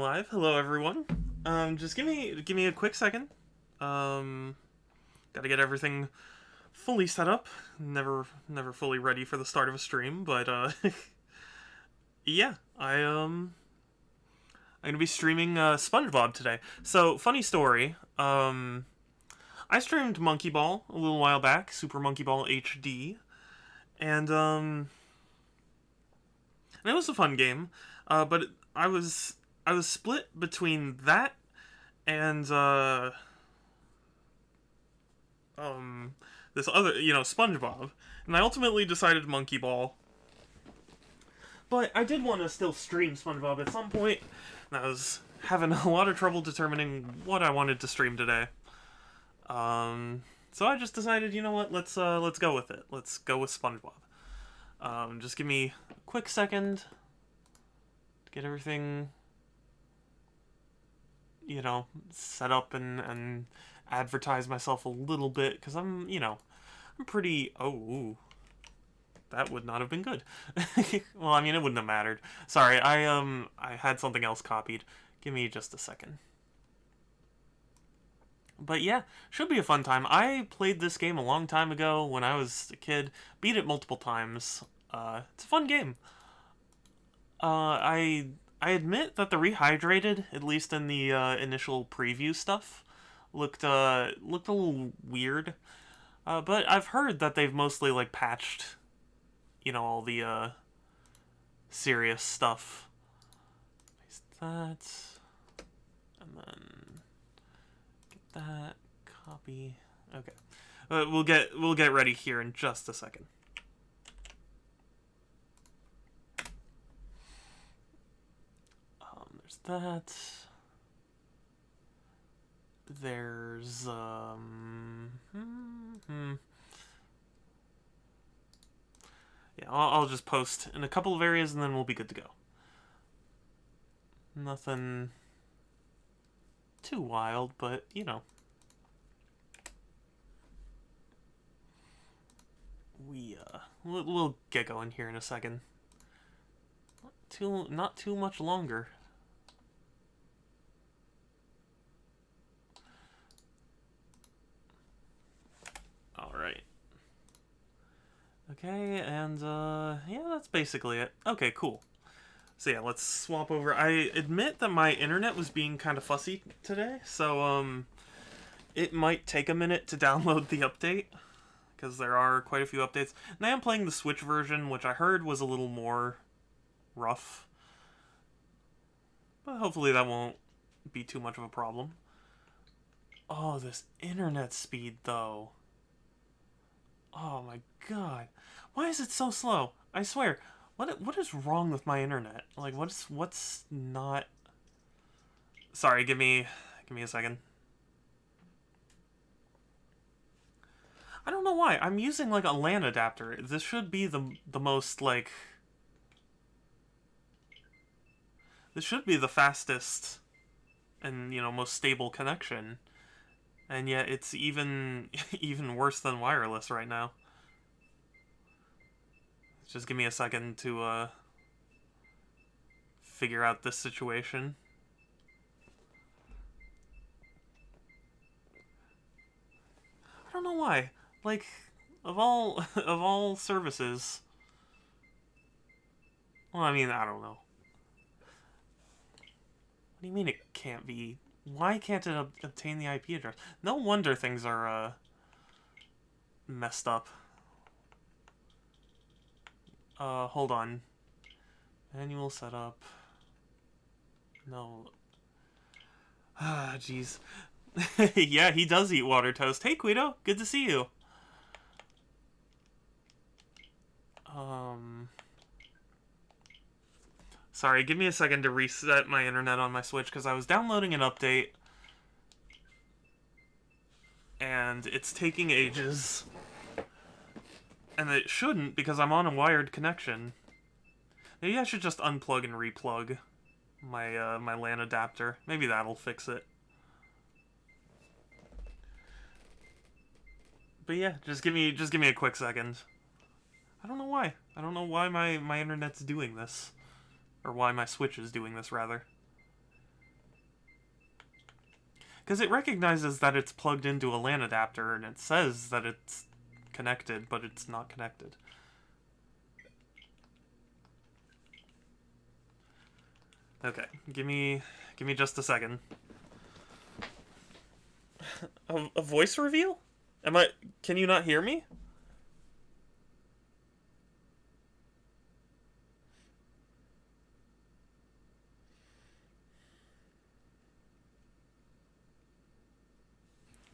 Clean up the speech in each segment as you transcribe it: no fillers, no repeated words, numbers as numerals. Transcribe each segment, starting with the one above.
live. Hello, everyone. Just give me a quick second. Gotta get everything fully set up. Never fully ready for the start of a stream, but yeah, I'm gonna be streaming SpongeBob today. So, funny story. I streamed Monkey Ball a little while back, Super Monkey Ball HD, and it was a fun game. But I was split between that and this other, SpongeBob, and I ultimately decided Monkey Ball. But I did want to still stream SpongeBob at some point, and I was having a lot of trouble determining what I wanted to stream today. So I just decided, you know what, let's go with it. Let's go with SpongeBob. Just give me a quick second to get everything, set up and advertise myself a little bit, because I'm pretty... Oh, ooh. That would not have been good. Well, I mean, it wouldn't have mattered. Sorry, I had something else copied. Give me just a second. But yeah, should be a fun time. I played this game a long time ago when I was a kid. Beat it multiple times. It's a fun game. I admit that the Rehydrated, at least in the initial preview stuff, looked a little weird. But I've heard that they've mostly patched, all the serious stuff. Paste that, and then get that, copy. Okay, we'll get ready here in just a second. There's that. There's yeah, I'll just post in a couple of areas and then we'll be good to go. Nothing too wild, but we'll get going here in a second. Not too much longer. Alright. Okay, and yeah, that's basically it. Okay, cool. So yeah, let's swap over. I admit that my internet was being kind of fussy today, so it might take a minute to download the update, because there are quite a few updates. And I am playing the Switch version, which I heard was a little more rough. But hopefully that won't be too much of a problem. Oh, this internet speed, though. Oh my god. Why is it so slow? I swear. What is wrong with my internet? What's not... Sorry, give me a second. I don't know why. I'm using a LAN adapter. This should be the most this should be the fastest and most stable connection. And yet it's even worse than wireless right now. Just give me a second to figure out this situation. I don't know why. Of all services. Well, I mean, I don't know. What do you mean it can't be? Why can't it obtain the IP address? No wonder things are messed up. Hold on. Manual setup. No. Ah, jeez. Yeah, he does eat water toast. Hey, Guido. Good to see you. Sorry, give me a second to reset my internet on my Switch, because I was downloading an update, and it's taking ages. And it shouldn't, because I'm on a wired connection. Maybe I should just unplug and replug my my LAN adapter. Maybe that'll fix it. But yeah, just give me a quick second. I don't know why. I don't know why my internet's doing this. Or why my Switch is doing this, rather. Because it recognizes that it's plugged into a LAN adapter, and it says that it's connected, but it's not connected. Okay, give me just a second. A voice reveal? Can you not hear me?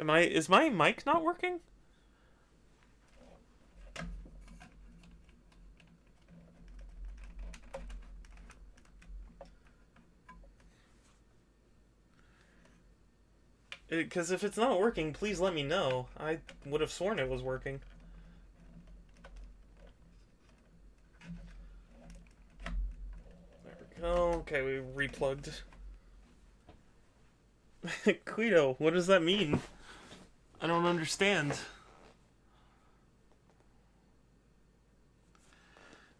Is my mic not working? Because if it's not working, please let me know. I would have sworn it was working. There we go. Okay, we replugged. Guido, what does that mean? I don't understand.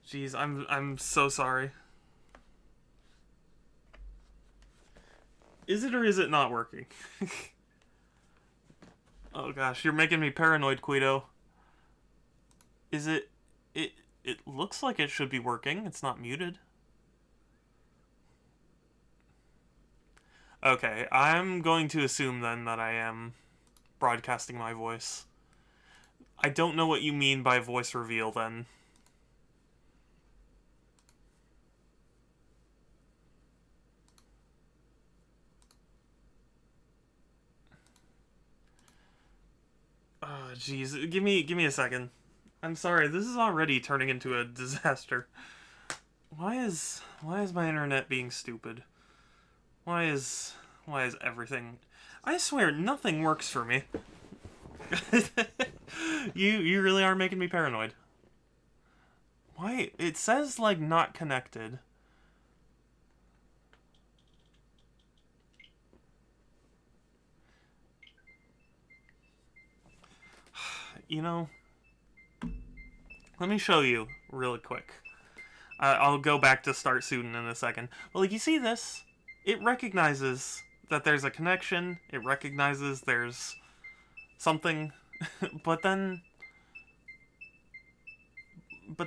Jeez, I'm so sorry. Is it or is it not working? Oh gosh, you're making me paranoid, Guido. Is it... It looks like it should be working. It's not muted. Okay, I'm going to assume then that I am broadcasting my voice. I don't know what you mean by voice reveal then. Oh, jeez. Give me a second. I'm sorry, this is already turning into a disaster. Why is my internet being stupid? Why is everything... I swear, nothing works for me. You really are making me paranoid. Why? It says, like, not connected. You know... Let me show you really quick. I'll go back to start Suden in a second. But, like, you see this? It recognizes that there's a connection. It recognizes there's something. But then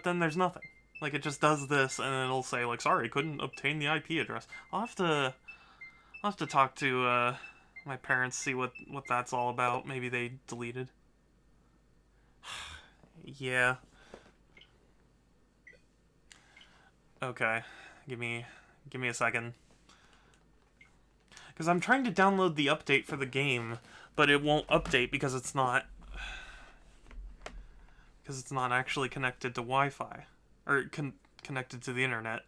there's nothing. Like, it just does this, and it'll say, like, sorry, couldn't obtain the IP address. I'll have to talk to my parents, see what that's all about. Maybe they deleted. Yeah. Okay. Give me a second. Because I'm trying to download the update for the game, but it won't update because it's not actually connected to Wi-Fi. Or connected to the internet.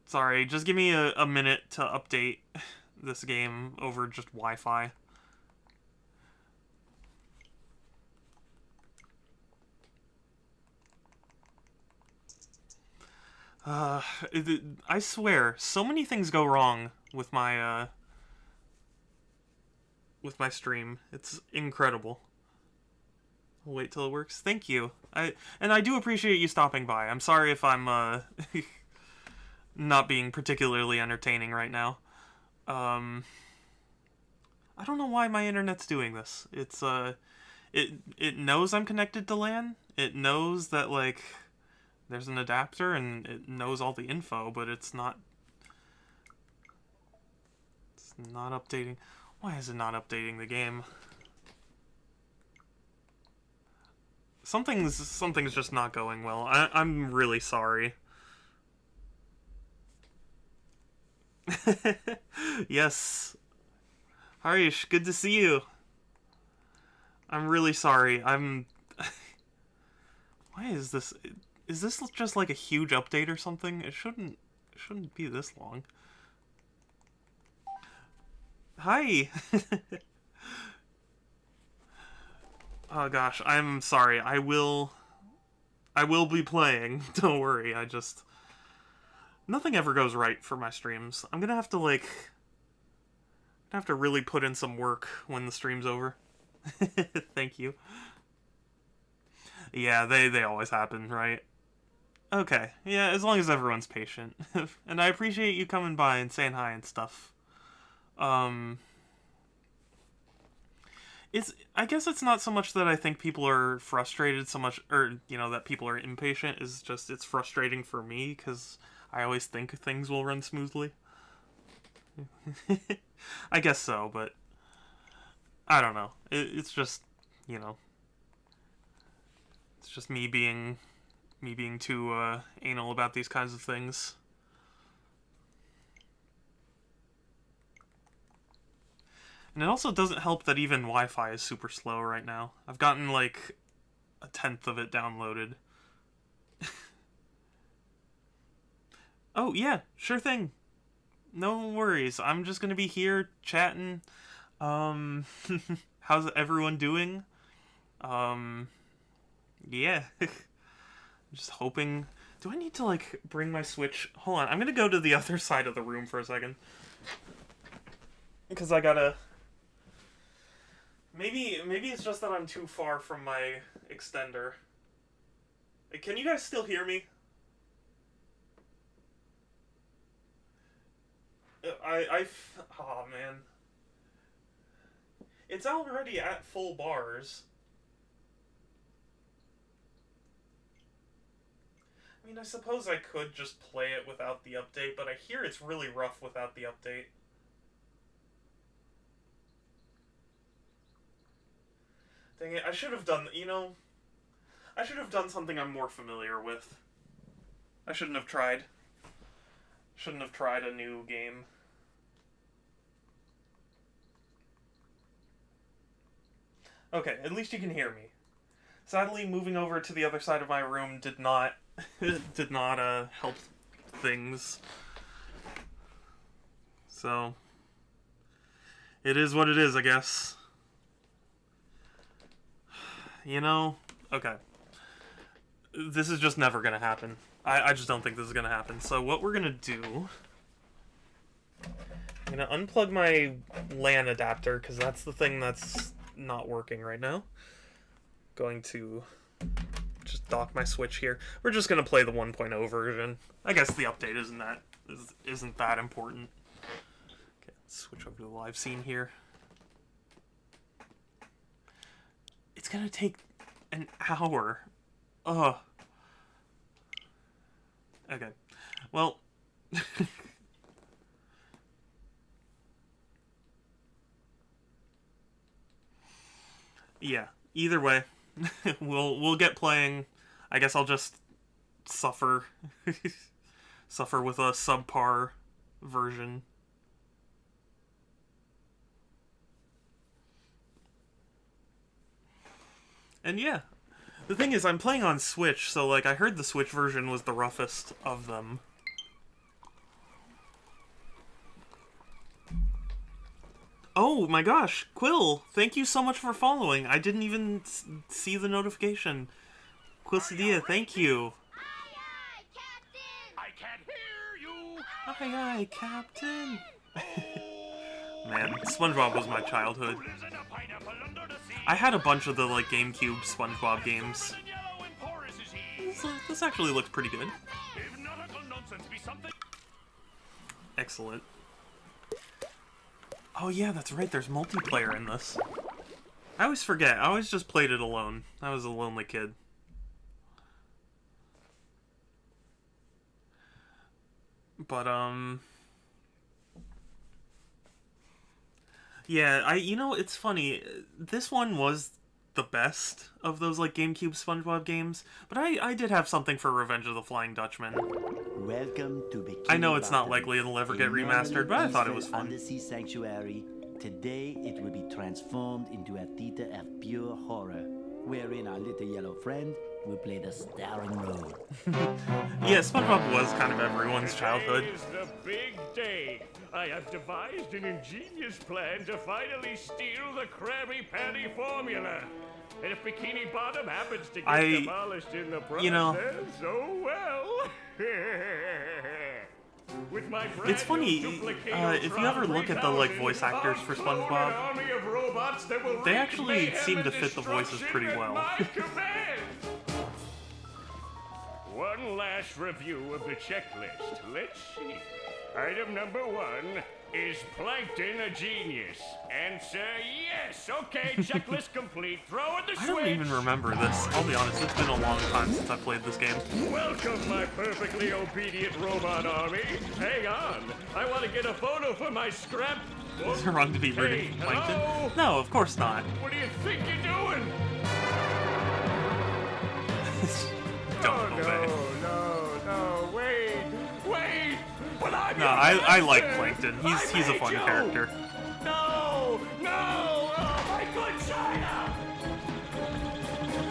Sorry, just give me a minute to update this game over just Wi-Fi. I swear, so many things go wrong with my stream. It's incredible. I'll wait till it works. Thank you. I do appreciate you stopping by. I'm sorry if I'm not being particularly entertaining right now. I don't know why my internet's doing this. It's it knows I'm connected to LAN. It knows that, like, there's an adapter, and it knows all the info, but it's not updating. Why is it not updating the game? Something's just not going well. I'm really sorry. Yes. Harish, good to see you. I'm really sorry. Why is this... Is this just like a huge update or something? It shouldn't be this long. Hi! Oh gosh, I'm sorry. I will be playing. Don't worry. Nothing ever goes right for my streams. I'm gonna have to, like... really put in some work when the stream's over. Thank you. Yeah, they always happen, right? Okay, yeah, as long as everyone's patient. And I appreciate you coming by and saying hi and stuff. I guess it's not so much that I think people are frustrated so much, or that people are impatient. Is just it's frustrating for me because I always think things will run smoothly. I guess so, but I don't know. It's just you know, it's just me being too anal about these kinds of things. And it also doesn't help that even Wi-Fi is super slow right now. I've gotten like a tenth of it downloaded. Oh yeah, sure thing. No worries. I'm just gonna be here chatting. Um, how's everyone doing? Um, yeah. Just hoping. Do I need to like bring my Switch? Hold on. I'm gonna go to the other side of the room for a second. Because I gotta. Maybe it's just that I'm too far from my extender. Can you guys still hear me? Oh man. It's already at full bars. I mean, I suppose I could just play it without the update, but I hear it's really rough without the update. Dang it, I should have done, I should have done something I'm more familiar with. I shouldn't have tried. Shouldn't have tried a new game. Okay, at least you can hear me. Sadly, moving over to the other side of my room did not help things. So it is what it is, I guess. Okay. This is just never gonna happen. I just don't think this is gonna happen. So what we're gonna do, I'm gonna unplug my LAN adapter, because that's the thing that's not working right now. Going to just dock my Switch here. We're just gonna play the 1.0 version. I guess the update isn't that important. Okay, let's switch over to the live scene here. It's gonna take an hour. Ugh. Okay. Well. Yeah. Either way, we'll get playing. I guess I'll just suffer suffer with a subpar version. And yeah, the thing is, I'm playing on Switch, so like I heard the Switch version was the roughest of them. Oh my gosh, Quill, thank you so much for following. I didn't even see the notification. Quilcidia, thank you. Aye, aye, Captain! I can't hear you! Aye, aye, Captain. Man, SpongeBob was my childhood. I had a bunch of the like GameCube SpongeBob games. This actually looks pretty good. Excellent. Oh yeah, that's right, there's multiplayer in this. I always forget, I always just played it alone. I was a lonely kid. But, yeah, it's funny. This one was the best of those, like, GameCube SpongeBob games. But I did have something for Revenge of the Flying Dutchman. Welcome to Bikini. I know it's not likely it'll ever get remastered, but I thought it was fun. Undersea sanctuary. Today it will be transformed into a theater of pure horror, wherein our little yellow friend will play the starring role. Yeah, SpongeBob was kind of everyone's childhood. Today is the big day. I have devised an ingenious plan to finally steal the Krabby Patty formula. And if Bikini Bottom happens to get demolished in the process, oh well. With my It's funny, if you ever look at the like voice actors for SpongeBob, they actually seem to fit the voices pretty well. One last review of the checklist. Let's see. Item number 1, Is Plankton a genius? Answer yes. Okay, checklist complete. Throw in the I switch. don't even remember this. I'll be honest, it's been a long time since I played this game. Welcome, my perfectly obedient robot army. Hang on. I want to get a photo for my scrap. Is it wrong to be rooting Hey, for Plankton? hello? No, of course not. What do you think you're doing? Don't obey. No, wait. But I'm No, your I like master. Plankton. I He's a made fun you. character. No, oh, my good China.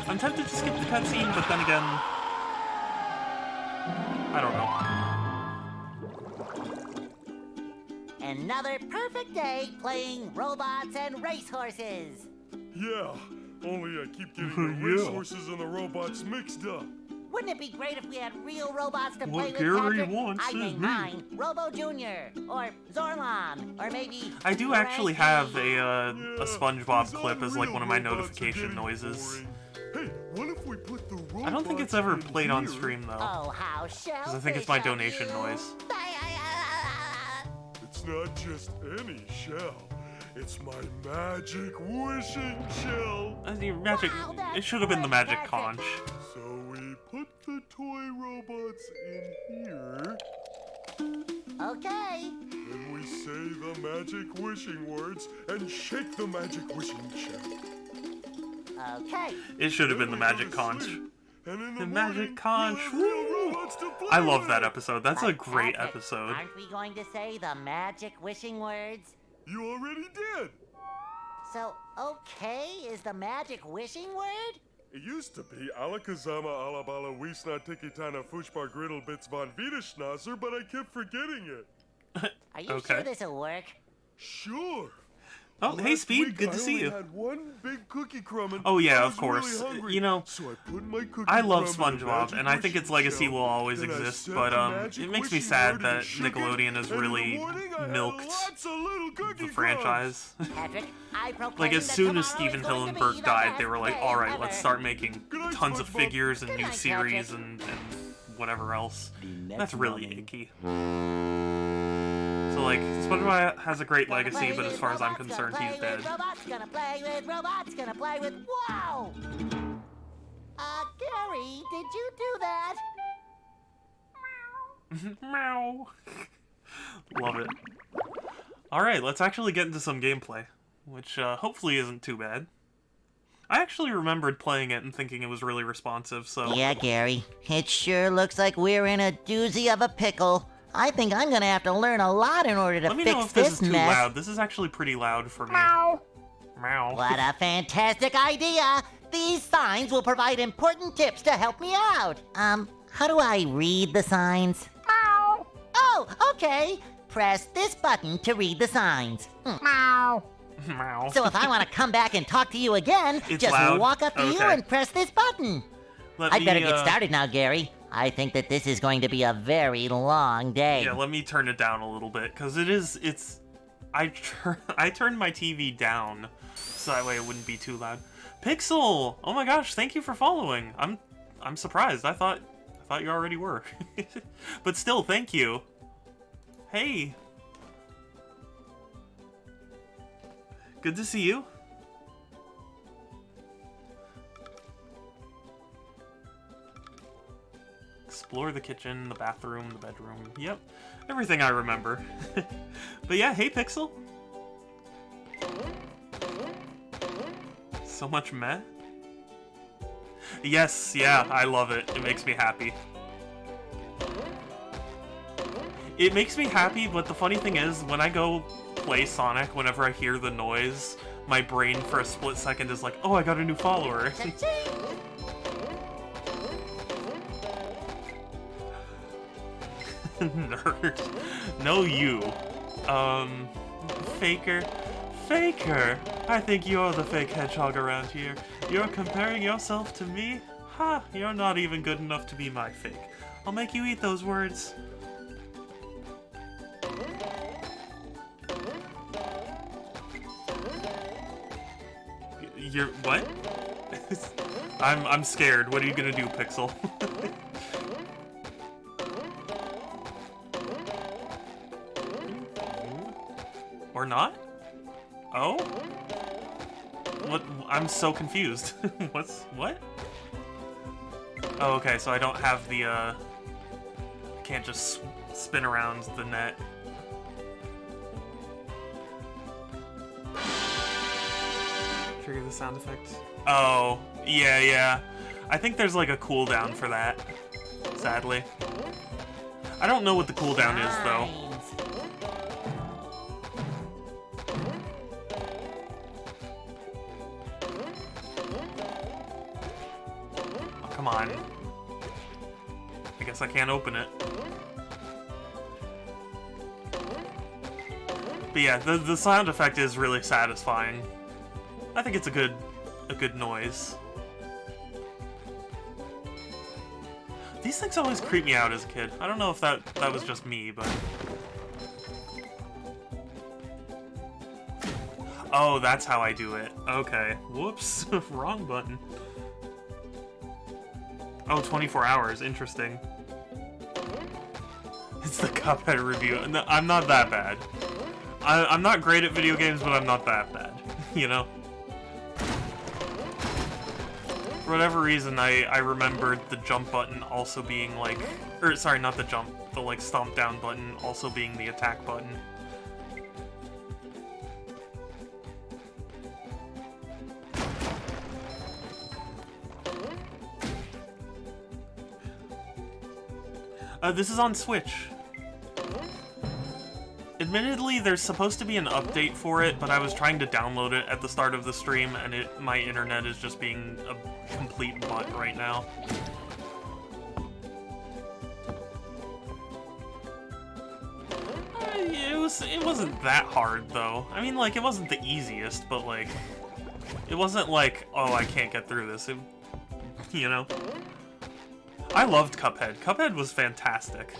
I'm tempted to skip the cutscene, but then again, I don't know. Another perfect day playing robots and racehorses. Yeah, only I keep getting the Yeah. racehorses and the robots mixed up. Wouldn't it be great if we had real robots to What play with, Gary Patrick? wants I'd is name me. mine Robo Jr. or Zorlon or maybe. I do actually have a Yeah, SpongeBob these clip as like unreal one of my robots are notification getting noises. boring. Hey, what if we put the robots I don't think it's ever in played on here? stream though, Oh, how because I shellfish think it's my of donation you. noise. It's not just any shell. It's my magic wishing shell. Your magic. Wow, that's It should have been the magic fantastic. conch. So we put the toy robots in here, Okay. then we say the magic wishing words and shake the magic wishing shell. Okay. It should have been the Then we go magic to conch. sleep, and in The the magic morning, conch. we'll have real Woo! robots to play I love that with. episode. That's a But great Patrick, episode. Aren't we going to say the magic wishing words? You already did. So, okay is the magic wishing word? It used to be Alakazama Alabala Wiesna Tikitana Fushbar Griddle Bits von Wiederschnauzer, but I kept forgetting it. Are you Okay. sure this'll work? Sure. Oh, hey Last Speed, week good I to see only you. had one big cookie crumb and Oh, yeah, I of was course. Really hungry, You know, so I put my cookie I love crumb in a SpongeBob, magic and I think its wishing legacy shell. will always Then I exist, set but the magic it makes me wishing sad word that and shook it, Nickelodeon has and in the really morning I had milked lots of little cookie the crumbs. franchise. Patrick, I proclaim Like, as that soon as tomorrow Steven is going to be Hillenburg the died, they best were like, day alright, ever." let's start making Good night, tons of SpongeBob. figures and Good new night, series Patrick. and whatever else. The next That's really morning- icky. So, like, SpongeBob has a great Gonna legacy, play but as with far as I'm robots, concerned, gonna he's play dead. with robots, gonna play with robots, gonna play with. Wow! Gary, did you do that? Meow. Love it. Alright, let's actually get into some gameplay, which hopefully isn't too bad. I actually remembered playing it and thinking it was really responsive, so... Yeah, Gary. It sure looks like we're in a doozy of a pickle. I think I'm gonna have to learn a lot in order to Let me fix know if this is too mess. loud. This is actually pretty loud for me. Meow. What a fantastic idea! These signs will provide important tips to help me out. How do I read the signs? Oh, okay. Press this button to read the signs. Meow. So if I want to come back and talk to you again, It's just loud? walk up to you Okay. and press this button. Let I'd me, better get started now, Gary. I think that this is going to be a very long day. Yeah, let me turn it down a little bit, because it's... I turned my TV down, so that way it wouldn't be too loud. Pixel! Oh my gosh, thank you for following. I'm surprised. I thought you already were. But still, thank you. Hey. Good to see you. Explore the kitchen, the bathroom, the bedroom. Yep, everything I remember. But yeah, hey Pixel. So much meh. Yes, yeah, I love it. It makes me happy. It makes me happy, but the funny thing is, when I go play Sonic, whenever I hear the noise, my brain for a split second is like, oh, I got a new follower. Nerd. No, you. Faker. Faker! I think you're the fake hedgehog around here. You're comparing yourself to me? Ha! You're not even good enough to be my fake. I'll make you eat those words. You're... what? I'm scared. What are you gonna do, Pixel? Or not? Oh? What? I'm so confused. What? Oh, okay, so I don't have the, can't just spin around the net. Trigger the sound effect. Oh, yeah. I think there's like a cooldown for that, sadly. I don't know what the cooldown is, though. Oh, come on. I guess I can't open it. But yeah, the sound effect is really satisfying. I think it's a good noise. These things always creep me out as a kid. I don't know if that was just me, but... Oh, that's how I do it. Okay. Whoops. Wrong button. Oh, 24 hours. Interesting. It's the Cuphead review. No, I'm not that bad. I'm not great at video games, but I'm not that bad. You know? For whatever reason, I remembered the jump button also being like... Or, sorry, not the jump. The, like, stomp down button also being the attack button. This is on Switch. Admittedly, there's supposed to be an update for it, but I was trying to download it at the start of the stream, and my internet is just being a complete butt right now. It wasn't that hard, though. I mean, like, it wasn't the easiest, but, like, it wasn't like, oh, I can't get through this. You know? I loved Cuphead. Cuphead was fantastic.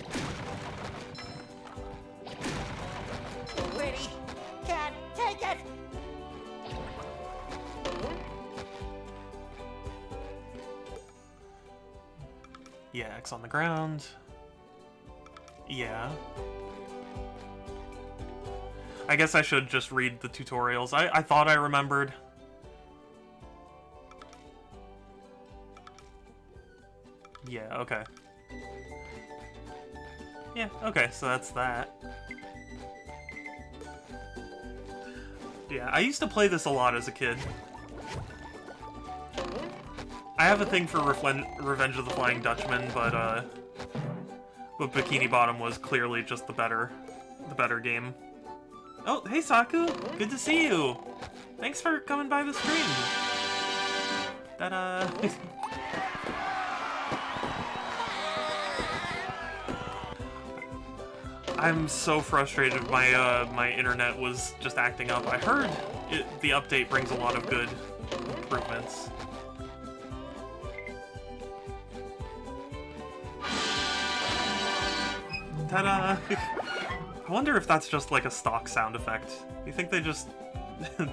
Pretty cat, take it! Yeah, X on the ground. Yeah. I guess I should just read the tutorials. I thought I remembered. Yeah, okay. Yeah, okay, so that's that. Yeah, I used to play this a lot as a kid. I have a thing for Revenge of the Flying Dutchman, but Bikini Bottom was clearly just the better game. Oh, hey Saku! Good to see you! Thanks for coming by the stream! Ta-da! I'm so frustrated. My internet was just acting up. I heard the update brings a lot of good improvements. Ta-da! I wonder if that's just like a stock sound effect. You think they just they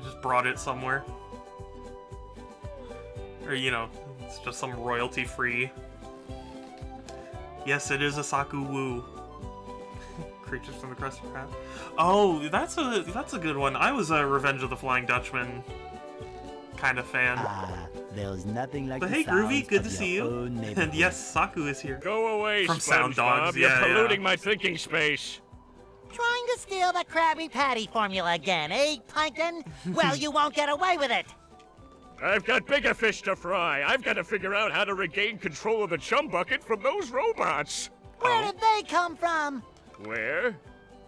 just brought it somewhere? Or, you know, it's just some royalty-free. Yes, it is a Saku Woo. Creatures from the Crusty Crab. Oh, that's a good one. I was a Revenge of the Flying Dutchman kind of fan. There's nothing like But the hey, Groovy, sounds good of to your see you. own And neighborhood. yes, Saku is here. Go away, From Sound SpongeBob. Dogs, You're yeah, polluting yeah. my thinking space. Trying to steal the Krabby Patty formula again, eh, Plankton? Well, you won't get away with it. I've got bigger fish to fry. I've got to figure out how to regain control of the chum bucket from those robots. Where did they come from? Where?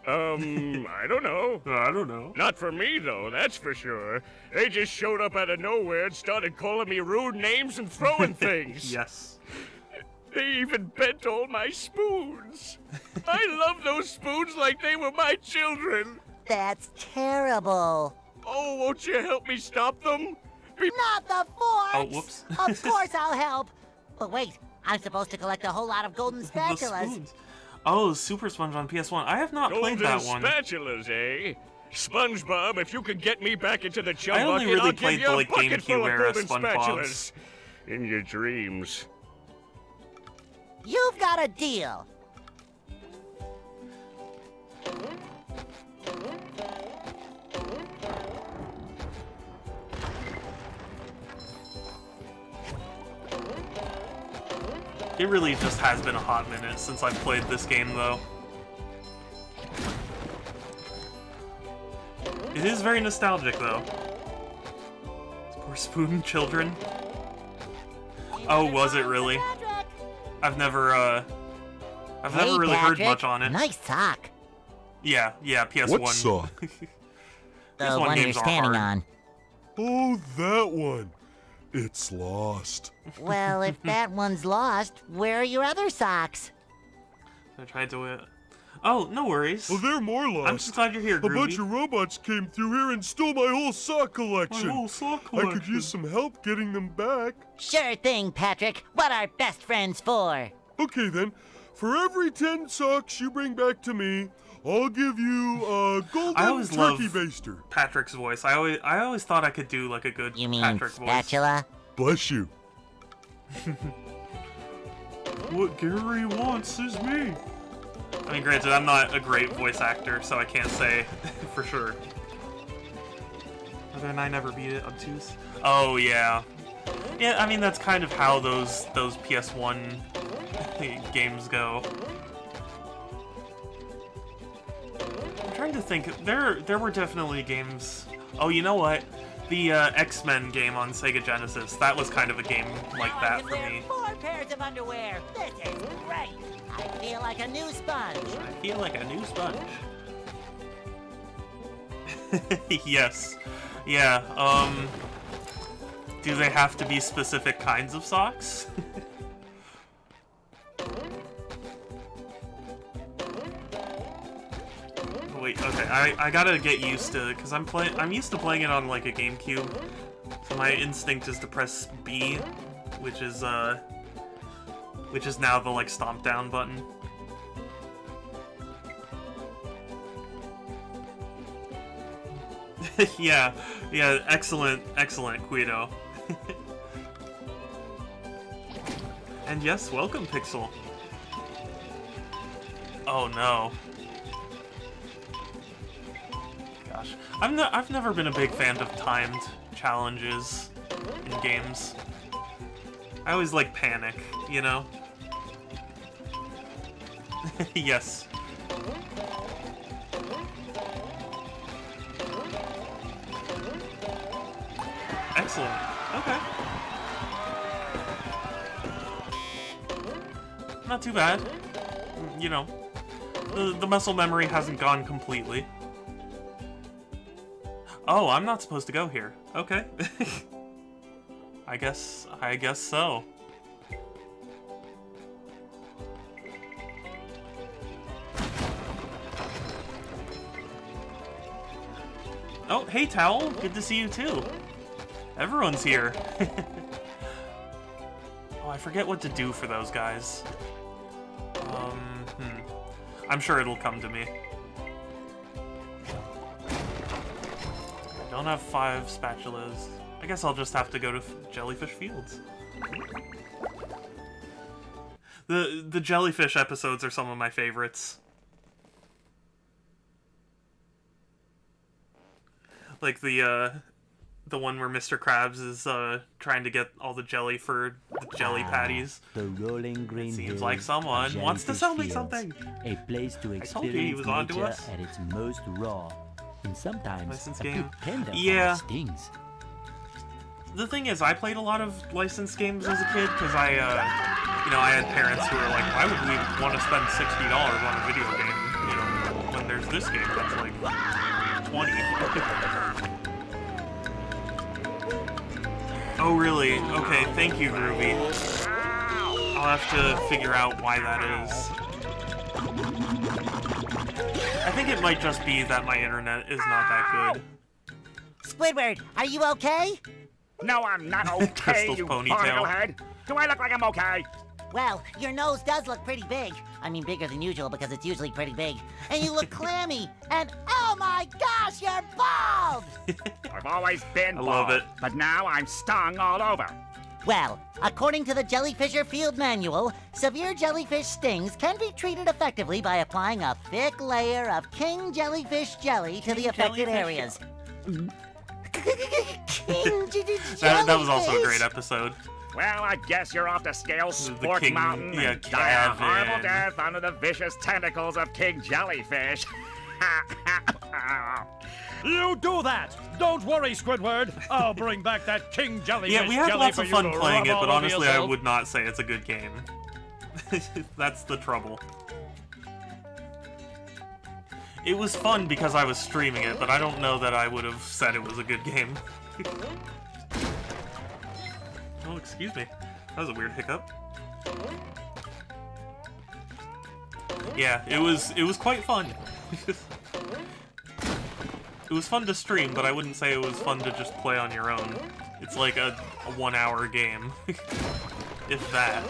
I don't know. I don't know. Not for me, though, that's for sure. They just showed up out of nowhere and started calling me rude names and throwing things. Yes. They even bent all my spoons. I love those spoons like they were my children. That's terrible. Oh, won't you help me stop them? Not the forks! Oh, whoops. Of course I'll help. But wait, I'm supposed to collect a whole lot of golden The spatulas. spoons. Oh, Super Sponge on PS1. I have not played Golden that one. spatulas, eh? SpongeBob, if you could get me back into the chum I only bucket, really I'll played give you the, a like, bucket full GameCube of era golden SpongeBob's. spatulas. In your dreams. You've got a deal. It really just has been a hot minute since I've played this game, though. It is very nostalgic, though. Poor Spoon children. Oh, was it really? I've never really heard much on it. Nice sock. Yeah, PS1. What sock? The PS1 one you're games are standing hard. on. Oh, that one. It's lost. Well, if that one's lost, where are your other socks? I tried to... Oh, no worries. Oh, they're more lost. I'm just glad you're here, A Groovy. bunch of robots came through here and stole my whole sock collection. My whole sock I could collection. use some help getting them back. Sure thing, Patrick. What are best friends for? Okay, then. For every 10 socks you bring back to me, I'll give you a golden I always turkey love baster. Patrick's voice. I always thought I could do like a good You mean Patrick voice. spatula? Bless you. What Gary wants is me. I mean, granted, I'm not a great voice actor, so I can't say for sure. Whether and I never beat it, obtuse. Oh yeah, yeah. I mean, that's kind of how those PS1 games go. I'm trying to think. There were definitely games. Oh, you know what? The X-Men game on Sega Genesis. That was kind of a game like Now I that can for wear me. 4 pairs of underwear. This is great. I feel like a new sponge. I feel like a new sponge. Yes. Yeah, do they have to be specific kinds of socks? Wait, okay, I gotta get used to, because I'm used to playing it on, like, a GameCube. So my instinct is to press B, which is now the, like, stomp down button. yeah, excellent, Guido. And yes, welcome, Pixel. Oh no. Gosh, I've never been a big fan of timed challenges in games. I always like panic, you know? Yes. Excellent. Okay. Not too bad. You know, the muscle memory hasn't gone completely. Oh, I'm not supposed to go here. Okay. I guess so. Oh, hey, Towel. Good to see you, too. Everyone's here. Oh, I forget what to do for those guys. I'm sure it'll come to me. I don't have 5 spatulas. I guess I'll just have to go to Jellyfish Fields. The Jellyfish episodes are some of my favorites. Like the one where Mr. Krabs is trying to get all the jelly for the jelly patties. The rolling green Seems hills like someone of wants to Jellyfish sell me Fields, something. A place to told you he experience was onto nature us. at its most raw, and sometimes Licensed a game. bit tender Yeah. from the stings. The thing is, I played a lot of licensed games as a kid because I had parents who were like, why would we want to spend $60 on a video game, when there's this game that's like $20. Oh, really? Okay, thank you, Groovy. I'll have to figure out why that is. I think it might just be that my internet is not that good. Squidward, are you okay? No, I'm not okay, Crystal's you ponytail. head. Do I look like I'm okay? Well, your nose does look pretty big. I mean, bigger than usual because it's usually pretty big. And you look clammy. And oh my gosh, you're bald! I've always been I love bald, it. but now I'm stung all over. Well, according to the Jellyfisher Field Manual, severe jellyfish stings can be treated effectively by applying a thick layer of king jellyfish jelly to the affected jellyfish areas. King That was also a great episode. Well, I guess you're off to scale Spork king- Mountain yeah, and die a Kevin. horrible death under the vicious tentacles of King Jellyfish. You do that! Don't worry, Squidward. I'll bring back that King Jellyfish Yeah, we had jelly lots for of you fun to playing rub it, all but over honestly, I yourself. would not say it's a good game. That's the trouble. It was fun because I was streaming it, but I don't know that I would have said it was a good game. Oh, excuse me. That was a weird hiccup. Yeah, it was quite fun. It was fun to stream, but I wouldn't say it was fun to just play on your own. It's like a 1 hour game. If that.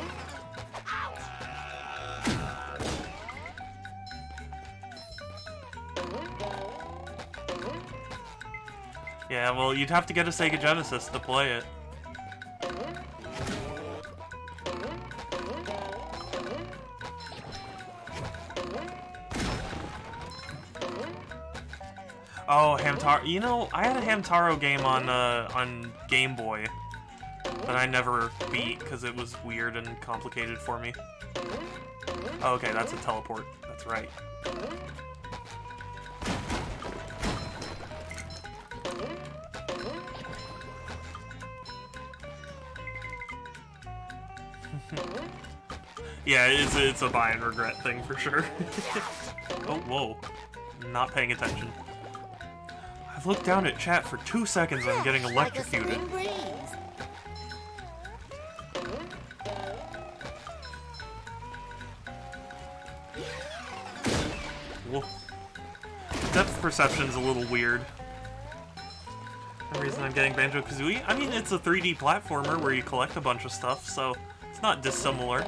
Yeah, well, you'd have to get a Sega Genesis to play it. Oh, Hamtaro. You know, I had a Hamtaro game on Game Boy that I never beat because it was weird and complicated for me. Oh, okay, that's a teleport. That's right. Yeah, it's a buy and regret thing for sure. Oh, whoa. Not paying attention. I've looked down at chat for 2 seconds and I'm getting electrocuted. Like a spring breeze. Whoa. Depth perception's a little weird. The reason I'm getting Banjo-Kazooie? I mean, it's a 3D platformer where you collect a bunch of stuff, so it's not dissimilar.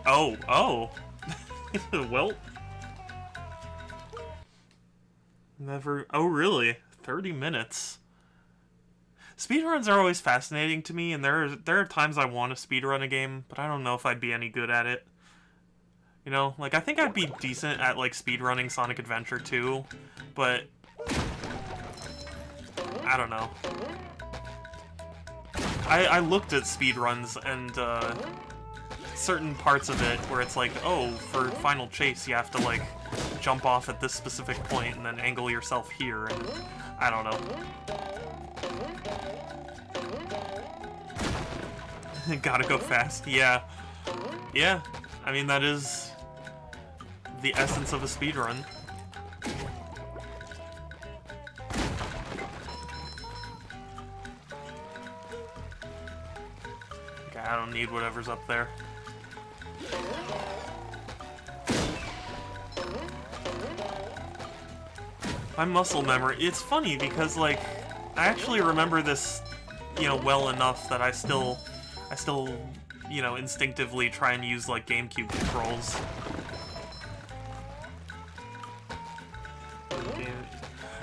Oh. Well. Never... Oh, really? 30 minutes. Speedruns are always fascinating to me, and there are times I want to speedrun a game, but I don't know if I'd be any good at it. You know, like, I think I'd be decent at, like, speedrunning Sonic Adventure 2, but... I don't know. I looked at speedruns, and, certain parts of it where it's like, oh, for Final Chase you have to, like, jump off at this specific point and then angle yourself here, and I don't know. Gotta go fast, yeah. Yeah, I mean, that is the essence of a speedrun. Okay, I don't need whatever's up there. My muscle memory, it's funny because, like, I actually remember this, you know, well enough that I still, you know, instinctively try and use, like, GameCube controls.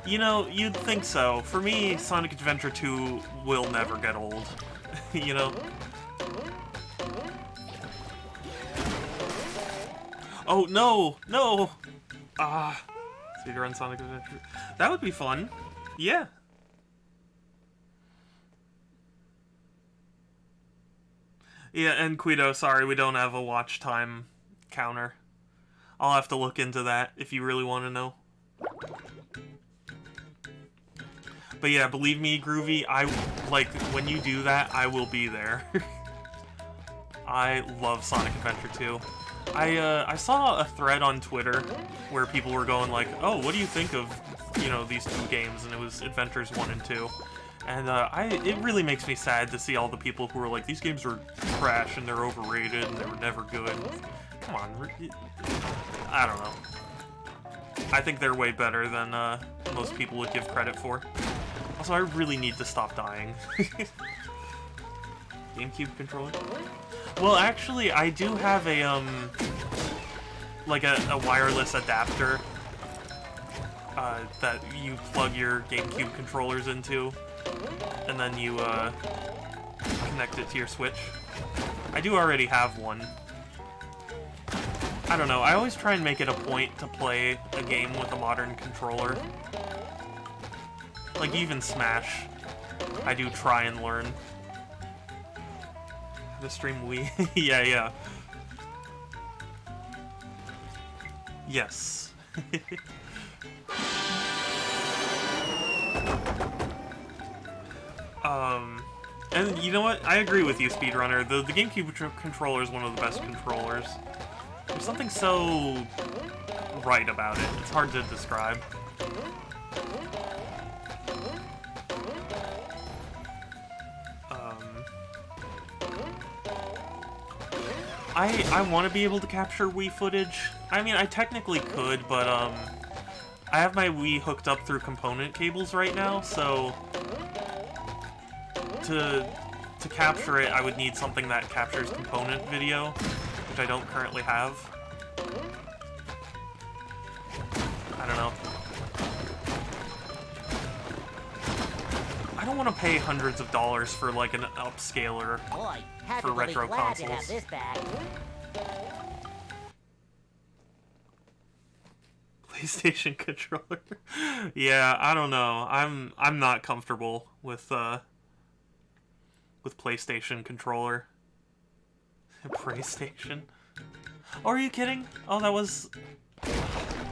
You know, you'd think so. For me, Sonic Adventure 2 will never get old. You know? Oh, no! No! Ah. Speedrun Sonic Adventure. That would be fun. Yeah. Yeah, and Guido, sorry, we don't have a watch time counter. I'll have to look into that if you really want to know. But yeah, believe me, Groovy, when you do that, I will be there. I love Sonic Adventure 2. I saw a thread on Twitter where people were going like, oh, what do you think of, you know, these two games? And it was Adventures 1 and 2. And it really makes me sad to see all the people who are like, these games are trash and they're overrated and they were never good. Come on, I don't know. I think they're way better than most people would give credit for. Also, I really need to stop dying. GameCube controller? Well, actually, I do have a, like a wireless adapter that you plug your GameCube controllers into, and then you connect it to your Switch. I do already have one. I don't know, I always try and make it a point to play a game with a modern controller. Like, even Smash, I do try and learn. How to stream Wii? Yeah, yeah. Yes. And you know what? I agree with you, Speedrunner. The GameCube controller is one of the best controllers. There's something so right about it. It's hard to describe. I want to be able to capture Wii footage. I mean, I technically could, but I have my Wii hooked up through component cables right now, so to capture it, I would need something that captures component video, which I don't currently have. I don't know. I don't want to pay hundreds of dollars for like an upscaler for retro consoles. To have this back. PlayStation controller. Yeah, I don't know. I'm not comfortable with PlayStation controller. PlayStation. Oh, are you kidding? Oh, that was...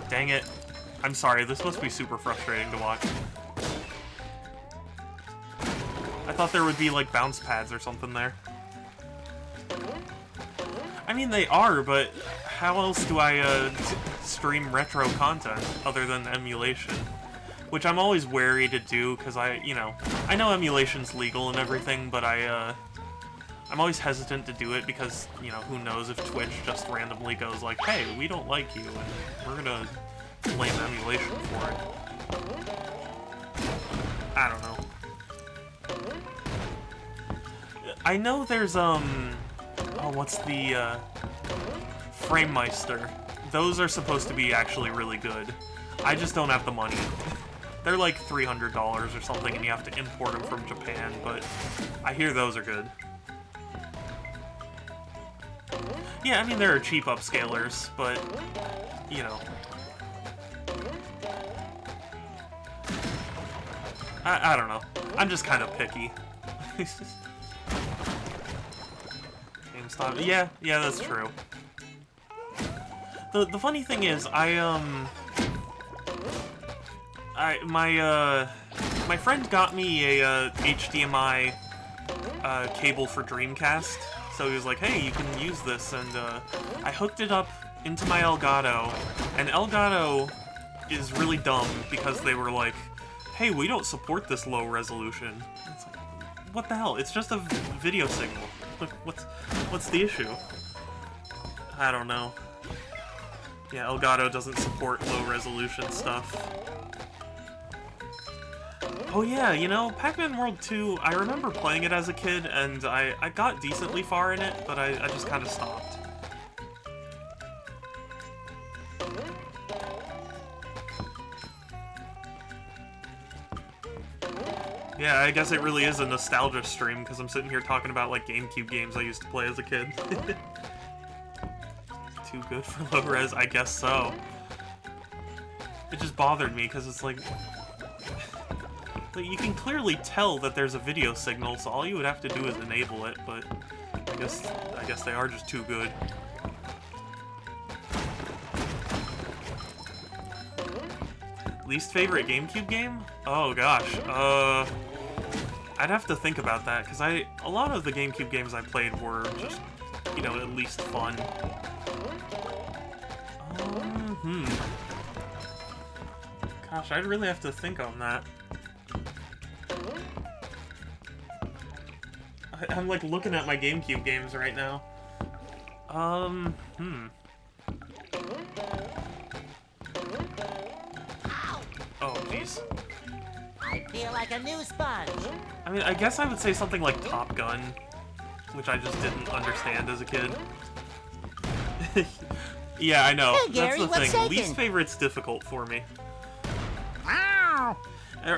Dang it. I'm sorry, this must be super frustrating to watch. I thought there would be, like, bounce pads or something there. I mean, they are, but how else do I, stream retro content other than emulation? Which I'm always wary to do, because I know emulation's legal and everything, but I'm always hesitant to do it because, you know, who knows if Twitch just randomly goes like, hey, we don't like you, and we're gonna blame emulation for it. I don't know. I know there's, oh, what's the, FrameMeister. Those are supposed to be actually really good. I just don't have the money. They're like $300 or something, and you have to import them from Japan, but I hear those are good. Yeah, I mean, there are cheap upscalers, but, you know. I don't know. I'm just kind of picky. GameStop. Yeah, that's true. The funny thing is, my friend got me a HDMI cable for Dreamcast, so he was like, hey, you can use this, and I hooked it up into my Elgato, and Elgato is really dumb because they were like, hey, we don't support this low resolution. It's like, what the hell? It's just a video signal. What's the issue? I don't know. Yeah, Elgato doesn't support low resolution stuff. Oh yeah, you know, Pac-Man World 2, I remember playing it as a kid, and I got decently far in it, but I just kind of stopped. Yeah, I guess it really is a nostalgia stream, because I'm sitting here talking about, like, GameCube games I used to play as a kid. Too good for low res? I guess so. It just bothered me, because it's like... you can clearly tell that there's a video signal, so all you would have to do is enable it, but I guess they are just too good. Least favorite GameCube game? Oh gosh, I'd have to think about that, because a lot of the GameCube games I played were just, you know, at least fun. Gosh, I'd really have to think on that. I'm like looking at my GameCube games right now. Oh, jeez. I feel like a new sponge. I mean, I guess I would say something like Top Gun, which I just didn't understand as a kid. Yeah, I know. Hey, Gary, that's the what's thing. shaking? Least favorite's difficult for me. Ow!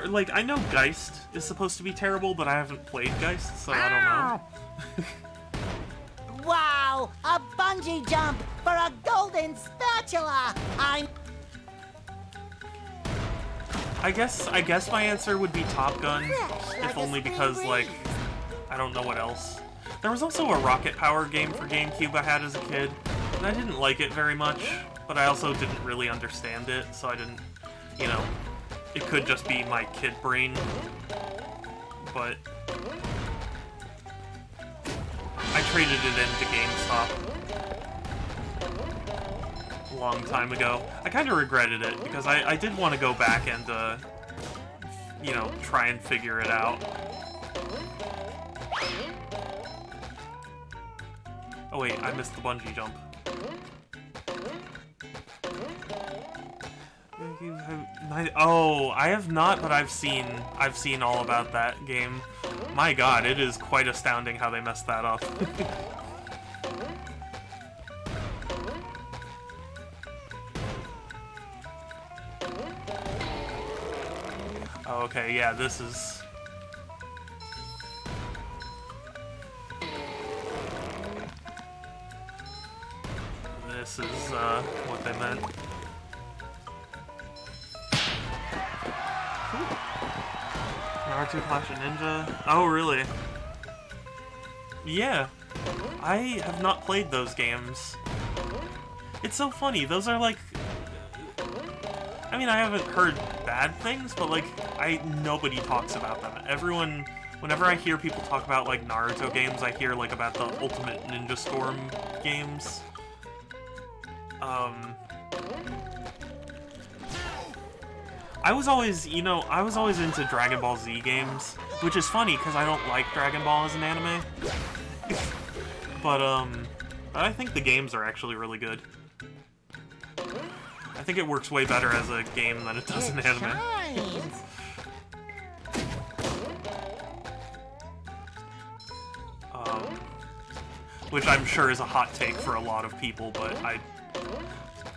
Like, I know Geist is supposed to be terrible, but I haven't played Geist, so I don't know. Wow! A bungee jump for a golden spatula! I guess my answer would be Top Gun, if only because, like, I don't know what else. There was also a rocket power game for GameCube I had as a kid, and I didn't like it very much, but I also didn't really understand it, so I didn't, you know, it could just be my kid brain, but I traded it into GameStop a long time ago. I kind of regretted it, because I did want to go back and, you know, try and figure it out. Oh wait, I missed the bungee jump. Oh, I have not, but I've seen all about that game. My god, it is quite astounding how they messed that up. Okay, yeah, this is... This is, what they meant. Naruto Clash of Ninja? Oh, really? Yeah. I have not played those games. It's so funny, those are like... I mean, I haven't heard bad things, but like, nobody talks about them. Everyone... Whenever I hear people talk about, like, Naruto games, I hear, like, about the Ultimate Ninja Storm games. I was always, you know, I was always into Dragon Ball Z games, which is funny because I don't like Dragon Ball as an anime. But I think the games are actually really good. I think it works way better as a game than it does in anime. Which I'm sure is a hot take for a lot of people, but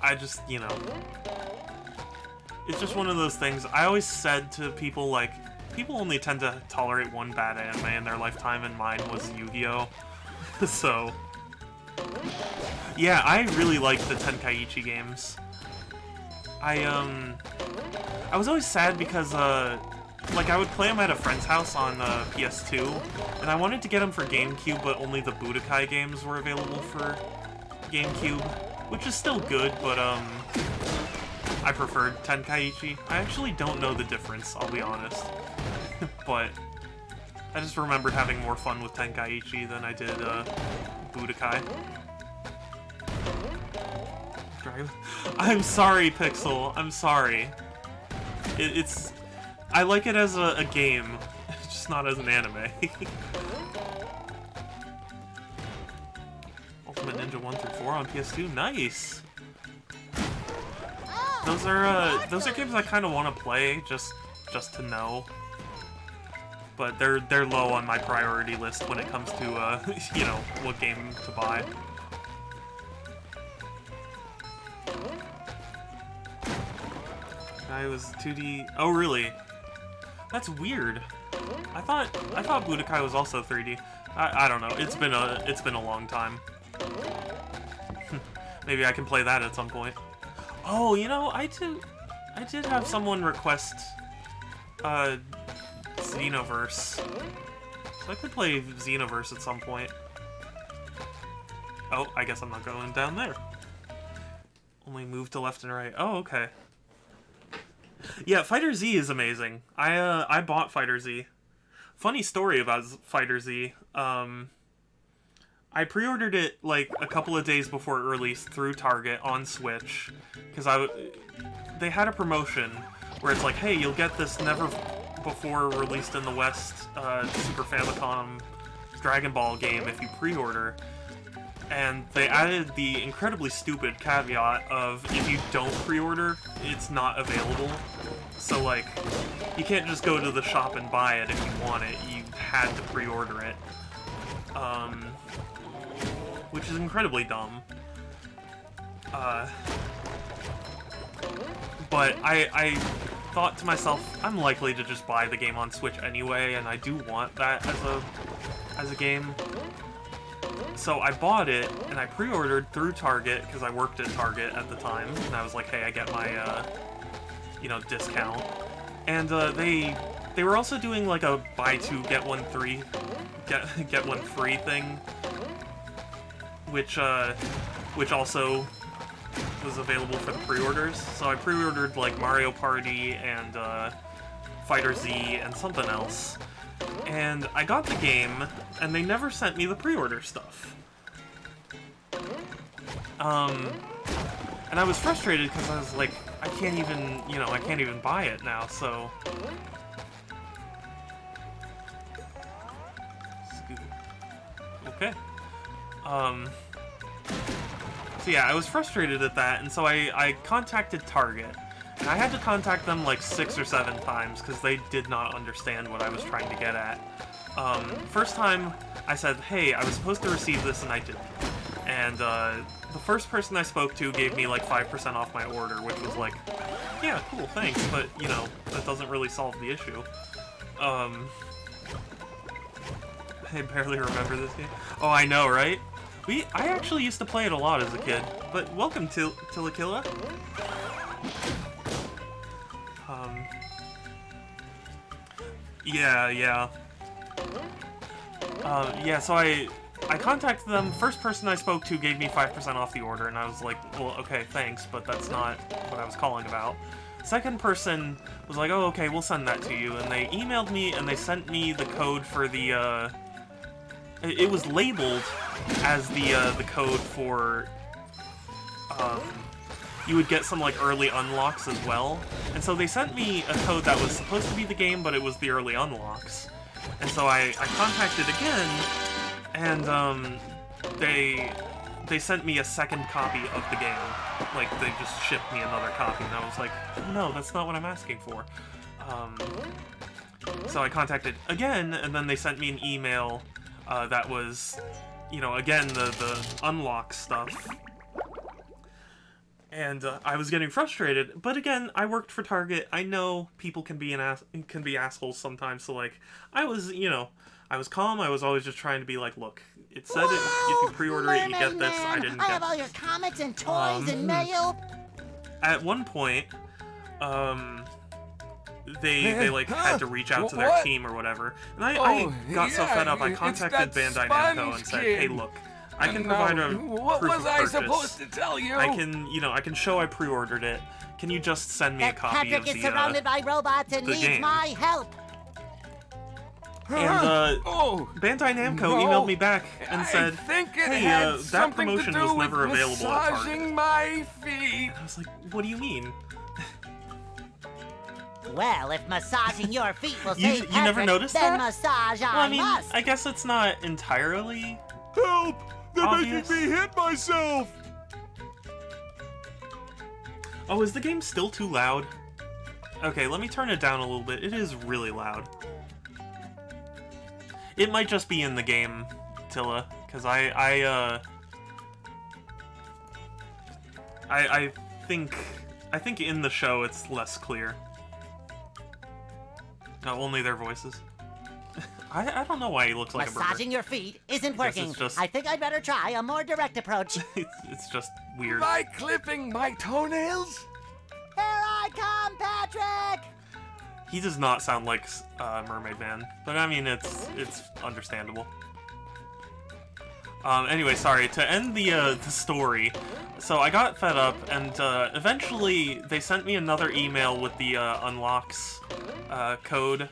I just, you know... It's just one of those things. I always said to people, like, people only tend to tolerate one bad anime in their lifetime, and mine was Yu-Gi-Oh! So... Yeah, I really like the Tenkaichi games. I was always sad because, like, I would play them at a friend's house on PS2, and I wanted to get them for GameCube, but only the Budokai games were available for GameCube, which is still good, but, I preferred Tenkaichi. I actually don't know the difference, I'll be honest. But I just remembered having more fun with Tenkaichi than I did, Budokai. I'm sorry, Pixel. I'm sorry. It's... I like it as a game, just not as an anime. Ultimate Ninja 1 through 4 on PS2? Nice! Those are games I kind of want to play, just to know. But they're low on my priority list when it comes to, you know, what game to buy. Guy was 2D... Oh, really? That's weird. I thought Budokai was also 3D. I don't know. It's been a long time. Maybe I can play that at some point. Oh, you know, I did have someone request Xenoverse. So I could play Xenoverse at some point. Oh, I guess I'm not going down there. Only move to left and right. Oh, okay. Yeah, Fighter Z is amazing. I bought Fighter Z. Funny story about Fighter Z. I pre-ordered it like a couple of days before it released through Target on Switch, because they had a promotion where it's like, hey, you'll get this never before released in the West Super Famicom Dragon Ball game if you pre-order. And they added the incredibly stupid caveat of if you don't pre-order, it's not available. So like, you can't just go to the shop and buy it if you want it. You had to pre-order it. Which is incredibly dumb. But I thought to myself, I'm likely to just buy the game on Switch anyway, and I do want that as a game. So I bought it, and I pre-ordered through Target, because I worked at Target at the time, and I was like, hey, I get my, you know, discount. And they were also doing like a buy two get one free thing, which also was available for the pre-orders. So I pre-ordered like Mario Party and Fighter Z and something else, and I got the game, and they never sent me the pre-order stuff. And I was frustrated because I was like, I can't even buy it now, so... Okay. So yeah, I was frustrated at that, and so I contacted Target. And I had to contact them like 6 or 7 times because they did not understand what I was trying to get at. First time, I said, hey, I was supposed to receive this and I didn't. And the first person I spoke to gave me like 5% off my order, which was like, yeah, cool, thanks, but, you know, that doesn't really solve the issue. I barely remember this game. Oh, I know, right? I actually used to play it a lot as a kid, but welcome to Tilakilla. Yeah, so I contacted them. First person I spoke to gave me 5% off the order, and I was like, well, okay, thanks, but that's not what I was calling about. Second person was like, oh, okay, we'll send that to you, and they emailed me, and they sent me the code for the, it was labeled as the code for, you would get some, like, early unlocks as well. And so they sent me a code that was supposed to be the game, but it was the early unlocks. And so I contacted again, and, they sent me a second copy of the game. Like, they just shipped me another copy, and I was like, no, that's not what I'm asking for. So I contacted again, and then they sent me an email, that was, you know, again, the unlock stuff. And I was getting frustrated, but again, I worked for Target. I know people can be assholes sometimes. So like, I was, you know, I was calm. I was always just trying to be like, look, it said if you pre-order it, you get this. I didn't get. I have all your comics and toys and mail. At one point, they like had to reach out to their team or whatever, and I got so fed up. I contacted Bandai Namco and said, hey, look. I can provide a what proof was of I purchase. supposed to tell you? I can show I pre-ordered it. Can you just send me a copy Patrick of is surrounded by robots and needs game? my help. And Bandai Namco emailed me back and said, hey, that promotion was never available at Target. My feet. And I was like, what do you mean? Well, if massaging your feet will save You Patrick, never noticed then that? massage Well, I mean, must. I guess it's not entirely Help! They're obvious. making me hit myself! Oh, is the game still too loud? Okay, let me turn it down a little bit. It is really loud. It might just be in the game, Tilla, because I think in the show it's less clear. No, only their voices. I don't know why he looks like a burger. Massaging your feet isn't working. Just... I think I'd better try a more direct approach. it's just weird. By clipping my toenails? Here I come, Patrick! He does not sound like Mermaid Man, but I mean, it's understandable. Anyway, sorry, to end the story, so I got fed up, and eventually they sent me another email with the unlocks code,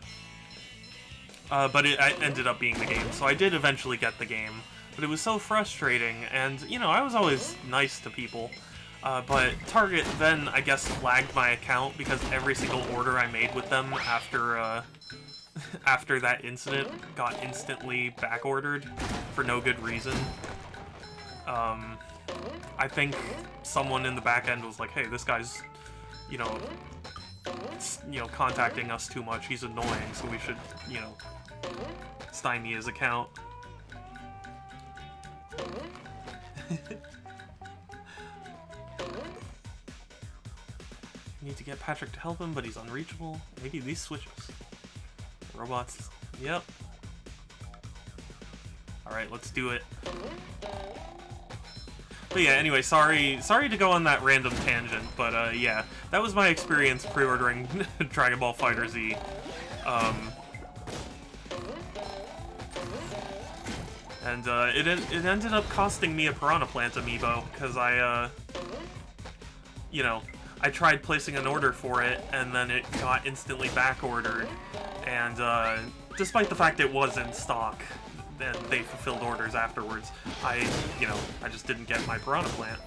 but it ended up being the game, so I did eventually get the game, but it was so frustrating, and, you know, I was always nice to people, but Target then, I guess, flagged my account because every single order I made with them after that incident got instantly back-ordered for no good reason. I think someone in the back end was like, hey, this guy's, you know, contacting us too much. He's annoying, so we should, you know, stymie his account. Need to get Patrick to help him, but he's unreachable. Maybe these switches. Robots. Yep. Alright, let's do it. But yeah, anyway, sorry to go on that random tangent, but yeah, that was my experience pre-ordering Dragon Ball FighterZ. And it ended up costing me a Piranha Plant amiibo, because I tried placing an order for it, and then it got instantly back-ordered, and despite the fact it was in stock, and they fulfilled orders afterwards, I just didn't get my Piranha Plant.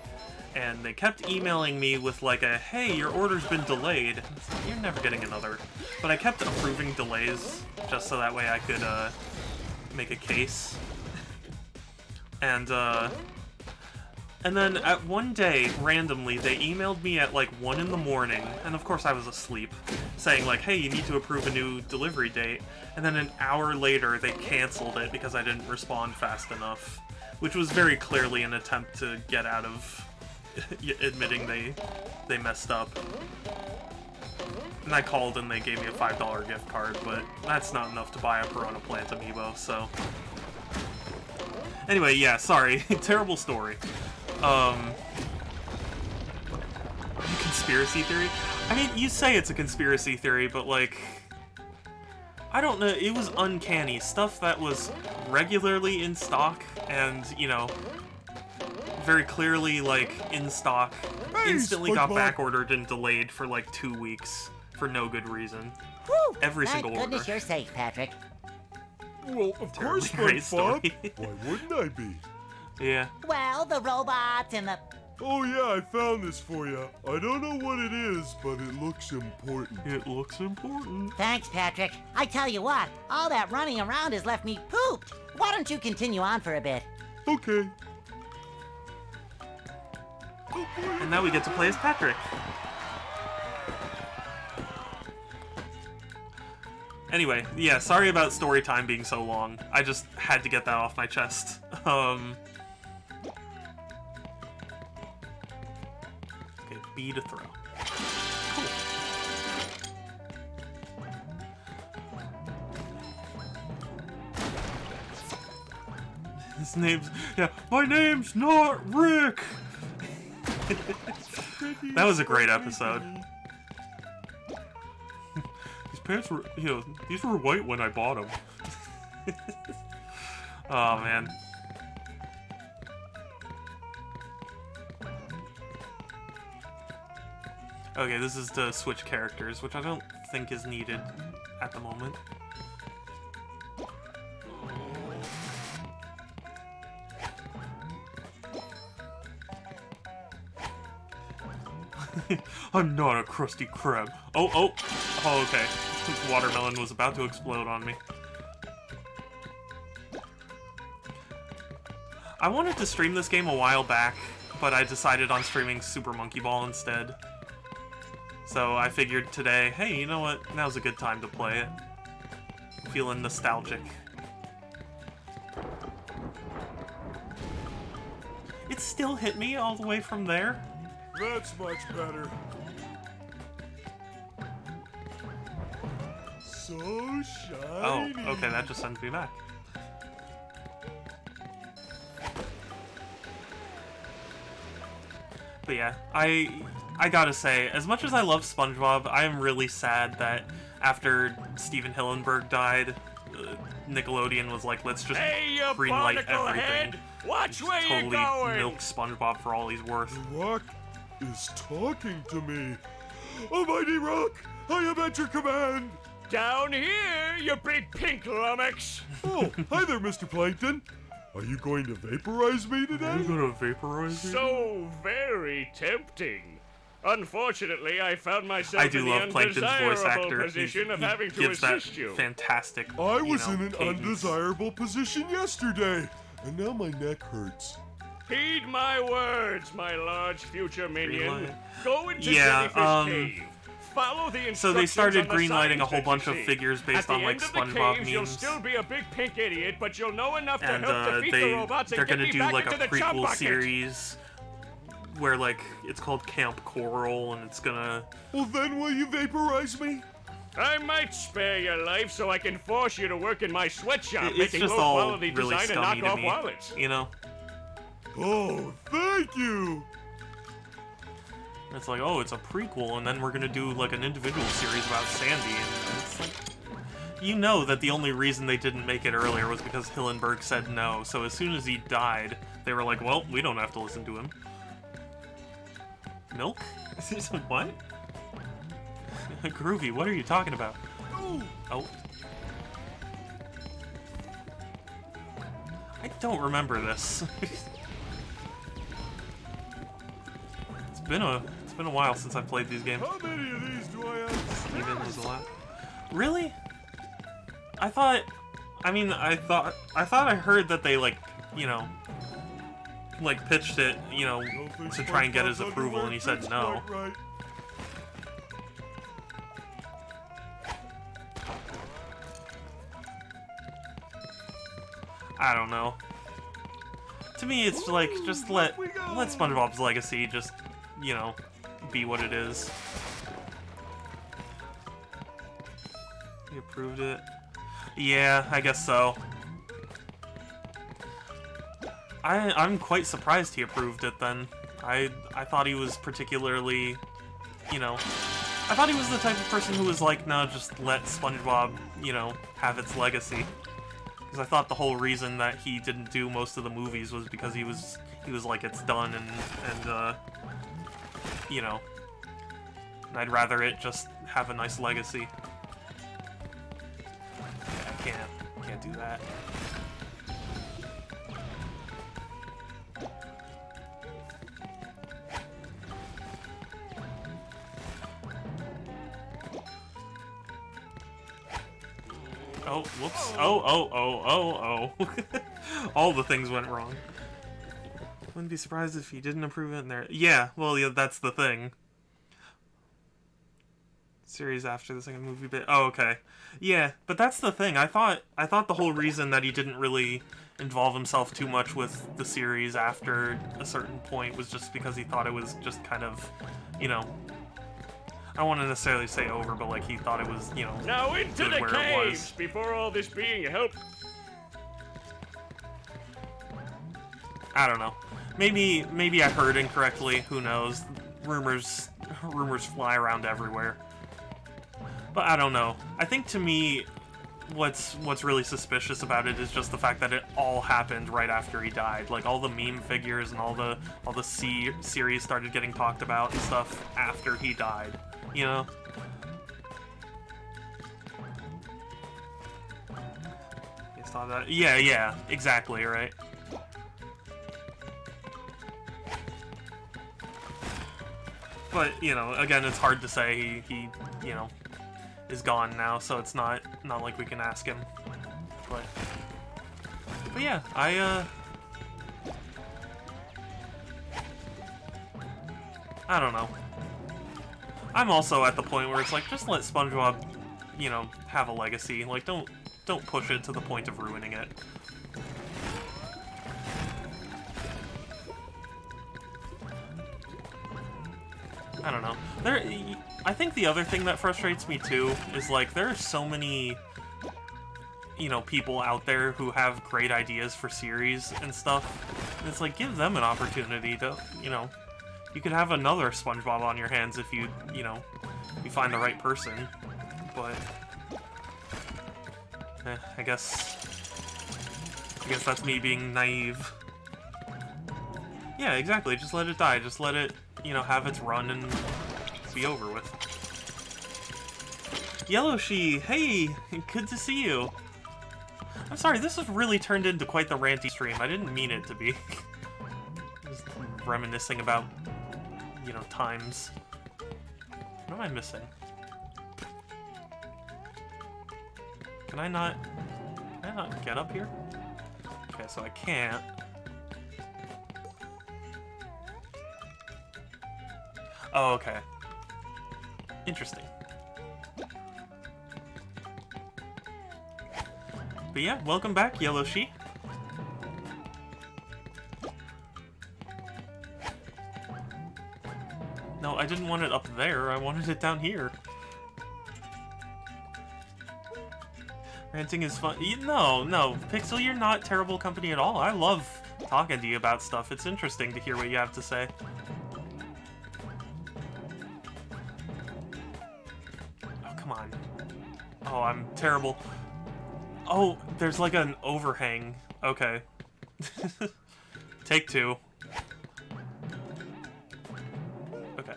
And they kept emailing me with like a, hey, your order's been delayed. It's like, you're never getting another. But I kept approving delays, just so that way I could make a case. And then at one day, randomly, they emailed me at like 1 in the morning, and of course I was asleep, saying like, hey, you need to approve a new delivery date. And then an hour later, they canceled it because I didn't respond fast enough, which was very clearly an attempt to get out of admitting they messed up. And I called and they gave me a $5 gift card, but that's not enough to buy a Piranha Plant amiibo, so... Anyway, yeah, sorry. Terrible story. Conspiracy theory? I mean, you say it's a conspiracy theory, but, like... I don't know, it was uncanny. Stuff that was regularly in stock and, very clearly, like, in stock, instantly got back-ordered and delayed for, like, 2 weeks for no good reason. Woo! Every single order. Thank goodness you're safe, Patrick. Well, of course, SpongeBob. Why wouldn't I be? Yeah. Well, the robots and the... Oh yeah, I found this for you. I don't know what it is, but it looks important. It looks important. Thanks, Patrick. I tell you what, all that running around has left me pooped. Why don't you continue on for a bit? Okay. And now we get to play as Patrick. Anyway, yeah, sorry about story time being so long. I just had to get that off my chest. Okay, B to throw. Cool. His name's... Yeah, my name's not Rick! That was a great episode. These pants were, these were white when I bought them. Oh, man. Okay, this is to switch characters, which I don't think is needed at the moment. I'm not a Krusty Krab. Oh, okay. Watermelon was about to explode on me. I wanted to stream this game a while back, but I decided on streaming Super Monkey Ball instead. So I figured today, hey, you know what? Now's a good time to play it. I'm feeling nostalgic. It still hit me all the way from there. That's much better. So shiny. Oh, okay, that just sends me back. But yeah, I gotta say, as much as I love SpongeBob, I am really sad that after Steven Hillenburg died, Nickelodeon was like, let's just greenlight everything. Head. Watch where totally you're going. milk SpongeBob for all he's worth. The Rock is talking to me. Almighty Rock, I am at your command. Down here, you big pink lummox. Oh, hi there, Mr. Plankton. Are you going to vaporize me today? Are you gonna vaporize me? So very tempting. Unfortunately, I found myself I do in the love Plankton's voice undesirable actor. position of He having to gives that assist you. fantastic. I was in an cadence. undesirable position yesterday, and now my neck hurts. Heed my words, my large future minion. Greenlight. Go into Yeah, Jellyfish Cave. Follow the instructions So they started on the greenlighting signs a whole that bunch you of see. figures based on like At the end of the SpongeBob caves, you'll memes. still be a big pink idiot, but you'll know enough to And help defeat the robots and they're get gonna me do back like a into the chum prequel bucket. series where like it's called Camp Coral, and it's gonna. Well, then will you vaporize me? I might spare your life so I can force you to work in my sweatshop, It's making just low all quality really design and scummy to knockoff me, wallets. you know. Oh, thank you! It's like, oh, it's a prequel, and then we're gonna do like an individual series about Sandy, and it's like, you know that the only reason they didn't make it earlier was because Hillenburg said no, so as soon as he died, they were like, well, we don't have to listen to him. Milk? What? Groovy, what are you talking about? Oh. I don't remember this. It's been a while since I've played these games. How many of these do I have? Steven was a lot. Really? I thought I heard that they like, you know, like pitched it, you know, to try and get his approval, and he said no. Right. I don't know. To me, it's like, just let SpongeBob's legacy just, you know, be what it is. He approved it. Yeah, I guess so. I'm quite surprised he approved it then. I thought he was particularly, you know, I thought he was the type of person who was like, no, just let SpongeBob, you know, have its legacy. Because I thought the whole reason that he didn't do most of the movies was because he was like, it's done, and you know, and I'd rather it just have a nice legacy. Yeah, I can't do that. Oh, whoops. Oh. All the things went wrong. Wouldn't be surprised if he didn't approve it in there. Yeah, well, yeah, that's the thing. Series after the second movie bit. Oh, okay. Yeah, but that's the thing. I thought the whole reason that he didn't really involve himself too much with the series after a certain point was just because he thought it was just kind of, you know, I don't want to necessarily say over, but like he thought it was, you know, now into the where caves before all this being helped. I don't know. Maybe I heard incorrectly. Who knows? Rumors fly around everywhere. But I don't know. I think to me, what's really suspicious about it is just the fact that it all happened right after he died. Like all the meme figures and all the series started getting talked about and stuff after he died. You know? You saw that? Yeah, exactly, right? But, you know, again, it's hard to say. He you know, is gone now, so it's not like we can ask him. But yeah, I don't know. I'm also at the point where it's like, just let SpongeBob, you know, have a legacy. Like, don't push it to the point of ruining it. I don't know. I think the other thing that frustrates me too is like there are so many, you know, people out there who have great ideas for series and stuff. And it's like, give them an opportunity to, you know, you could have another SpongeBob on your hands if you know, you find the right person. But I guess that's me being naive. Yeah, exactly. Just let it die. Just let it, you know, have its run and be over with. Yellowshi, hey, good to see you. I'm sorry, this has really turned into quite the ranty stream. I didn't mean it to be. Just reminiscing about, you know, times. What am I missing? Can I not get up here? Okay, so I can't. Oh, okay. Interesting. But yeah, welcome back, Yellowshi. No, I didn't want it up there. I wanted it down here. Ranting is fun. No, Pixel, you're not terrible company at all. I love talking to you about stuff. It's interesting to hear what you have to say. Oh, come on. Oh, I'm terrible. Oh, there's like an overhang. Okay. Take two. Okay.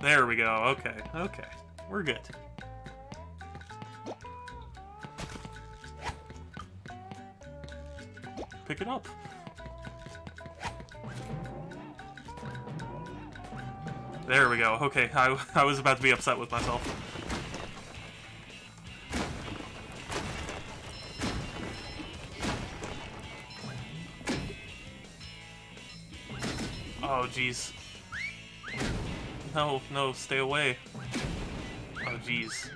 There we go. Okay. Okay. We're good. Pick it up. There we go. Okay, I was about to be upset with myself. Oh, jeez. No, no, stay away. Oh, jeez.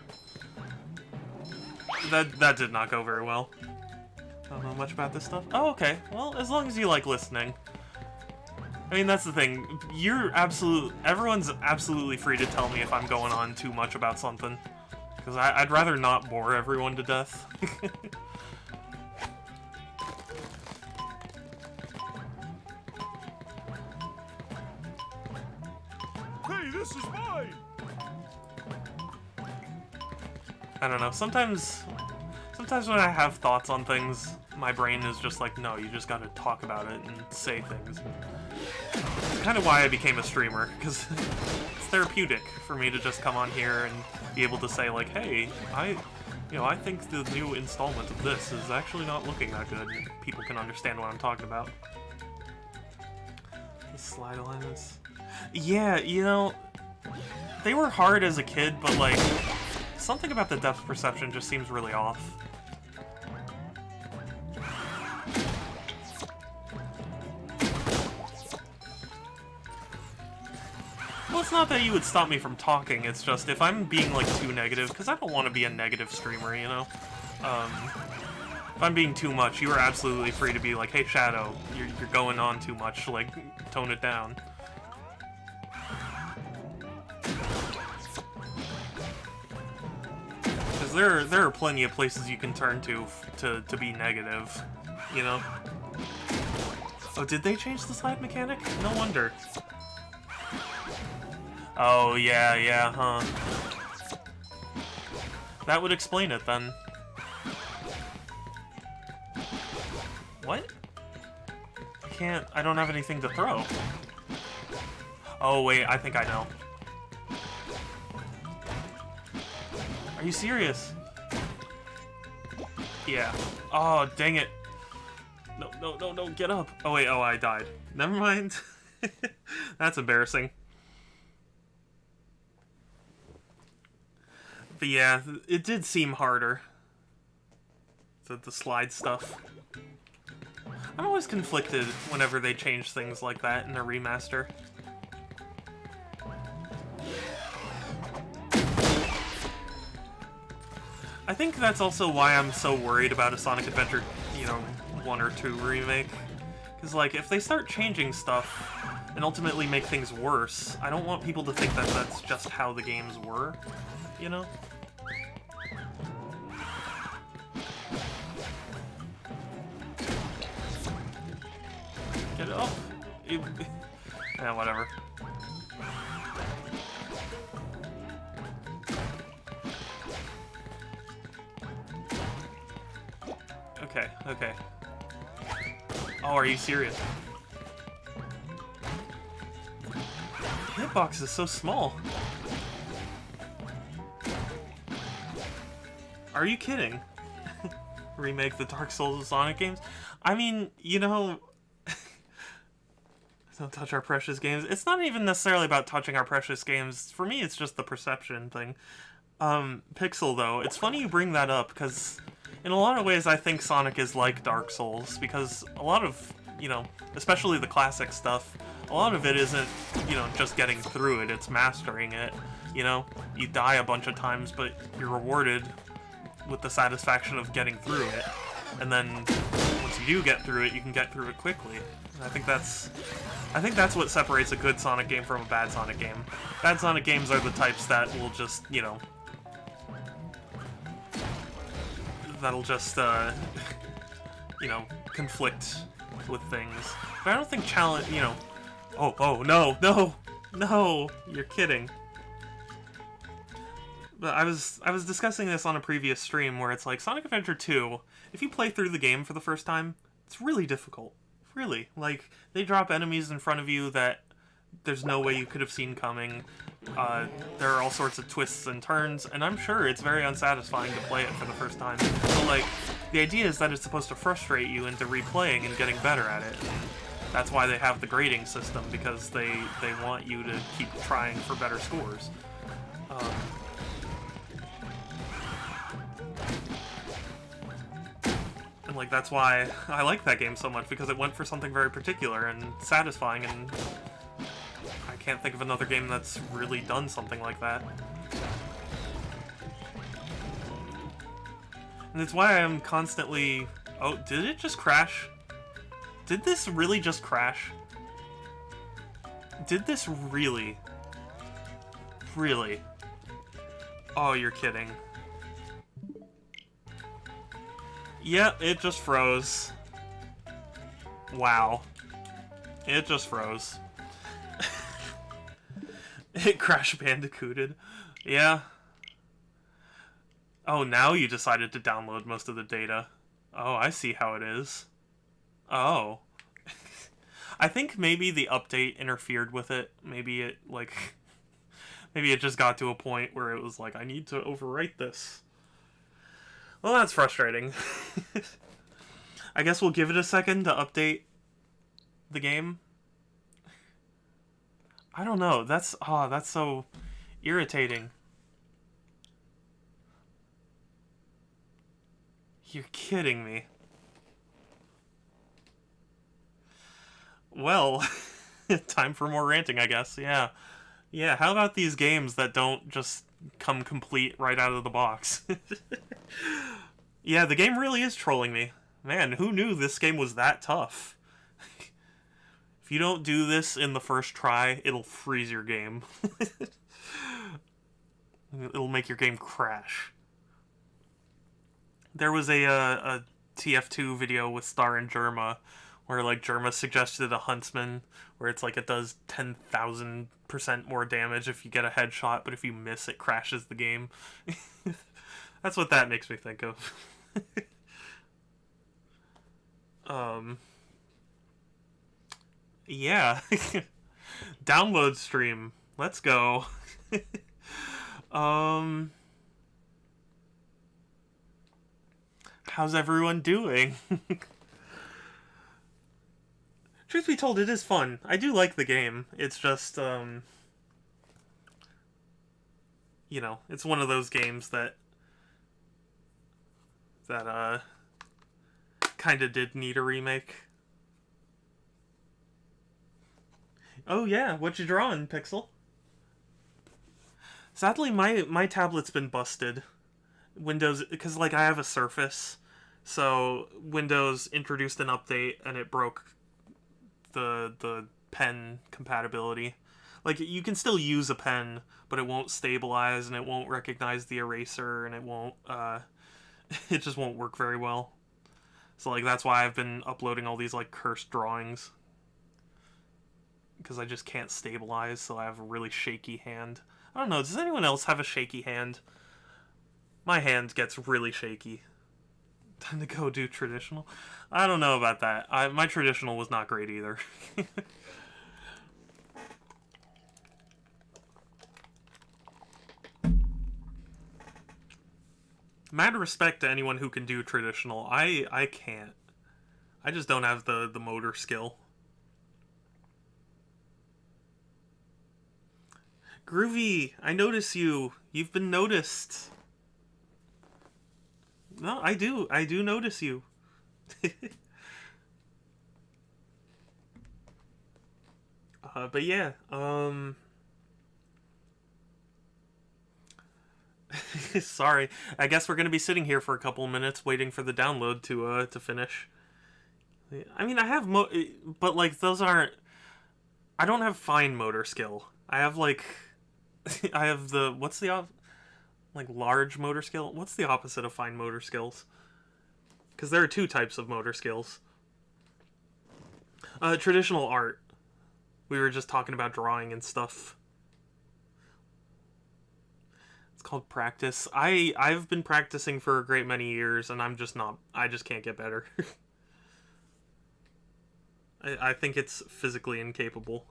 That did not go very well. Don't know much about this stuff. Oh, okay. Well, as long as you like listening. I mean, that's the thing. Everyone's absolutely free to tell me if I'm going on too much about something. Because I'd rather not bore everyone to death. Hey, this is mine! I don't know. Sometimes when I have thoughts on things, my brain is just like, no, you just gotta talk about it and say things. It's kind of why I became a streamer, because it's therapeutic for me to just come on here and be able to say, like, hey, I think the new installment of this is actually not looking that good. People can understand what I'm talking about. The slide alignments. Yeah, you know, they were hard as a kid, but, like, something about the depth perception just seems really off. Well, it's not that you would stop me from talking, it's just if I'm being, like, too negative, because I don't want to be a negative streamer, you know? If I'm being too much, you are absolutely free to be like, hey, Shadow, you're going on too much, like, tone it down. Because there are plenty of places you can turn to be negative, you know? Oh, did they change the slide mechanic? No wonder. Oh, yeah, huh. That would explain it, then. What? I don't have anything to throw. Oh, wait, I think I know. Are you serious? Yeah. Oh, dang it. No, get up. Oh, wait, I died. Never mind. That's embarrassing. But yeah, it did seem harder. The slide stuff. I'm always conflicted whenever they change things like that in a remaster. I think that's also why I'm so worried about a Sonic Adventure, 1 or 2 remake. Because, like, if they start changing stuff and ultimately make things worse, I don't want people to think that that's just how the games were, you know? Get it off. Yeah, whatever. Okay. Oh, are you serious? The hitbox is so small. Are you kidding? Remake the Dark Souls of Sonic games? I mean, don't touch our precious games. It's not even necessarily about touching our precious games. For me, it's just the perception thing. Pixel, though, it's funny you bring that up, because in a lot of ways I think Sonic is like Dark Souls, because a lot of, especially the classic stuff, a lot of it isn't, just getting through it, it's mastering it, You die a bunch of times, but you're rewarded with the satisfaction of getting through it. And then, once you do get through it, you can get through it quickly. And I think that's what separates a good Sonic game from a bad Sonic game. Bad Sonic games are the types that will just, that'll just, you know, conflict with things. But I don't think challenge, you know... Oh, no, you're kidding. But I was discussing this on a previous stream where it's like, Sonic Adventure 2, if you play through the game for the first time, it's really difficult. Really. Like, they drop enemies in front of you that there's no way you could have seen coming. There are all sorts of twists and turns, and I'm sure it's very unsatisfying to play it for the first time. But, like, the idea is that it's supposed to frustrate you into replaying and getting better at it. And that's why they have the grading system, because they want you to keep trying for better scores. And, like, that's why I like that game so much, because it went for something very particular and satisfying, and I can't think of another game that's really done something like that. And it's why I'm constantly... Oh, did it just crash? Did this really just crash? Did this really? Really? Oh, you're kidding. Yep, it just froze. Wow. It just froze. It Crash Bandicooted. Yeah. Oh, now you decided to download most of the data. Oh, I see how it is. Oh. I think maybe the update interfered with it. Maybe it, like... maybe it just got to a point where it was like, I need to overwrite this. Well, that's frustrating. I guess we'll give it a second to update the game. I don't know. That's so irritating. You're kidding me. Well, time for more ranting, I guess. Yeah. Yeah, how about these games that don't just come complete right out of the box? Yeah, the game really is trolling me. Man, who knew this game was that tough? If you don't do this in the first try, it'll freeze your game. It'll make your game crash. There was a TF2 video with Star and Germa, where, like, Germa suggested a Huntsman, where it's like it does 10,000% more damage if you get a headshot, but if you miss, it crashes the game. That's what that makes me think of. Yeah. Download stream. Let's go. How's everyone doing? Truth be told, it is fun. I do like the game. It's just, you know, it's one of those games that kind of did need a remake. Oh yeah, what you drawing, Pixel? Sadly, my tablet's been busted. Windows, because, like, I have a Surface, so Windows introduced an update and it broke the pen compatibility. Like, you can still use a pen, but it won't stabilize and it won't recognize the eraser and it won't, it just won't work very well. So, like, that's why I've been uploading all these, like, cursed drawings. Because I just can't stabilize, so I have a really shaky hand. I don't know, does anyone else have a shaky hand? My hand gets really shaky. Time to go do traditional? I don't know about that. My traditional was not great either. Mad respect to anyone who can do traditional. I can't. I just don't have the motor skill. Groovy, I notice you. You've been noticed. No, I do notice you. But yeah, sorry. I guess we're gonna be sitting here for a couple minutes waiting for the download to finish. I mean, I have but, like, those aren't... I don't have fine motor skill. I have, like... I have the... What's the... like, large motor skill? What's the opposite of fine motor skills? Because there are two types of motor skills. Traditional art. We were just talking about drawing and stuff. It's called practice. I've been practicing for a great many years, and I just can't get better. I think it's physically incapable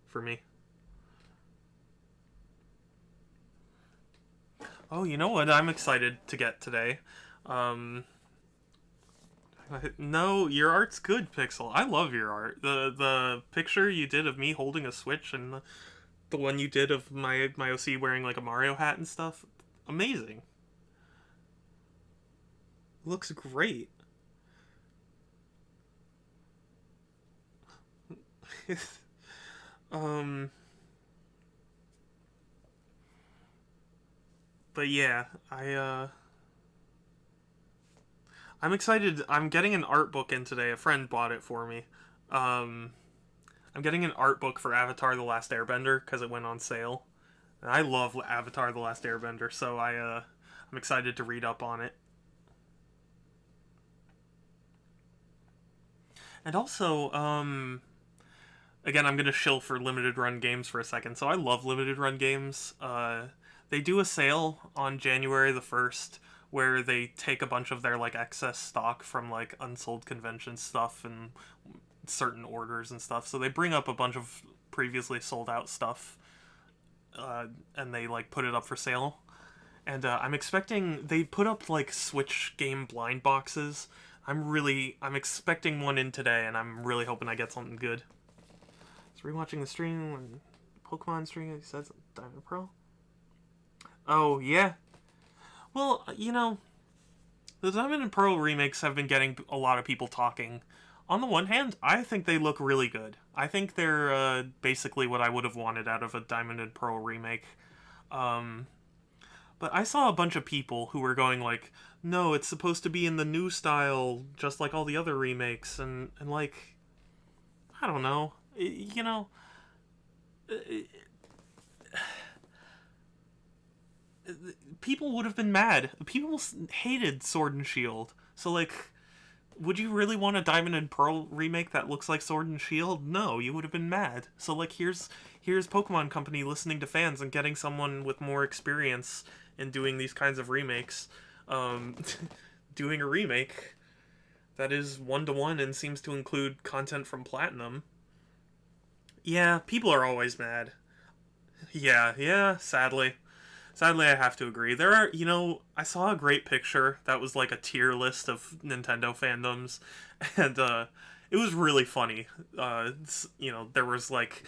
for me. Oh, you know what I'm excited to get today? No, your art's good, Pixel. I love your art. The picture you did of me holding a Switch and the one you did of my OC wearing like a Mario hat and stuff, amazing. Looks great. But yeah, I'm excited. I'm getting an art book in today. A friend bought it for me. I'm getting an art book for Avatar: The Last Airbender because it went on sale. And I love Avatar: The Last Airbender, so I'm excited to read up on it. And also, again, I'm gonna shill for limited run games for a second. So I love limited run games. They do a sale on January the 1st where they take a bunch of their like excess stock from like unsold convention stuff and certain orders and stuff. So they bring up a bunch of previously sold out stuff, and they like put it up for sale. And I'm expecting they put up like Switch game blind boxes. I'm expecting one in today, and I'm really hoping I get something good. I was rewatching the stream when Pokemon stream said Diamond Pearl. Oh, yeah. Well, you know, the Diamond and Pearl remakes have been getting a lot of people talking. On the one hand, I think they look really good. I think they're basically what I would have wanted out of a Diamond and Pearl remake. But I saw a bunch of people who were going like, no, it's supposed to be in the new style, just like all the other remakes, and like, I don't know. You know... people would have been mad. People hated Sword and Shield. So, like, would you really want a Diamond and Pearl remake that looks like Sword and Shield? No, you would have been mad. So, like, here's Pokemon Company listening to fans and getting someone with more experience in doing these kinds of remakes, doing a remake that is 1-to-1 and seems to include content from Platinum. Yeah, people are always mad. Yeah, sadly. Sadly, I have to agree. There are, you know, I saw a great picture that was like a tier list of Nintendo fandoms, and it was really funny. You know, there was like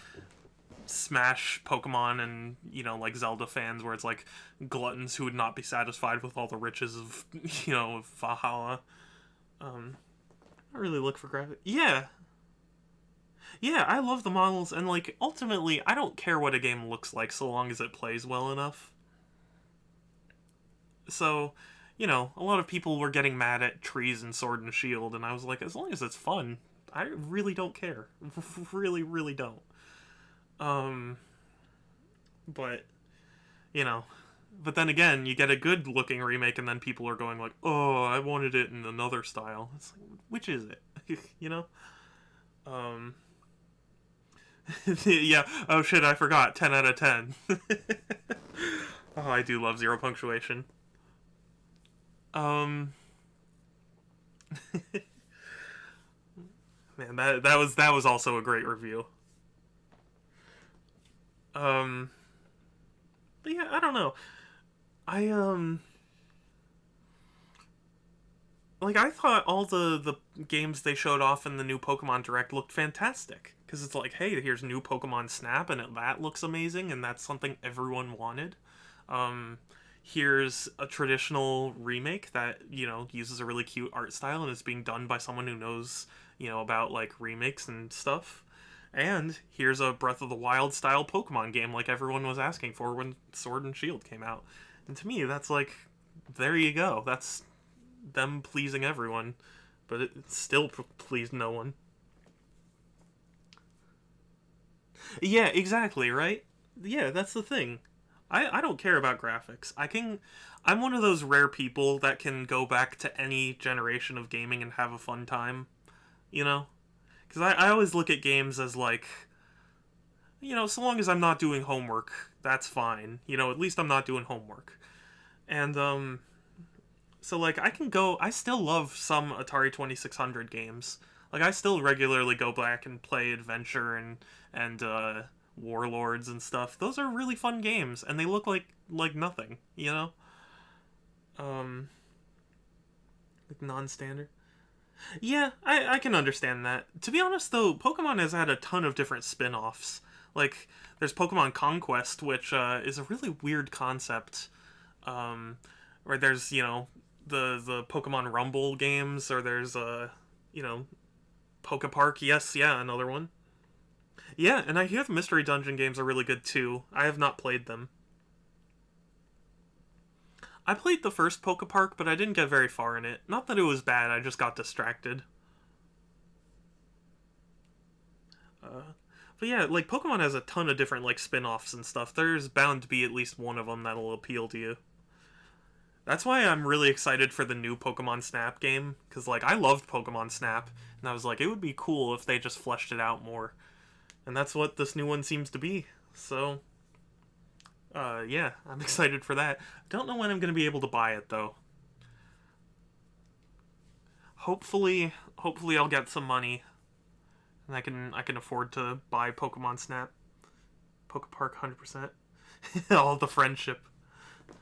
Smash Pokemon and, you know, like Zelda fans where it's like gluttons who would not be satisfied with all the riches of, you know, of Valhalla. I really look for graphic. Yeah, I love the models, and like ultimately, I don't care what a game looks like so long as it plays well enough. So, you know, a lot of people were getting mad at trees and Sword and Shield, and I was like, as long as it's fun, I really don't care. Really, really don't. But, you know, but then again, you get a good looking remake, and then people are going like, oh, I wanted it in another style. It's like, which is it? You know? Yeah, oh shit, I forgot. 10 out of 10. Oh, I do love Zero Punctuation. Man, that was also a great review. But yeah, I don't know. Like, I thought all the games they showed off in the new Pokemon Direct looked fantastic. Because it's like, hey, here's new Pokemon Snap, and that looks amazing, and that's something everyone wanted. Here's a traditional remake that, you know, uses a really cute art style and is being done by someone who knows, you know, about, like, remakes and stuff. And here's a Breath of the Wild style Pokemon game like everyone was asking for when Sword and Shield came out. And to me, that's like, there you go. That's them pleasing everyone. But it still pleased no one. Yeah, exactly, right? Yeah, that's the thing. I don't care about graphics. I'm one of those rare people that can go back to any generation of gaming and have a fun time, you know? Because I always look at games as like, you know, so long as I'm not doing homework, that's fine. You know, at least I'm not doing homework. And, so, like, I still love some Atari 2600 games. Like, I still regularly go back and play Adventure and Warlords and stuff. Those are really fun games, and they look like nothing, you know? Like, non-standard. Yeah, I can understand that. To be honest, though, Pokemon has had a ton of different spin-offs. Like, there's Pokemon Conquest, which is a really weird concept. Where there's, you know, the Pokemon Rumble games, or there's, you know, Pokepark. Yes, yeah, another one. Yeah, and I hear the Mystery Dungeon games are really good, too. I have not played them. I played the first Pokepark, but I didn't get very far in it. Not that it was bad, I just got distracted. But yeah, like, Pokemon has a ton of different, like, spin-offs and stuff. There's bound to be at least one of them that'll appeal to you. That's why I'm really excited for the new Pokemon Snap game, because, like, I loved Pokemon Snap, and I was like, it would be cool if they just fleshed it out more. And that's what this new one seems to be. So, yeah, I'm excited for that. Don't know when I'm going to be able to buy it, though. Hopefully I'll get some money, and I can afford to buy Pokemon Snap. Pokepark 100%. All the friendship.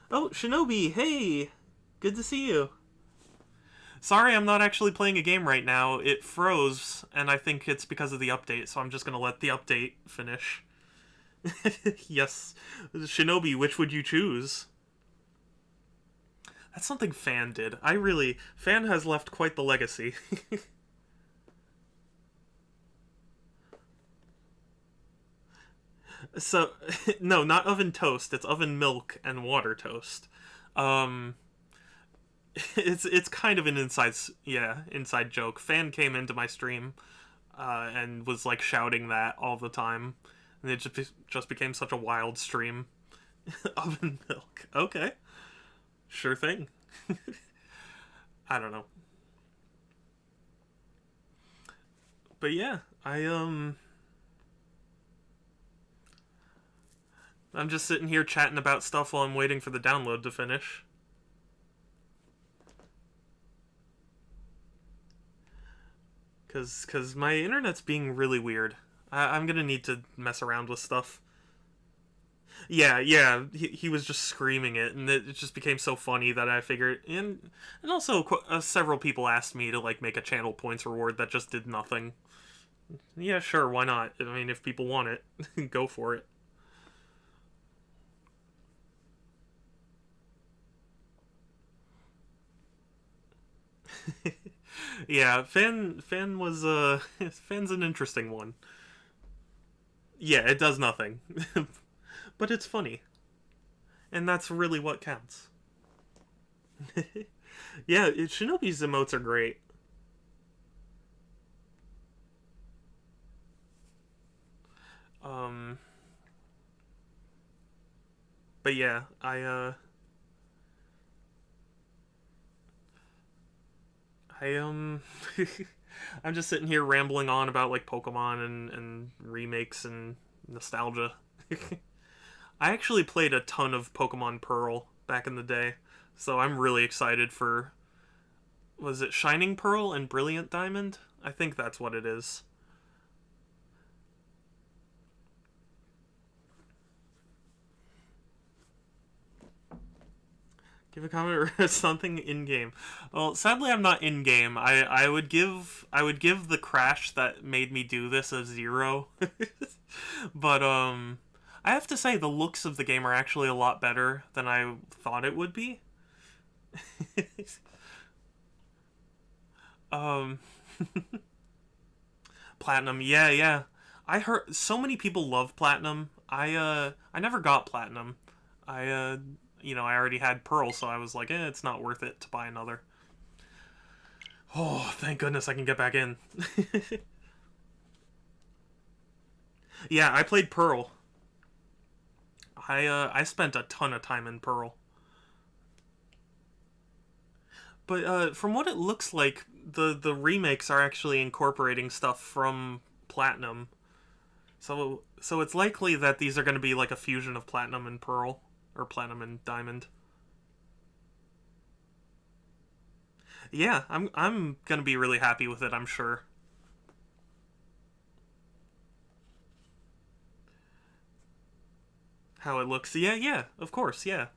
Oh, Shinobi, hey! Good to see you. Sorry, I'm not actually playing a game right now. It froze, and I think it's because of the update, so I'm just gonna let the update finish. Yes. Shinobi, which would you choose? That's something Fan did. Fan has left quite the legacy. So, no, not oven toast. It's oven milk and water toast. It's kind of an inside joke. Fan came into my stream, and was like shouting that all the time, and it just became such a wild stream. Oven milk. Okay, sure thing. I don't know, but yeah, I'm just sitting here chatting about stuff while I'm waiting for the download to finish. Cause my internet's being really weird. I'm gonna need to mess around with stuff. Yeah, he was just screaming it, and it just became so funny that I figured... And also, several people asked me to, like, make a channel points reward that just did nothing. Yeah, sure, why not? I mean, if people want it, go for it. Yeah, fan was Fan's an interesting one. Yeah, it does nothing. But it's funny. And that's really what counts. Yeah, Shinobi's emotes are great. But yeah, I'm just sitting here rambling on about like Pokemon and remakes and nostalgia. I actually played a ton of Pokemon Pearl back in the day, so I'm really excited for... Was it Shining Pearl and Brilliant Diamond? I think that's what it is. Give a comment or something in game. Well, sadly, I'm not in game. I would give the crash that made me do this a 0. But I have to say the looks of the game are actually a lot better than I thought it would be. Platinum, yeah. I heard so many people love Platinum. I never got Platinum. I already had Pearl, so I was like, it's not worth it to buy another. Oh, thank goodness I can get back in. Yeah, I played Pearl. I spent a ton of time in Pearl. But from what it looks like, the remakes are actually incorporating stuff from Platinum. So it's likely that these are going to be like a fusion of Platinum and Pearl, or Platinum and Diamond. Yeah, I'm going to be really happy with it, I'm sure. How it looks. Yeah, of course, yeah.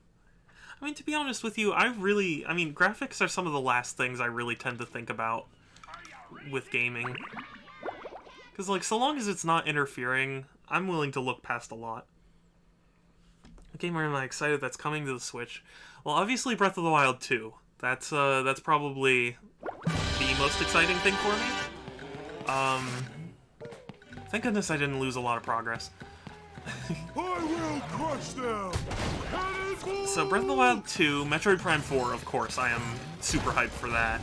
I mean, to be honest with you, graphics are some of the last things I really tend to think about with gaming. Because, like, so long as it's not interfering, I'm willing to look past a lot. What game am I excited that's coming to the Switch? Well, obviously Breath of the Wild 2. That's probably the most exciting thing for me. Thank goodness I didn't lose a lot of progress. I will crush them! So, Breath of the Wild 2, Metroid Prime 4, of course, I am super hyped for that.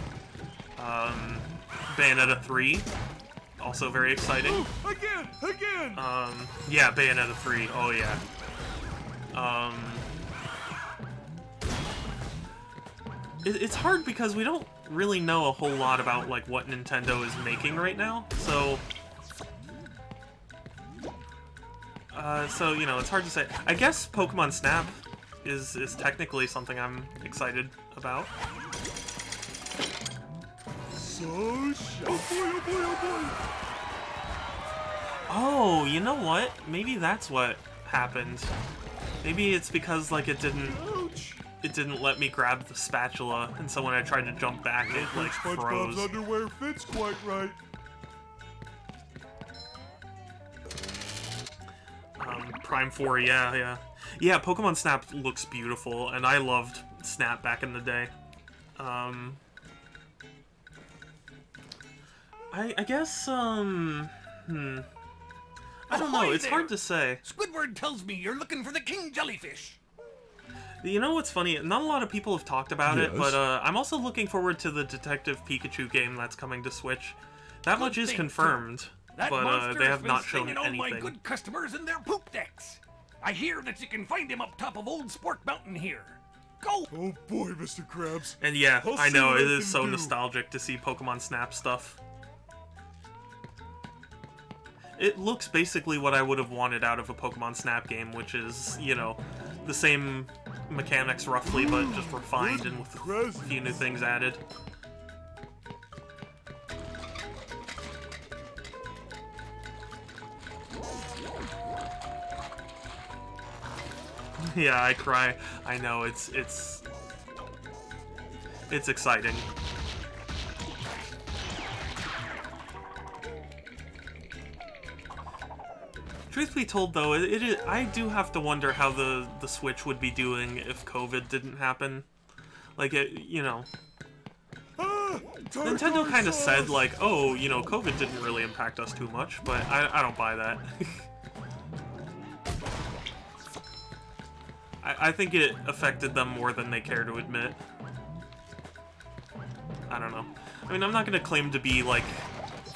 Bayonetta 3, also very exciting. Oh, again! Yeah, Bayonetta 3, oh yeah. It's hard because we don't really know a whole lot about, like, what Nintendo is making right now, so... you know, it's hard to say. I guess Pokemon Snap is technically something I'm excited about. So Oh, you know what? Maybe that's what happened. Maybe it's because, like, it didn't let me grab the spatula, and so when I tried to jump back, it, like, froze. SpongeBob's underwear fits quite right. Prime 4, yeah. Yeah, Pokemon Snap looks beautiful, and I loved Snap back in the day. I guess, I don't know, it's hard to say. Squidward tells me you're looking for the king jellyfish. You know what's funny? Not a lot of people have talked about it, Yes. but I'm also looking forward to the Detective Pikachu game that's coming to Switch. That much is confirmed, That but monster they has have been not shown stinging all my anything. good customers in their poop decks. I hear that you can find him up top of Old Sport Mountain here. Go! Oh boy, Mr. Krabs. And yeah, I'll I see know, what it I is can so do. nostalgic to see Pokemon Snap stuff. It looks basically what I would have wanted out of a Pokemon Snap game, which is, you know, the same mechanics roughly, but just refined and with a few new things added. Yeah, I cry. I know, it's exciting. Truth be told, though, I do have to wonder how the Switch would be doing if COVID didn't happen. Like, you know... Nintendo kind of said, like, oh, you know, COVID didn't really impact us too much, but I don't buy that. I think it affected them more than they care to admit. I don't know. I mean, I'm not going to claim to be, like,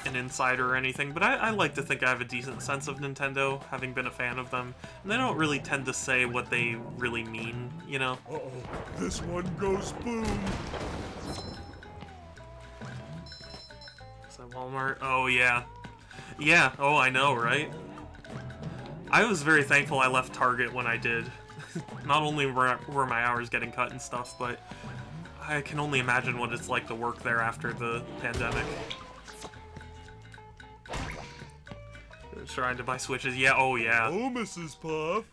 an insider or anything, but I like to think I have a decent sense of Nintendo, having been a fan of them. And they don't really tend to say what they really mean, you know? Uh-oh, this one goes boom. So Walmart, oh yeah. Yeah, oh I know, right? I was very thankful I left Target when I did. Not only were my hours getting cut and stuff, but I can only imagine what it's like to work there after the pandemic. Trying to buy Switches, yeah, oh yeah. Oh, Mrs. Puff.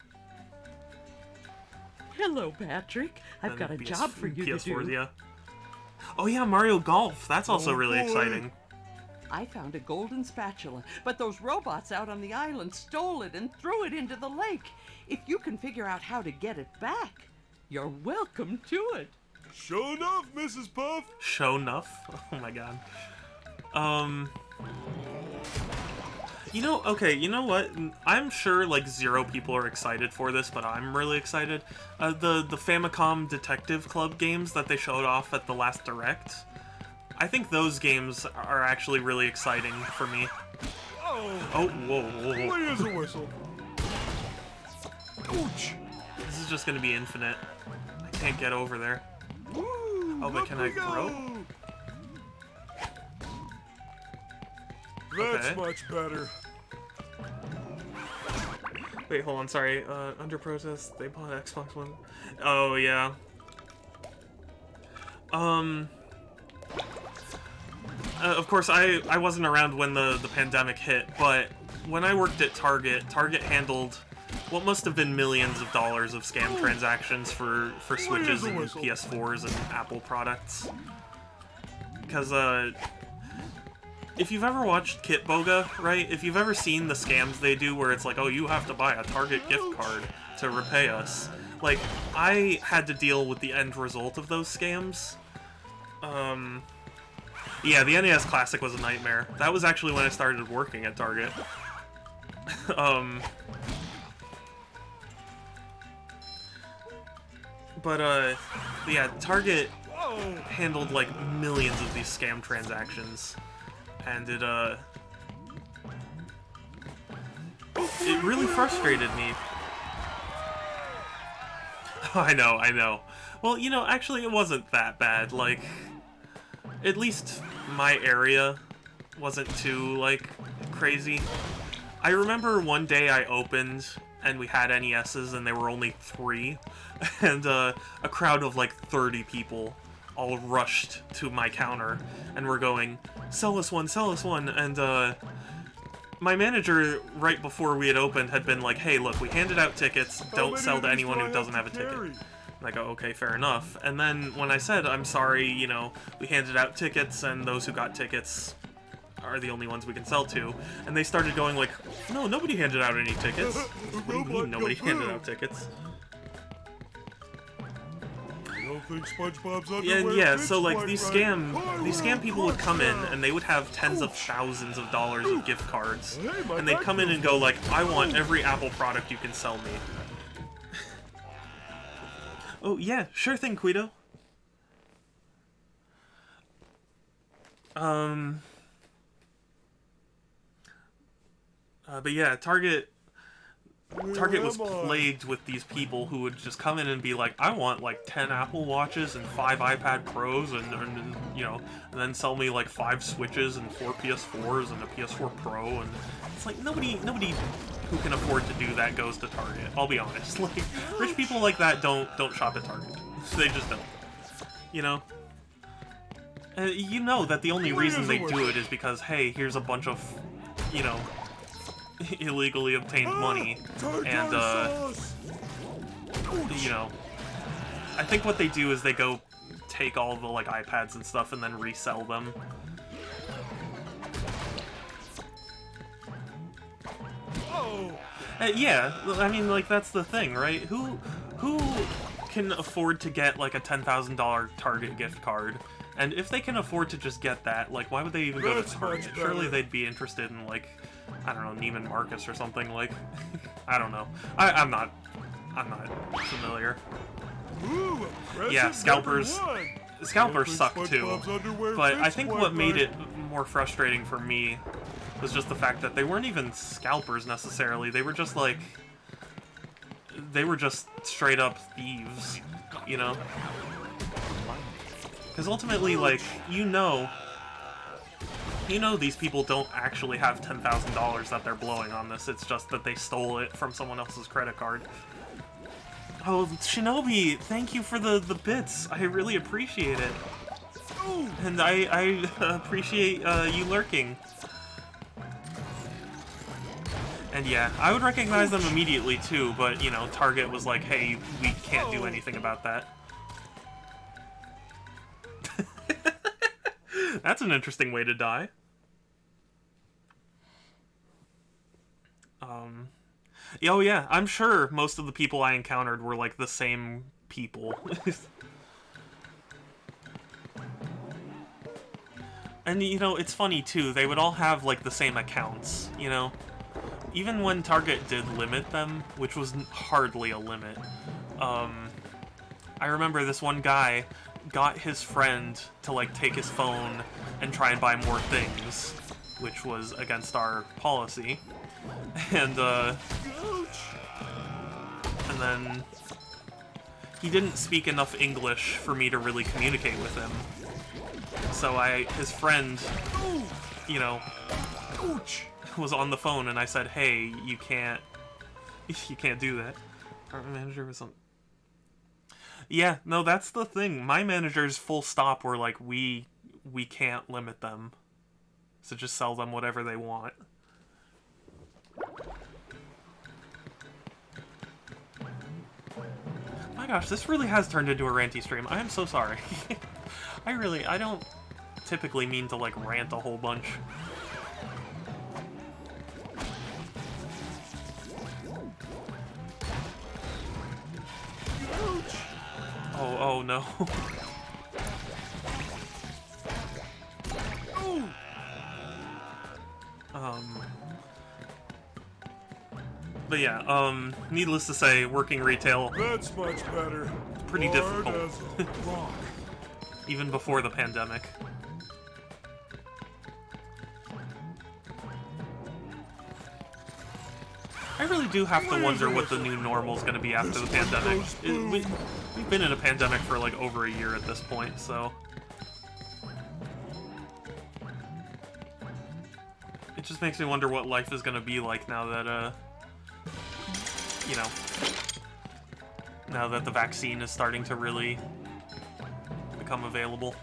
Hello, Patrick. I've got a job for you to PS4s, do. yeah. Oh yeah, Mario Golf. That's also really exciting. I found a golden spatula, but those robots out on the island stole it and threw it into the lake. If you can figure out how to get it back, you're welcome to it. Show enough, Mrs. Puff. Show enough? Oh my god. You know, okay, you know what? I'm sure, like, 0 people are excited for this, but I'm really excited. The Famicom Detective Club games that they showed off at the last Direct, I think those games are actually really exciting for me. Oh, Oh, whoa, whoa, whoa. Here's a whistle. Ouch! This is just gonna be infinite. I can't get over there. Oh, but can I grow? That's Okay. much better. Wait, hold on, sorry. Under protest, they bought Xbox One. Oh, yeah. Of course, I wasn't around when the pandemic hit, but when I worked at Target, Target handled what must have been millions of dollars of scam transactions for Switches and PS4s and Apple products. Because, if you've ever watched Kitboga, right? If you've ever seen the scams they do where it's like, oh, you have to buy a Target gift card to repay us. Like, I had to deal with the end result of those scams. Yeah, the NES Classic was a nightmare. That was actually when I started working at Target. Yeah, Target handled, like, millions of these scam transactions. And it really frustrated me. Oh, I know. Well, you know, actually it wasn't that bad. Like, at least my area wasn't too, like, crazy. I remember one day I opened and we had NESs and there were only 3. And a crowd of like 30 people all rushed to my counter and were going, sell us one, and my manager, right before we had opened, had been like, hey, look, we handed out tickets, don't sell to anyone who doesn't have a ticket. And I go, okay, fair enough. And then when I said, I'm sorry, you know, we handed out tickets and those who got tickets are the only ones we can sell to, and they started going like, no, nobody handed out any tickets. What do you mean nobody handed out tickets? Don't think SpongeBob's Yeah, so like these scam people would come in and they would have tens of thousands of dollars of gift cards, and they'd come in and go like, I want every Apple product you can sell me. Oh yeah, sure thing, Guido. But yeah, Target was plagued with these people who would just come in and be like, I want like 10 Apple Watches and 5 iPad Pros and you know, and then sell me like 5 Switches and 4 PS4s and a PS4 Pro, and it's like nobody who can afford to do that goes to Target. I'll be honest. Like, rich people like that don't shop at Target. They just don't. You know? You know that the only reason they do it is because, hey, here's a bunch of, you know, illegally obtained money, and you know, I think what they do is they go take all the like iPads and stuff and then resell them. Yeah, I mean, like, that's the thing, right? Who can afford to get like a $10,000 Target gift card? And if they can afford to just get that, like, why would they even go to Target? Surely they'd be interested in, like, I don't know, Neiman Marcus or something, like, I don't know. I'm not familiar. Yeah, scalpers suck too. But I think what made it more frustrating for me was just the fact that they weren't even scalpers necessarily. They were just like, they were just straight up thieves, you know? Because ultimately, like, you know these people don't actually have $10,000 that they're blowing on this. It's just that they stole it from someone else's credit card. Oh, Shinobi, thank you for the bits. I really appreciate it. And I appreciate you lurking. And yeah, I would recognize them immediately too, but, you know, Target was like, hey, we can't do anything about that. That's an interesting way to die. Oh yeah, I'm sure most of the people I encountered were like the same people. And you know, it's funny too, they would all have like the same accounts, you know? Even when Target did limit them, which was hardly a limit, I remember this one guy got his friend to like take his phone and try and buy more things, which was against our policy. And and then he didn't speak enough English for me to really communicate with him. So his friend, you know, was on the phone, and I said, "Hey, you can't do that." Our manager was on. Yeah, no, that's the thing. My managers, full stop, were like, we can't limit them, so just sell them whatever they want. My gosh, this really has turned into a ranty stream. I am so sorry. I don't typically mean to, like, rant a whole bunch. Oh no. But yeah, needless to say, working retail, That's much better. pretty Hard difficult. as a rock. Even before the pandemic. I really do have to wonder what the new normal is going to be after the pandemic. We've been in a pandemic for like over a year at this point, so... It just makes me wonder what life is going to be like now that, you know, now that the vaccine is starting to really become available.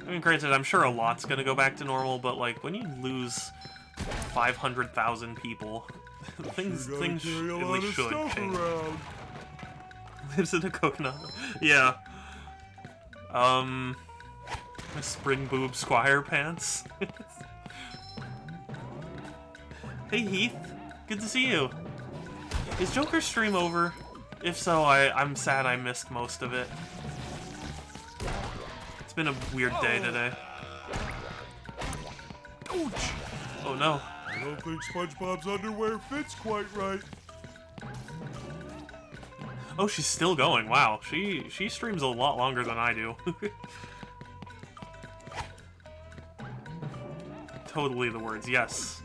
I mean, granted, I'm sure a lot's gonna go back to normal, but like when you lose 500,000 people, things at least should change. Lives in a coconut. Yeah. My spring boob squire pants. Hey Heath, good to see you. Is Joker's stream over? If so, I'm sad I missed most of it. It's been a weird day today. Ouch! Oh no. I don't think SpongeBob's underwear fits quite right. Oh, she's still going. Wow, she streams a lot longer than I do. Totally the words, yes.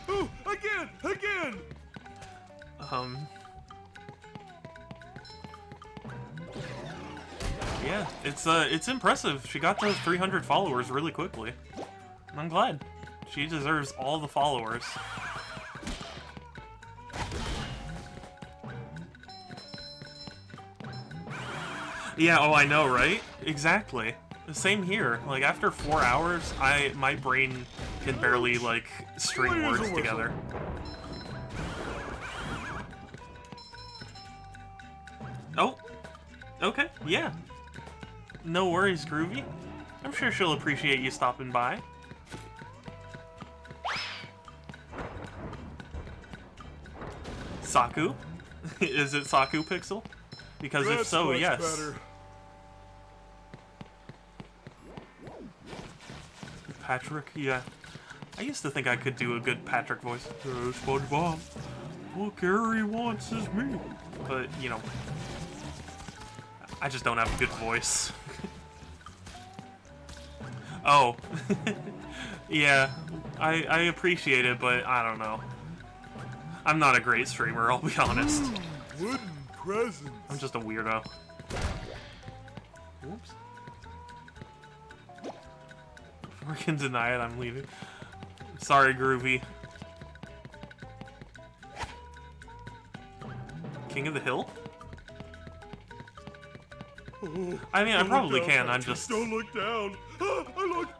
Oh, again! Yeah, it's impressive. She got to 300 followers really quickly. I'm glad. She deserves all the followers. Yeah, oh, I know, right? Exactly. Same here. Like, after 4 hours, my brain can barely, like, string words together. Oh. Okay, yeah. No worries, Groovy. I'm sure she'll appreciate you stopping by. Saku? Is it Saku Pixel? Because if so, yes. Better. Patrick? Yeah. I used to think I could do a good Patrick voice. SpongeBob. What Gary wants is me. But, you know, I just don't have a good voice. Oh. Yeah. I appreciate it, but I don't know. I'm not a great streamer, I'll be honest. Wooden presents. I'm just a weirdo. Whoops. Before I can deny it, I'm leaving. Sorry, Groovy. King of the Hill? I mean, I probably can. I'm just... Don't look down.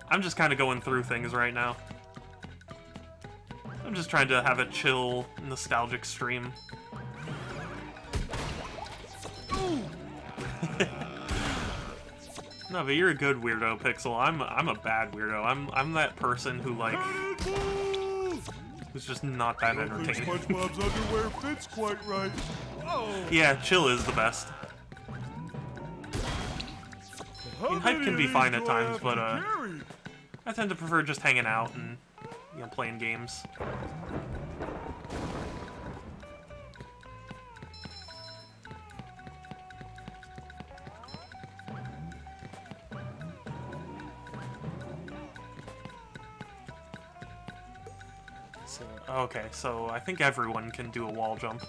I'm just kind of going through things right now. I'm just trying to have a chill, nostalgic stream. No, but you're a good weirdo, Pixel. I'm a bad weirdo. I'm that person who, like, who's just not that entertaining. SpongeBob's underwear fits quite right. Oh. Yeah, chill is the best. I mean, hype can be fine at times, but I tend to prefer just hanging out and, you know, playing games. Okay, so I think everyone can do a wall jump.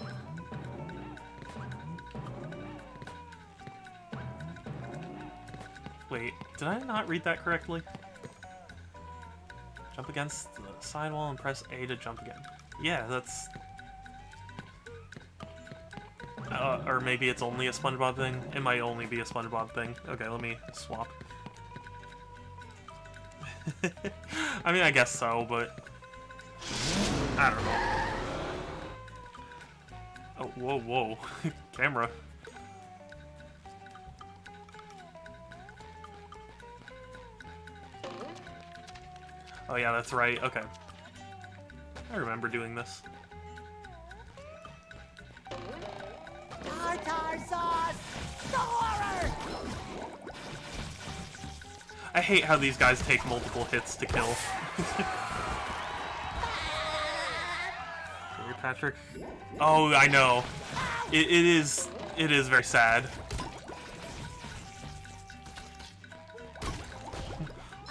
Wait, did I not read that correctly? Jump against the sidewall and press A to jump again. Yeah, that's... or maybe it's only a SpongeBob thing? It might only be a SpongeBob thing. Okay, let me swap. I mean, I guess so, but... I don't know. Oh, whoa, whoa. Camera. Oh yeah, that's right. Okay. I remember doing this. Tartar sauce! The horror! I hate how these guys take multiple hits to kill. Sorry, Patrick. Oh, I know. It is very sad.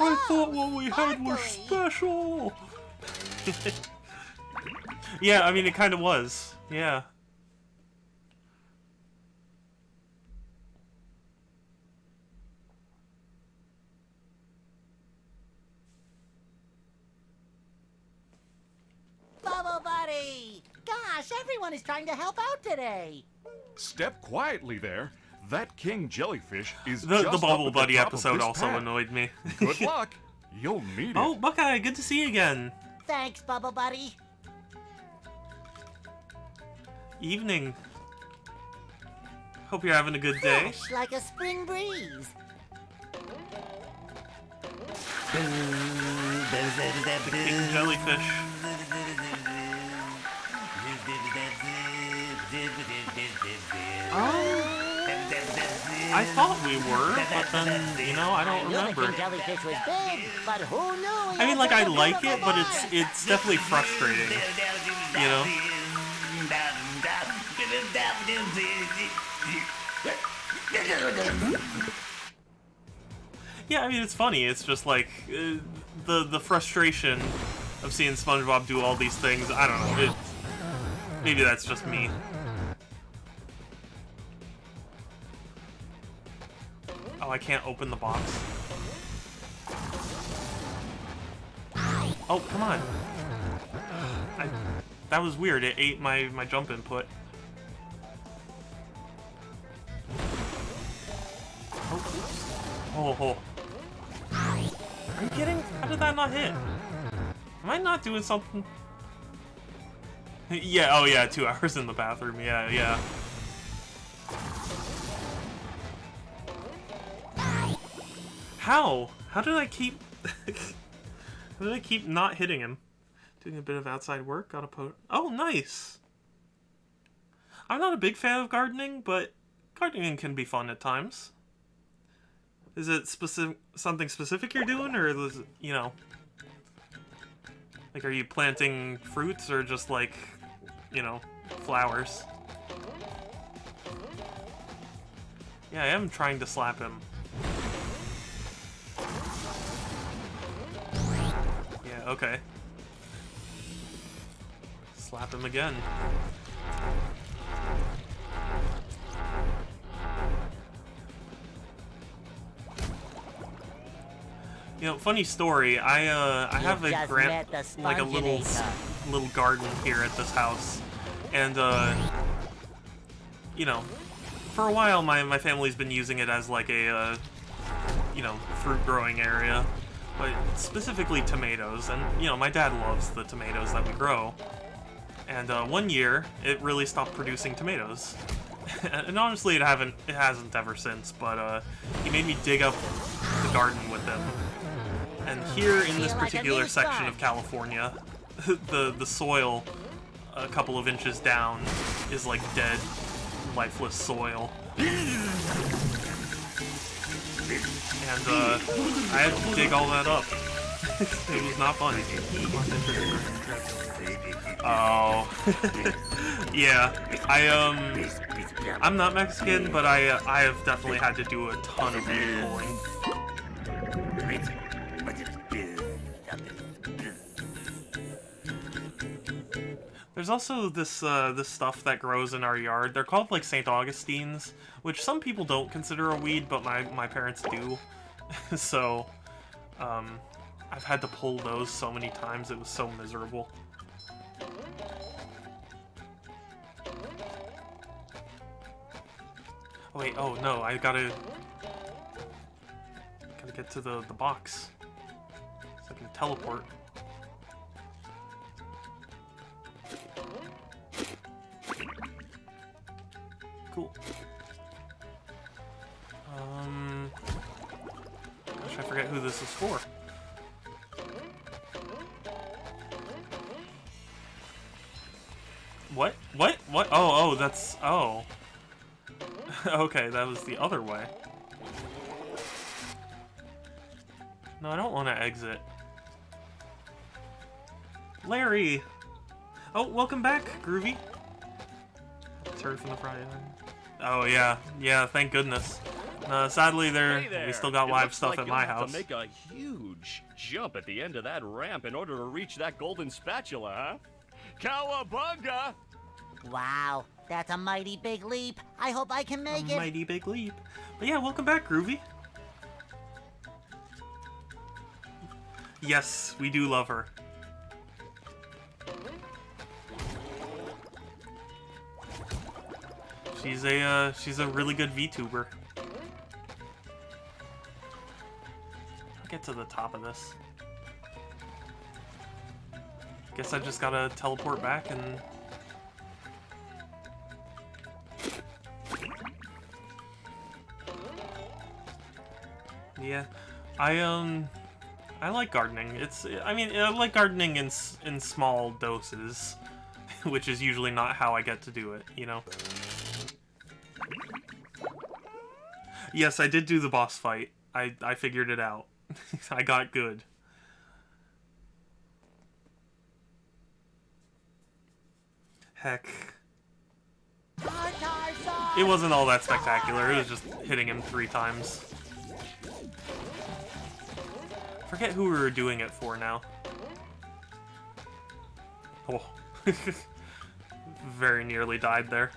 I thought what we had was special! Yeah, I mean, it kind of was. Yeah. Bubble Buddy! Gosh, everyone is trying to help out today. Step quietly there. That king jellyfish is The just Bubble up at the Buddy top of episode this also path. annoyed me. Good luck. You'll need Oh, it. Buckeye, good to see you again. Thanks, Bubble Buddy. Evening. Hope you're having a good day. Fresh like a spring breeze. King jellyfish. I thought we were, but then, you know, I don't I knew the remember. king jellyfish was big, but who knew he I mean, had like, such I a like it, beautiful but voice? it's definitely frustrating. You know? Yeah, I mean, it's funny. It's just like the frustration of seeing SpongeBob do all these things. I don't know. Maybe that's just me. Oh, I can't open the box. Oh, come on. That was weird. It ate my jump input. Oh. Are you kidding? How did that not hit? Am I not doing something? Yeah, oh yeah, 2 hours in the bathroom. Yeah. How? How did I keep... How did I keep not hitting him? Doing a bit of outside work, got a Oh, nice! I'm not a big fan of gardening, but gardening can be fun at times. Is it something specific you're doing, or is it, you know... Like, are you planting fruits, or just, like, you know, flowers? Yeah, I am trying to slap him. Yeah, okay. Slap him again. You know, funny story. I have a like a little garden here at this house, and you know, for a while my family's been using it as like a you know, fruit growing area, but specifically tomatoes. And you know, my dad loves the tomatoes that we grow. And one year it really stopped producing tomatoes, and honestly it hasn't ever since. But he made me dig up the garden with him. And here in this particular section of California, the soil a couple of inches down is like dead, lifeless soil. And I had to dig all that up. It was not fun. Oh. Yeah. I'm not Mexican, but I have definitely had to do a ton of weed pulling. There's also this stuff that grows in our yard. They're called like St. Augustine's, which some people don't consider a weed, but my parents do. So, I've had to pull those so many times, it was so miserable. Oh wait, oh no, I gotta get to the box. So I can teleport. Cool. Gosh, I forget who this is for. What? What? What? Oh, that's... Oh. Okay, that was the other way. No, I don't want to exit. Larry! Oh, welcome back, Groovy. Turd from the frying pan. Oh, yeah. Yeah, thank goodness. Sadly, we still got live stuff at my house. To make a huge jump at the end of that ramp in order to reach that golden spatula, huh? Cowabunga! Wow, that's a mighty big leap. I hope I can make it. Mighty big leap. But yeah, welcome back, Groovy. Yes, we do love her. She's a really good VTuber. I'll get to the top of this. Guess I just gotta teleport back and... Yeah, I like gardening. I like gardening in small doses, which is usually not how I get to do it, you know? Yes, I did do the boss fight. I figured it out. I got good. Heck. It wasn't all that spectacular. It was just hitting him 3 times. Forget who we were doing it for now. Oh. Very nearly died there.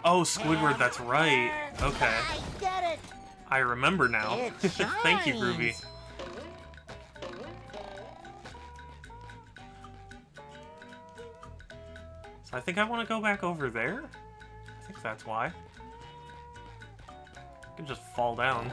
Oh, Squidward, that's right. Okay. I get it. I remember now. It Thank you, Groovy. shines. So I think I want to go back over there. I think that's why. I can just fall down.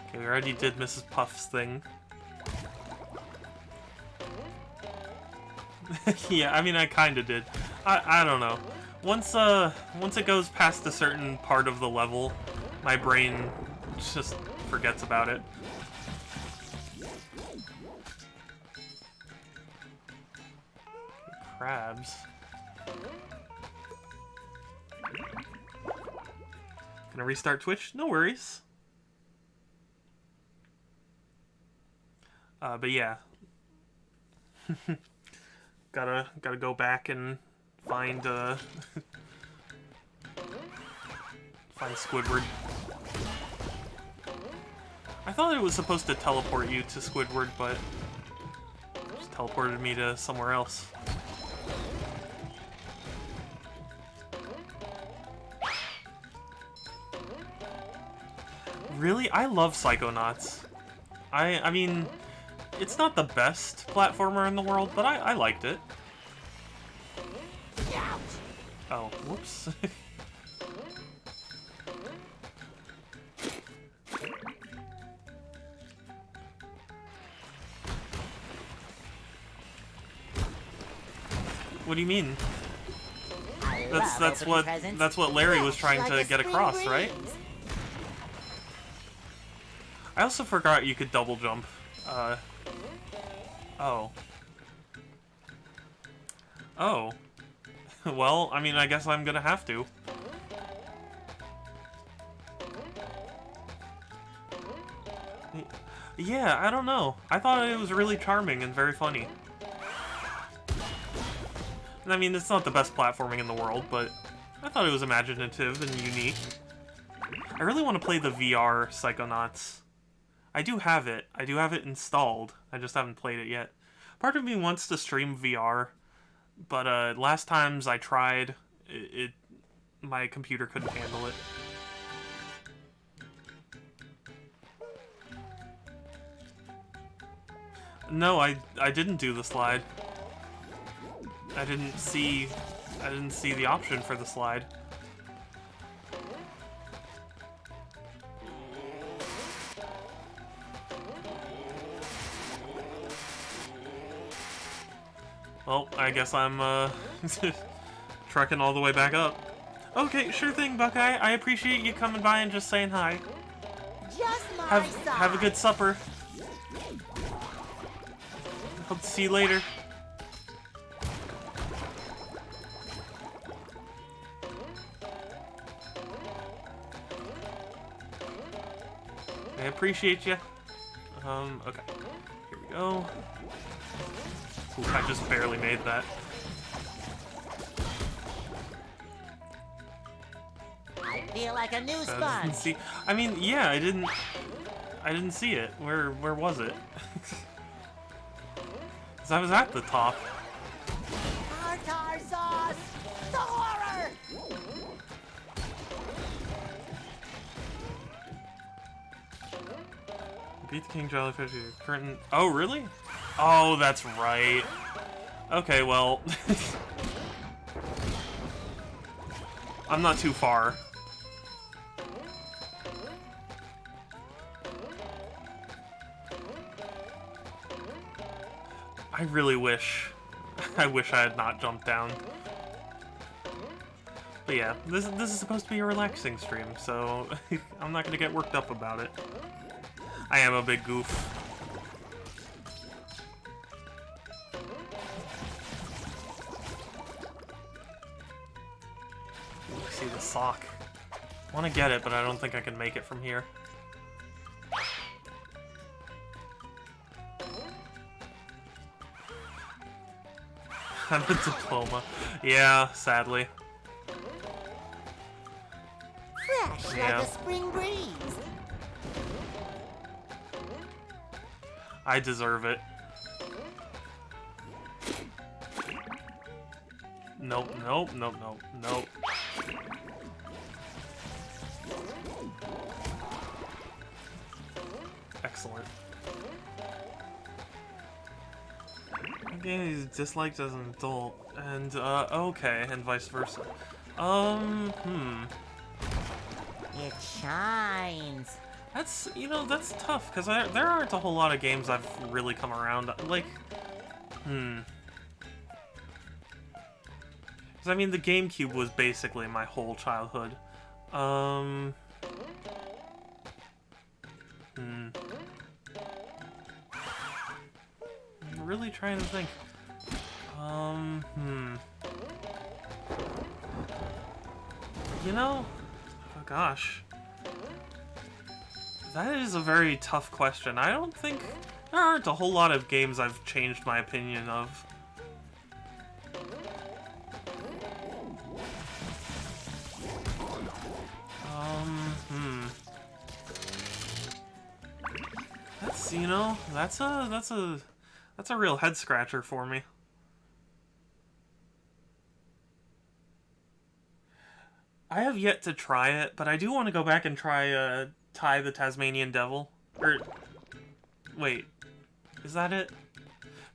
Okay, we already did Mrs. Puff's thing. Yeah, I mean, I kinda did. I don't know. Once it goes past a certain part of the level, my brain just forgets about it. Crabs. Gonna restart Twitch? No worries. But yeah. gotta go back and find find Squidward. I thought it was supposed to teleport you to Squidward, but it just teleported me to somewhere else. Really? I love Psychonauts. I mean, it's not the best platformer in the world, but I liked it. Oh, whoops. What do you mean? That's what Larry was trying to get across, right? I also forgot you could double jump. Oh. Oh. Well, I mean, I guess I'm gonna have to. Yeah, I don't know. I thought it was really charming and very funny. I mean, it's not the best platforming in the world, but I thought it was imaginative and unique. I really want to play the VR Psychonauts. I do have it. I do have it installed. I just haven't played it yet. Part of me wants to stream VR, but last times I tried, my computer couldn't handle it. No, I didn't do the slide. I didn't see the option for the slide. Well, I guess I'm trekking all the way back up. Okay, sure thing, Buckeye. I appreciate you coming by and just saying hi. Just my Have a good supper. Hope to see you later. I appreciate you. Okay. Here we go. Ooh, I just barely made that. I feel like a new sponge. See, I mean, yeah, I didn't see it. Where was it? 'Cause I was at the top. Tartar sauce! The horror! Beat the King Jellyfish. Curtain. Oh, really? Oh, that's right. Okay, well. I'm not too far. I really wish. I wish I had not jumped down. But yeah, this is supposed to be a relaxing stream, so I'm not gonna get worked up about it. I am a big goof. See the sock. I want to get it, but I don't think I can make it from here. I'm a diploma. Yeah, sadly. Fresh like a spring breeze. I deserve it. Nope, nope, nope, nope, nope. Excellent. Game is disliked as an adult, and okay, and vice versa. It shines. That's, you know, that's tough, because there aren't a whole lot of games I've really come around, like, Because, I mean, the GameCube was basically my whole childhood. I'm really trying to think. You know, oh gosh. That is a very tough question. I don't think there aren't a whole lot of games I've changed my opinion of. That's, you know, that's a real head scratcher for me. I have yet to try it, but I do want to go back and try Ty the Tasmanian Devil. Or wait, is that it?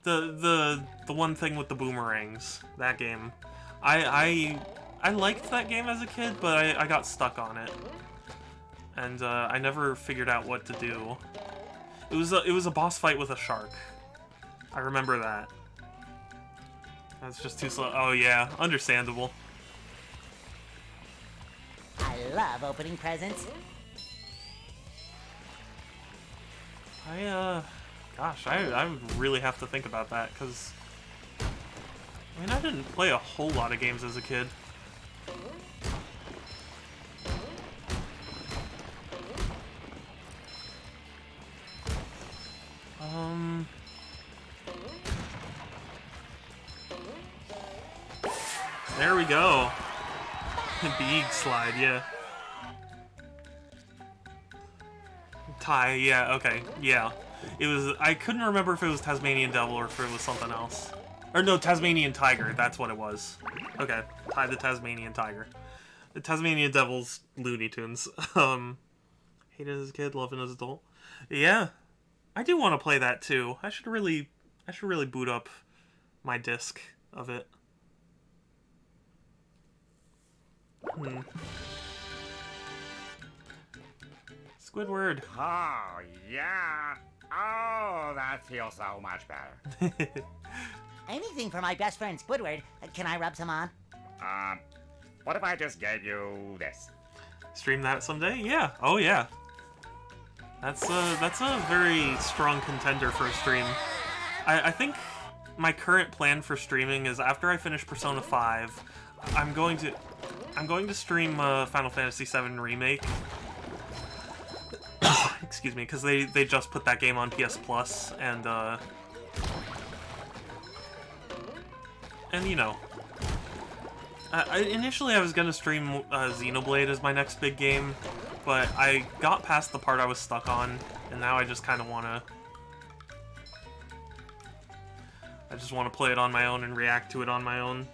The one thing with the boomerangs. That game. I liked that game as a kid, but I got stuck on it, and I never figured out what to do. It was a boss fight with a shark. I remember that. That's just too slow. Oh yeah, understandable. I love opening presents. Gosh, I would really have to think about that, because, I mean, I didn't play a whole lot of games as a kid. There we go. Big slide, yeah. Yeah, okay, yeah. It was, I couldn't remember if it was Tasmanian Devil or if it was something else. Or no, Tasmanian Tiger, that's what it was. Okay, Ty the Tasmanian Tiger. The Tasmanian Devil's Looney Tunes. Hated as a kid, loved as an adult. Yeah, I do want to play that too. I should really boot up my disc of it. Squidward. Oh, yeah. Oh, that feels so much better. Anything for my best friend Squidward. Can I rub some on? What if I just gave you this? Stream that someday? Yeah. Oh, yeah. That's a very strong contender for a stream. I think my current plan for streaming is after I finish Persona 5, I'm going to stream Final Fantasy VII Remake. Excuse me, because they just put that game on PS Plus, and you know, initially I was gonna stream Xenoblade as my next big game, but I got past the part I was stuck on, and now I just kind of wanna, play it on my own and react to it on my own.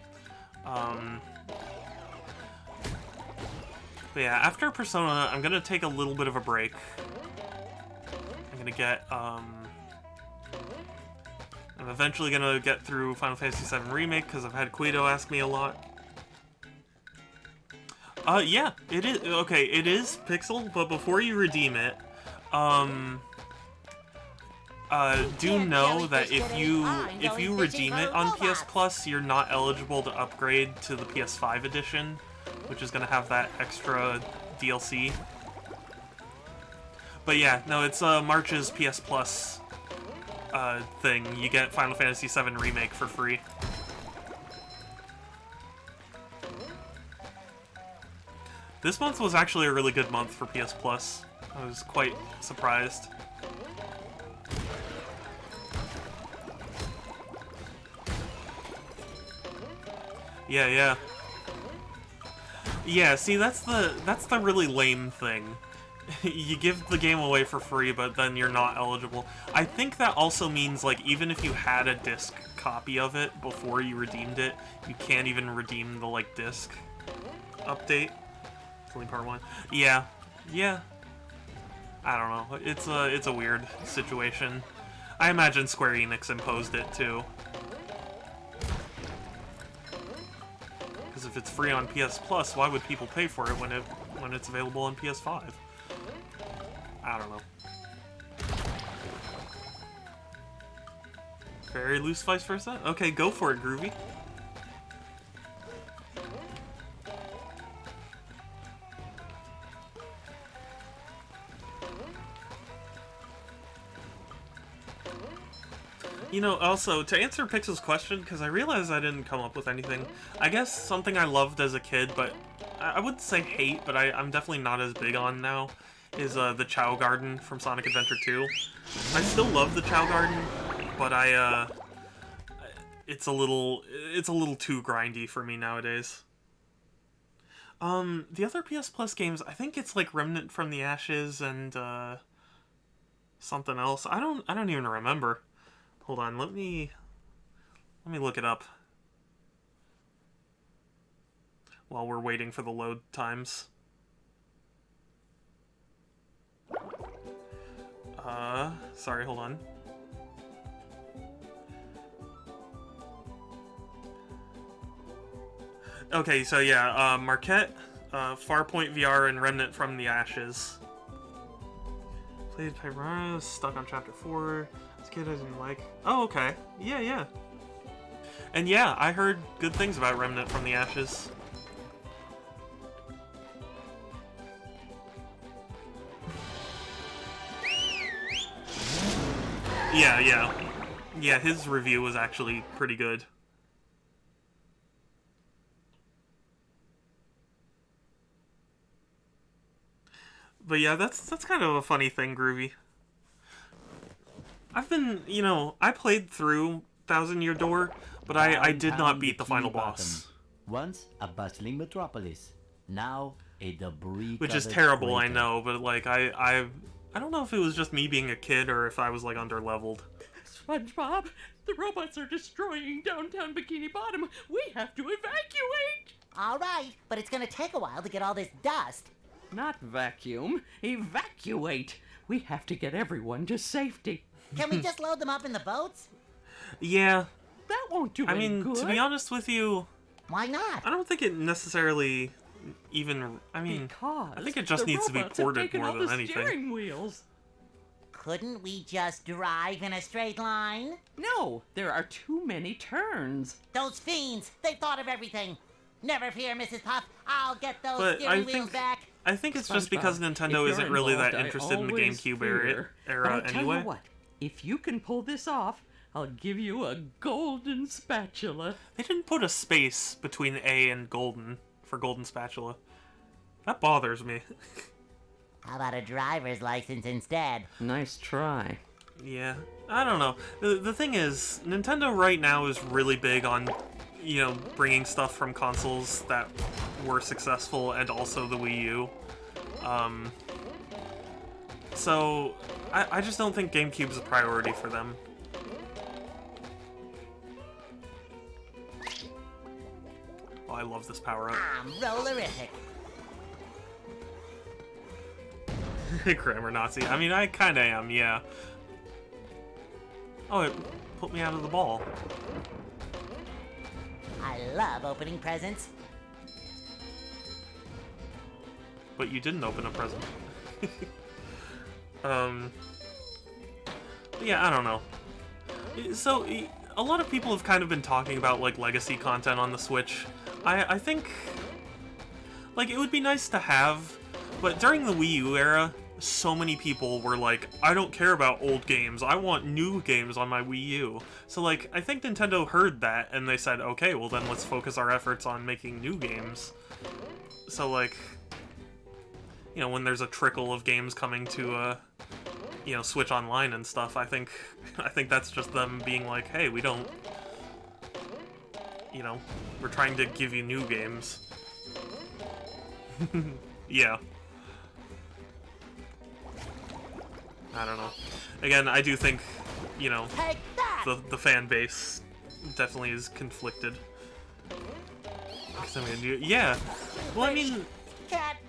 But yeah, after Persona, I'm gonna take a little bit of a break. I'm gonna get, I'm eventually gonna get through Final Fantasy VII Remake, because I've had Guido ask me a lot. Yeah, it is, okay, it is Pixel, but before you redeem it, do know that if you redeem it on PS Plus, you're not eligible to upgrade to the PS5 edition, which is going to have that extra DLC. But yeah, no, it's March's PS Plus thing. You get Final Fantasy VII Remake for free. This month was actually a really good month for PS Plus. I was quite surprised. Yeah, yeah. Yeah, see, that's the really lame thing. You give the game away for free, but then you're not eligible. I think that also means, like, even if you had a disc copy of it before you redeemed it, you can't even redeem the, like, disc update. It's only part 1. Yeah. Yeah. I don't know. It's a weird situation. I imagine Square Enix imposed it, too. Because if it's free on PS Plus, why would people pay for it when it's available on PS5? I don't know. Very loose vice versa? Okay, go for it, Groovy. You know, also, to answer Pixel's question, because I realized I didn't come up with anything, I guess something I loved as a kid, but I wouldn't say hate, but I'm definitely not as big on now, is the Chow Garden from Sonic Adventure 2. I still love the Chow Garden, but it's a little too grindy for me nowadays. The other PS Plus games, I think it's like Remnant from the Ashes and something else. I don't even remember. Hold on, let me look it up while we're waiting for the load times. Sorry, hold on. Okay, so yeah, Marquette, Farpoint VR, and Remnant from the Ashes. Played Pyramid, stuck on Chapter 4. This kid I didn't like. Oh, okay. Yeah, yeah. And yeah, I heard good things about Remnant from the Ashes. Yeah, yeah. Yeah, his review was actually pretty good. But yeah, that's kind of a funny thing, Groovy. I've been, I played through Thousand Year Door, but I did not beat the final boss. Once a bustling metropolis, now a debris. Which is terrible, I know, but like I don't know if it was just me being a kid or if I was like underleveled. SpongeBob, the robots are destroying downtown Bikini Bottom. We have to evacuate. All right, but it's gonna take a while to get all this dust. Not vacuum, evacuate. We have to get everyone to safety. Can we just load them up in the boats? Yeah. That won't do any good. To be honest with you, why not? I don't think it necessarily even. I mean, because I think it just needs to be ported more than anything. Steering wheels. Couldn't we just drive in a straight line? No, there are too many turns. Those fiends, they've thought of everything. Never fear, Mrs. Puff. I'll get those steering wheels back. I think it's just because Nintendo isn't really that interested in the GameCube era but I tell you what, if you can pull this off, I'll give you a golden spatula. They didn't put a space between A and golden for golden spatula. That bothers me. How about a driver's license instead? Nice try. Yeah, I don't know. The thing is, Nintendo right now is really big on, you know, bringing stuff from consoles that were successful and also the Wii U. So, I just don't think GameCube's a priority for them. Oh, I love this power-up. I'm rollerific. Grammar Nazi. I mean, I kinda am, yeah. Oh, it put me out of the ball. I love opening presents. But you didn't open a present. Yeah, I don't know. So, a lot of people have kind of been talking about, like, legacy content on the Switch. I think, like, it would be nice to have, but during the Wii U era, so many people were like, I don't care about old games, I want new games on my Wii U. So, like, I think Nintendo heard that, and they said, okay, well then let's focus our efforts on making new games. So, like, you know, when there's a trickle of games coming to, you know, Switch Online and stuff, I think that's just them being like, hey, we don't, you know, we're trying to give you new games. Yeah. I don't know. Again, I do think, you know, the fan base definitely is conflicted. Yeah. Well, I mean,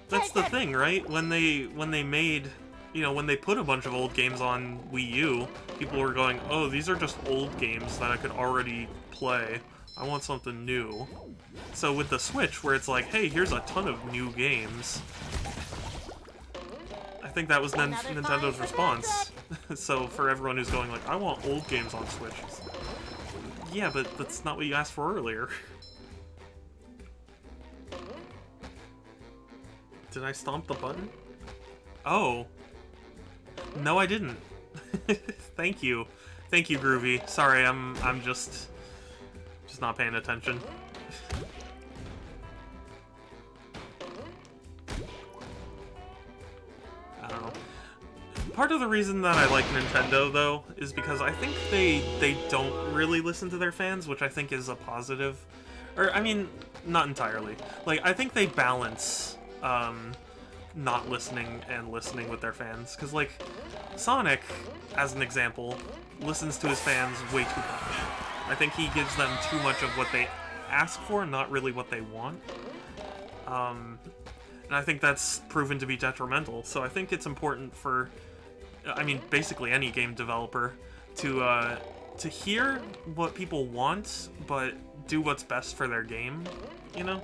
that's the thing, right? When they made, you know, when they put a bunch of old games on Wii U, people were going, oh, these are just old games that I could already play. I want something new. So with the Switch, where it's like, hey, here's a ton of new games, I think that was Nintendo's response. So for everyone who's going like, I want old games on Switch. Yeah, but that's not what you asked for earlier. Did I stomp the button? Oh. No, I didn't. Thank you. Thank you, Groovy. Sorry, I'm just not paying attention. I don't know. Part of the reason that I like Nintendo, though, is because I think they don't really listen to their fans, which I think is a positive. Or, I mean, not entirely. Like, I think they balance not listening and listening with their fans. Because, like, Sonic, as an example, listens to his fans way too much. I think he gives them too much of what they ask for, not really what they want. And I think that's proven to be detrimental. So I think it's important for, I mean, basically any game developer to hear what people want, but do what's best for their game, you know?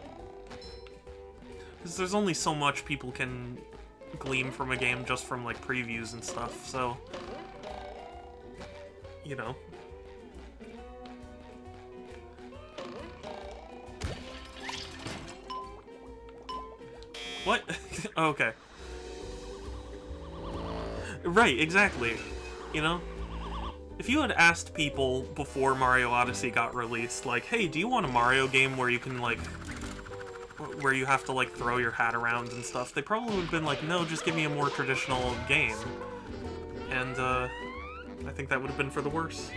Because there's only so much people can glean from a game just from, like, previews and stuff, so, you know. What? Okay. Right, exactly. You know? If you had asked people before Mario Odyssey got released, like, hey, do you want a Mario game where you can, like, where you have to, like, throw your hat around and stuff, they probably would have been like, no, just give me a more traditional game. And, I think that would have been for the worse.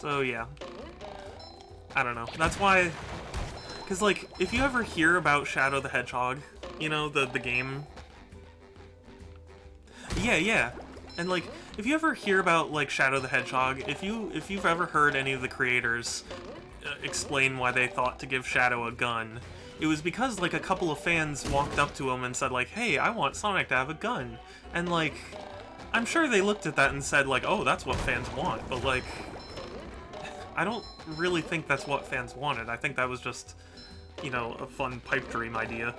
So yeah, I don't know. That's why, because like, if you ever hear about Shadow the Hedgehog, you know, the game. Yeah. And like, if you ever hear about like Shadow the Hedgehog, if you've ever heard any of the creators explain why they thought to give Shadow a gun, it was because like a couple of fans walked up to him and said like, "Hey, I want Sonic to have a gun." And like, I'm sure they looked at that and said like, "Oh, that's what fans want." But like, I don't really think that's what fans wanted. I think that was just, you know, a fun pipe dream idea.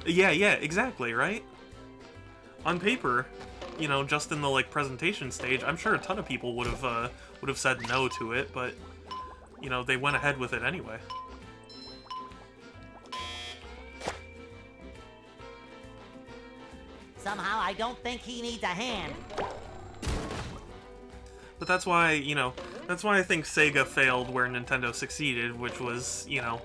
Yeah, exactly, right? On paper, you know, just in the like presentation stage, I'm sure a ton of people would have said no to it, but you know, they went ahead with it anyway. Somehow I don't think he needs a hand. But that's why, you know, that's why I think Sega failed where Nintendo succeeded, which was, you know,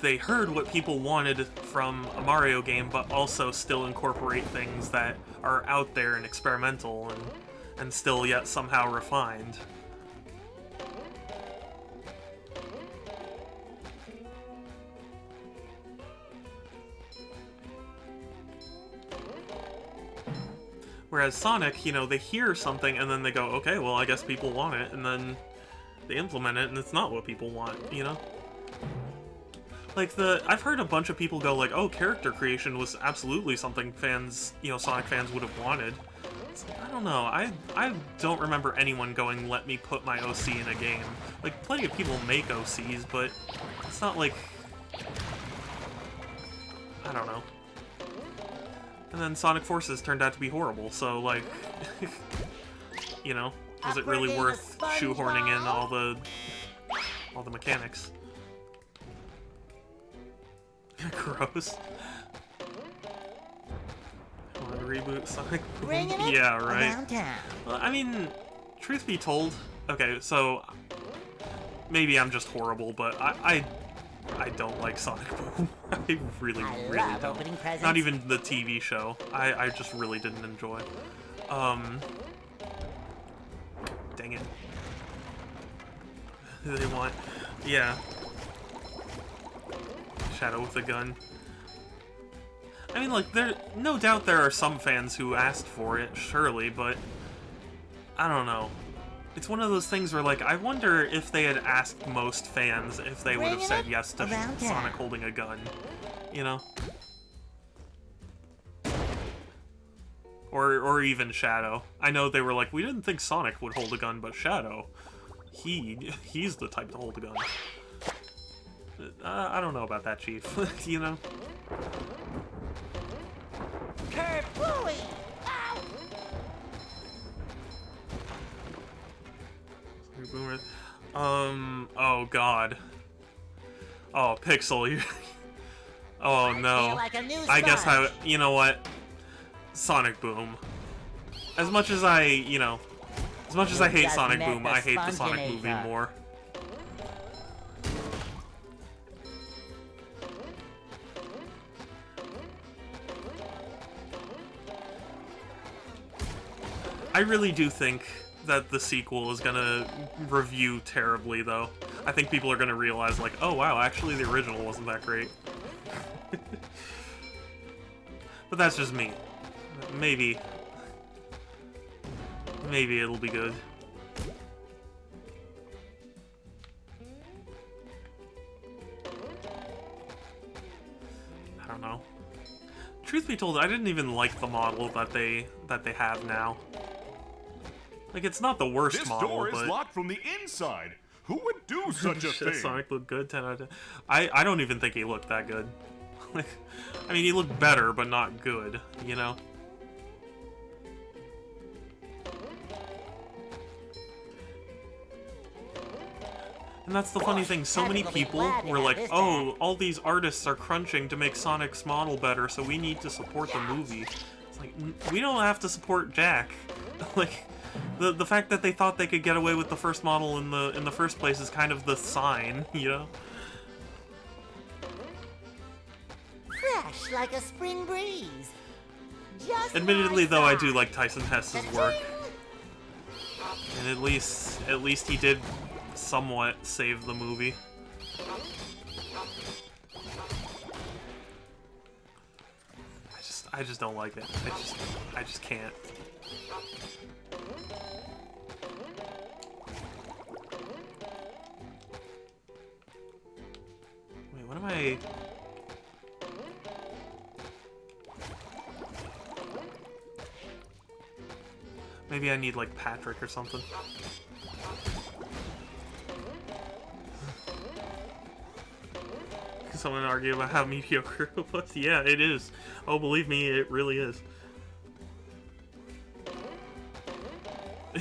they heard what people wanted from a Mario game, but also still incorporate things that are out there and experimental and still yet somehow refined. Whereas Sonic, you know, they hear something and then they go, okay, well, I guess people want it, and then they implement it and it's not what people want, you know? Like, I've heard a bunch of people go like, oh, character creation was absolutely something fans, you know, Sonic fans would have wanted. It's like, I don't know, I don't remember anyone going, let me put my OC in a game. Like, plenty of people make OCs, but it's not like, I don't know. And then Sonic Forces turned out to be horrible, so, like, you know, was it really worth shoehorning in all the mechanics? Gross. Want to reboot Sonic Boom? Yeah, right. Well, I mean, truth be told, okay, so maybe I'm just horrible, but I don't like Sonic Boom. I really don't. Not even the TV show. I just really didn't enjoy. Dang it. They want, yeah. Shadow with a gun. I mean, like, no doubt there are some fans who asked for it, surely, but I don't know. It's one of those things where, like, I wonder if they had asked most fans if they would have said yes to Sonic holding a gun, you know? Or even Shadow. I know they were like, we didn't think Sonic would hold a gun, but Shadow, he's the type to hold a gun. I don't know about that, Chief. You know? Oh god. Oh, Pixel, you... Oh no. I guess you know what? Sonic Boom. As much as I, you know... As much as I hate Sonic Boom, I hate the Sonic movie more. I really do think that the sequel is gonna review terribly, though. I think people are gonna realize, like, oh wow, actually the original wasn't that great. But that's just me. Maybe it'll be good. I don't know. Truth be told, I didn't even like the model that they have now. Like, it's not the worst model, but... This door is locked from the inside! Who would do such a thing? Sonic looked good, 10 out of 10. I don't even think he looked that good. Like, I mean, he looked better, but not good, you know? And that's the funny thing, so many people were like, oh, all these artists are crunching to make Sonic's model better, so we need to support the movie. It's like, we don't have to support Jack. Like... The fact that they thought they could get away with the first model in the first place is kind of the sign, you know? Fresh like a spring breeze. Just admittedly, though, I do like Tyson Hess's work. And at least he did somewhat save the movie. I just don't like it. I just can't. Wait, what am I... Maybe I need, like, Patrick or something. Someone argue about how mediocre it was. Yeah, it is. Oh, believe me, it really is.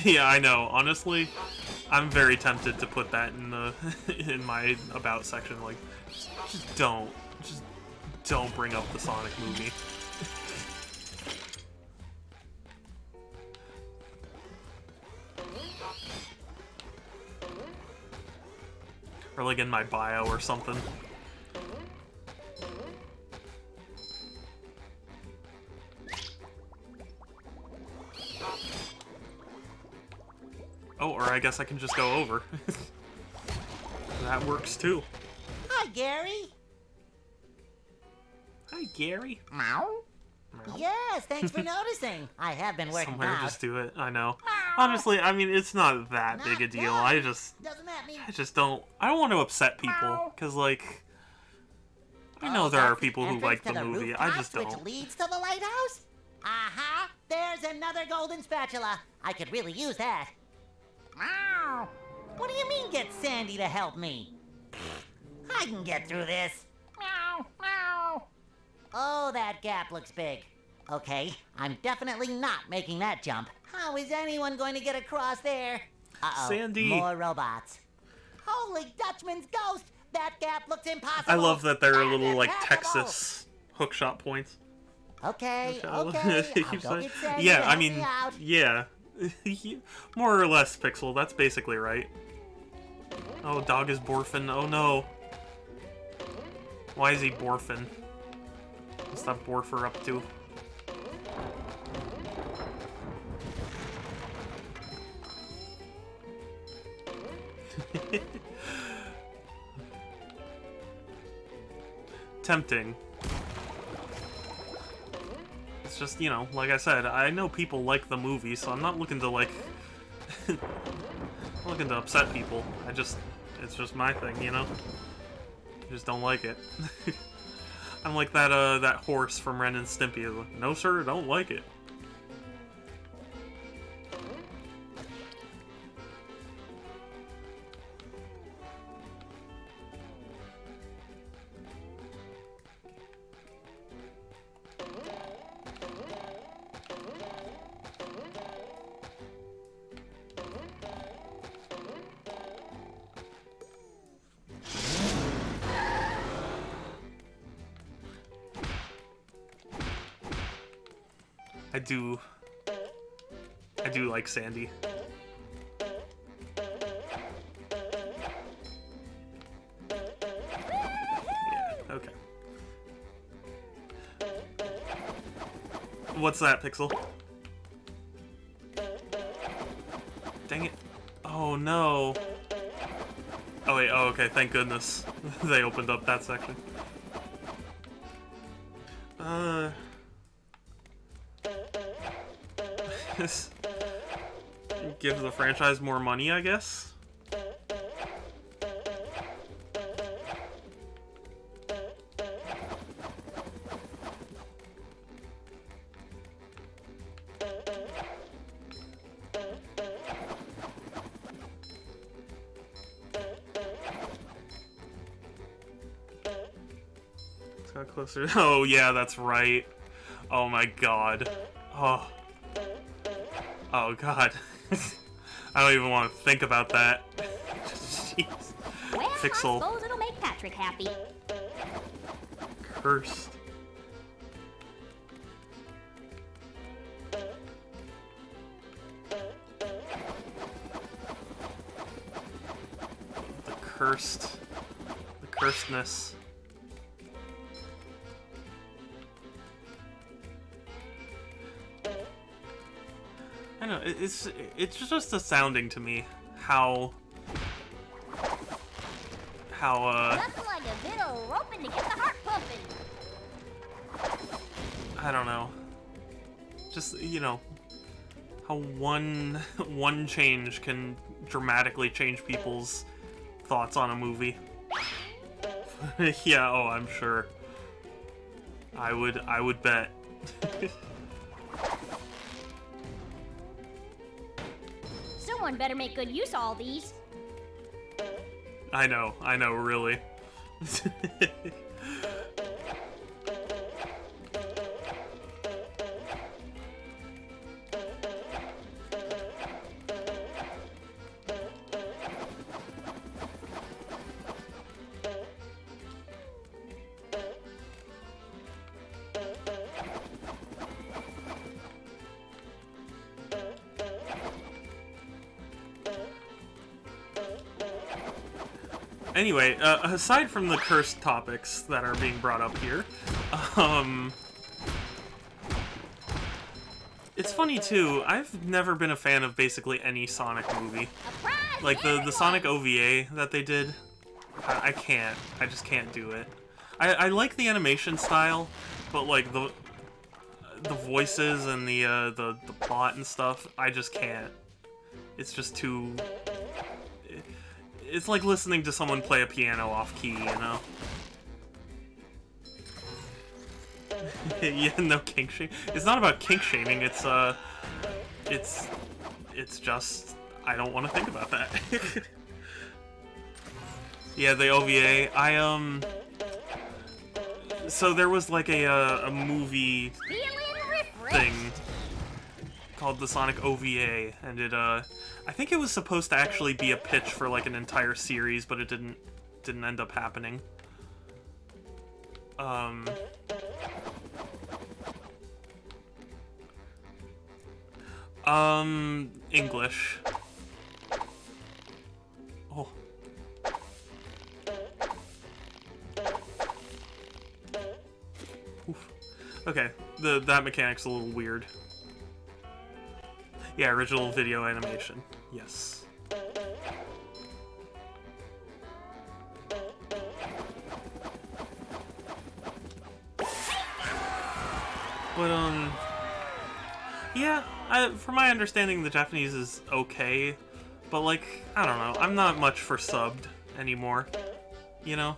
Yeah, I know. Honestly, I'm very tempted to put that in the in my about section. Like, just don't bring up the Sonic movie. Or like in my bio or something. Oh, or I guess I can just go over. That works too. Hi, Gary. Hi, Gary. Meow. Yes, thanks for noticing. I have been working Somewhere out. just do it. I know. Honestly, I mean, it's not that big a deal. I just don't want to upset people because, like, I know there are people who like the movie. I just don't. Which leads to the lighthouse? Aha! There's another golden spatula. I could really use that. Meow. What do you mean, get Sandy to help me? I can get through this. Meow, meow. Oh, that gap looks big. Okay, I'm definitely not making that jump. How is anyone going to get across there? Uh-oh, Sandy. More robots. Holy Dutchman's ghost! That gap looks impossible. I love that there are little, And like, impeccable. Texas hookshot points. Okay, Okay. I'll go get Sandy Yeah, to I help mean, me out. yeah. More or less, Pixel. That's basically right. Oh, dog is borfin'. Oh, no. Why is he borfin'? What's that borfer up to? Tempting. It's just, you know, like I said, I know people like the movie, so I'm not looking to, like... I'm looking to upset people. It's just my thing, you know? I just don't like it. I'm like that horse from Ren and Stimpy. Like, no sir, don't like it. I do like Sandy. Yeah, okay. What's that, Pixel? Dang it. Oh no. Oh wait, oh okay, thank goodness. They opened up that section. Give the franchise more money, I guess? It's got closer. Oh yeah, that's right. Oh my god. Oh. Oh god. I don't even want to think about that. Jeez. Well, Pixel. I suppose it'll make Patrick happy. Cursed. The cursedness. I know, it's just astounding to me how Nothing like a bit of roping to get the heart pumping. I don't know. Just, you know, how one change can dramatically change people's thoughts on a movie. Yeah, oh, I'm sure. I would bet. Someone better make good use of all these. I know, really. Anyway, aside from the cursed topics that are being brought up here, it's funny too, I've never been a fan of basically any Sonic movie. Like the Sonic OVA that they did, I can't. I just can't do it. I like the animation style, but like the voices and the plot and stuff, I just can't. It's just too... It's like listening to someone play a piano off key, you know? Yeah, no kink shaming. It's not about kink shaming, it's just... I don't want to think about that. Yeah, the OVA, so there was like a movie thing called the Sonic OVA, and it, I think it was supposed to actually be a pitch for like an entire series, but it didn't end up happening. English. Oh. Oof. Okay, that mechanic's a little weird. Yeah, original video animation. Yes. But, yeah, from my understanding, the Japanese is okay, but, like, I don't know, I'm not much for subbed anymore, you know?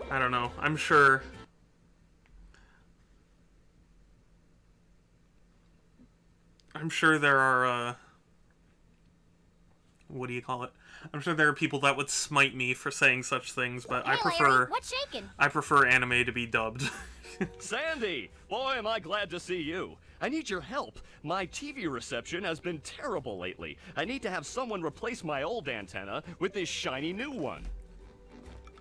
I don't know, I'm sure... there are, what do you call it? I'm sure there are people that would smite me for saying such things, but Hey, Larry, what's shaking? I prefer anime to be dubbed. Sandy! Boy, am I glad to see you. I need your help. My TV reception has been terrible lately. I need to have someone replace my old antenna with this shiny new one.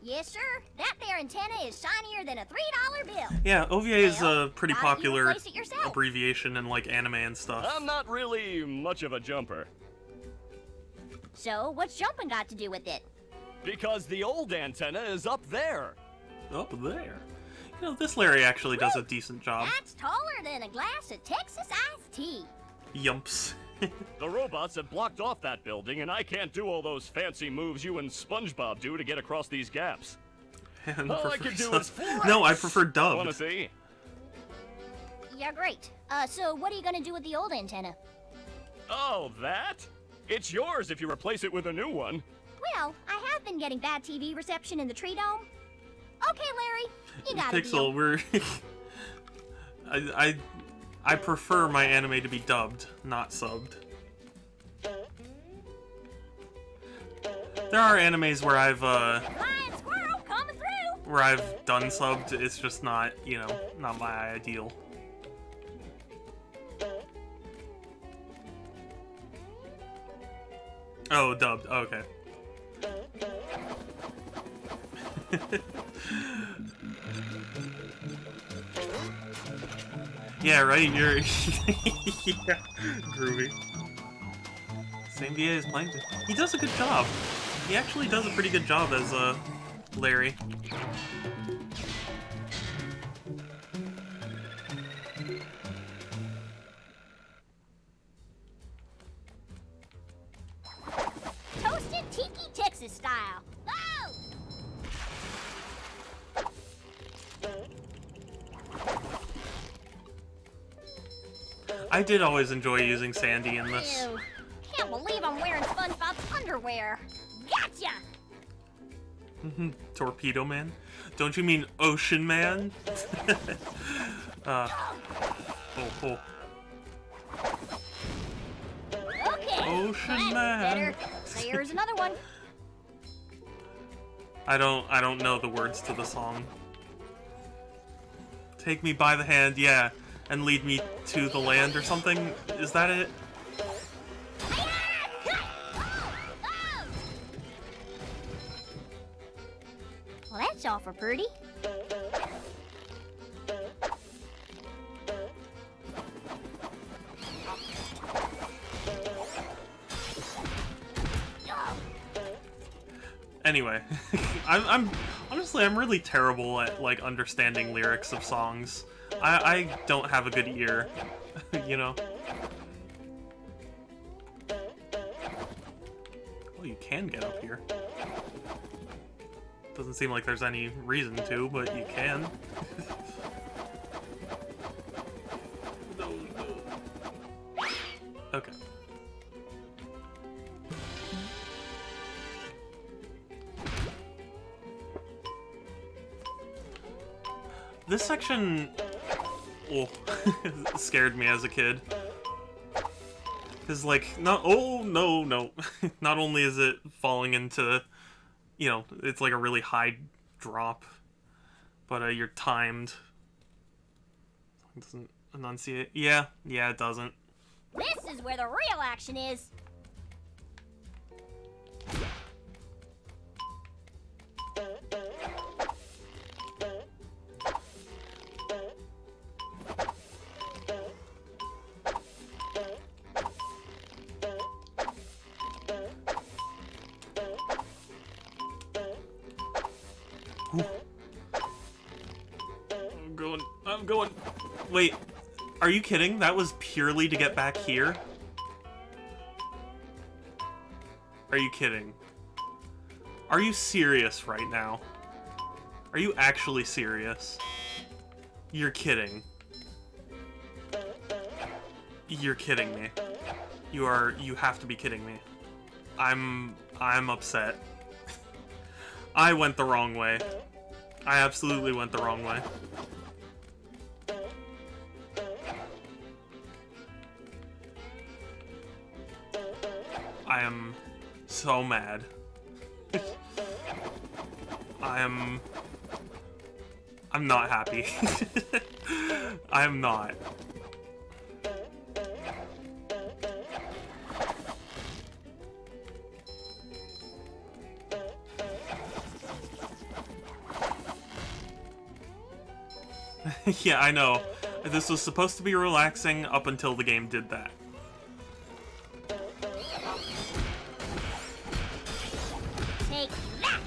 Yes, sir. That there antenna is shinier than a $3 bill. Yeah, OVA is a pretty why don't you popular replace it yourself? abbreviation in, like, anime and stuff. I'm not really much of a jumper. So, what's jumping got to do with it? Because the old antenna is up there. Up there? You know, this Larry actually does a decent job. That's taller than a glass of Texas iced tea. Yumps. The robots have blocked off that building, and I can't do all those fancy moves you and SpongeBob do to get across these gaps. All I can do is flex. No, I prefer dubbed. Wanna see? Yeah, great. So what are you gonna do with the old antenna? Oh, that? It's yours if you replace it with a new one. Well, I have been getting bad TV reception in the tree dome. Okay, Larry, you got it. Pixel, we're... I prefer my anime to be dubbed, not subbed. There are animes where I've, Lion squirrel coming through. where I've done subbed, it's just not, you know, not my ideal. Oh, dubbed, okay. Yeah, right, you're... yeah, groovy. Same VA as Plankton. He does a good job. He actually does a pretty good job as, Larry. Tiki Texas style. Oh! I did always enjoy using Sandy in this. Ew. Can't believe I'm wearing SpongeBob's underwear. Gotcha! Torpedo Man? Don't you mean Ocean Man? Oh. Okay. Ocean that's Man. Better. There's another one. I don't know the words to the song. Take me by the hand, yeah, and lead me to the land or something. Is that it? Well, that's awful pretty. Anyway, I'm honestly I'm really terrible at like understanding lyrics of songs. I don't have a good ear, you know. Well, you can get up here. Doesn't seem like there's any reason to, but you can. Okay. This section scared me as a kid. Because, like, not not only is it falling into, you know, it's like a really high drop, but you're timed. It doesn't enunciate. Yeah, it doesn't. This is where the real action is. I'm going. Wait, are you kidding? That was purely to get back here? Are you kidding? Are you serious right now? Are you actually serious? You're kidding. You're kidding me. You have to be kidding me. I'm upset. I went the wrong way. I absolutely went the wrong way. I am so mad. I'm not happy. I am not. Yeah, I know. This was supposed to be relaxing up until the game did that. Take that!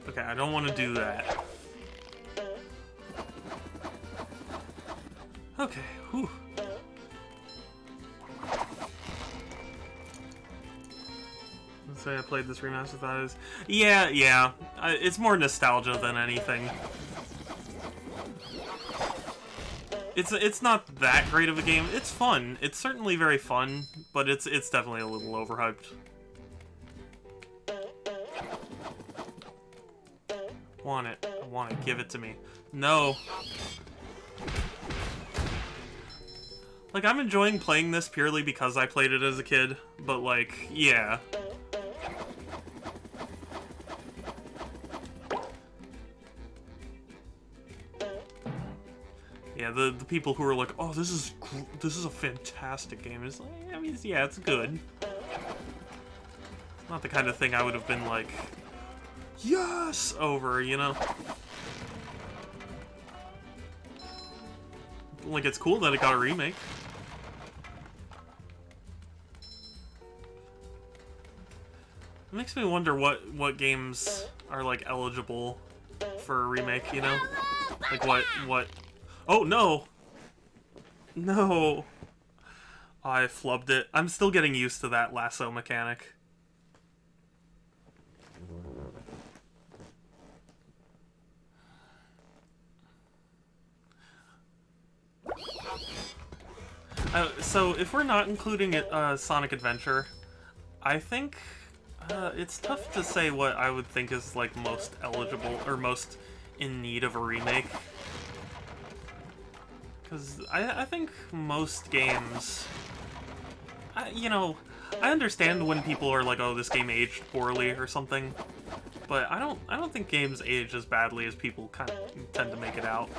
Okay, I don't want to do that. Okay, whew. Let's say I played this remaster, thought it was... Yeah. It's more nostalgia than anything. It's not that great of a game. It's fun. It's certainly very fun, but it's definitely a little overhyped. Want it. I want it. Give it to me. No. Like, I'm enjoying playing this purely because I played it as a kid, but, like, yeah. Yeah, the people who are like, oh, this is a fantastic game. It's like, I mean, yeah, it's good. It's not the kind of thing I would have been like, yes, over, you know? Like, it's cool that it got a remake. It makes me wonder what games are like eligible for a remake, you know? Like what Oh no! No! I flubbed it. I'm still getting used to that lasso mechanic. So if we're not including it, Sonic Adventure, I think it's tough to say what I would think is like most eligible or most in need of a remake. Because I think most games, you know, I understand when people are like, oh, this game aged poorly or something, but I don't think games age as badly as people kind of tend to make it out.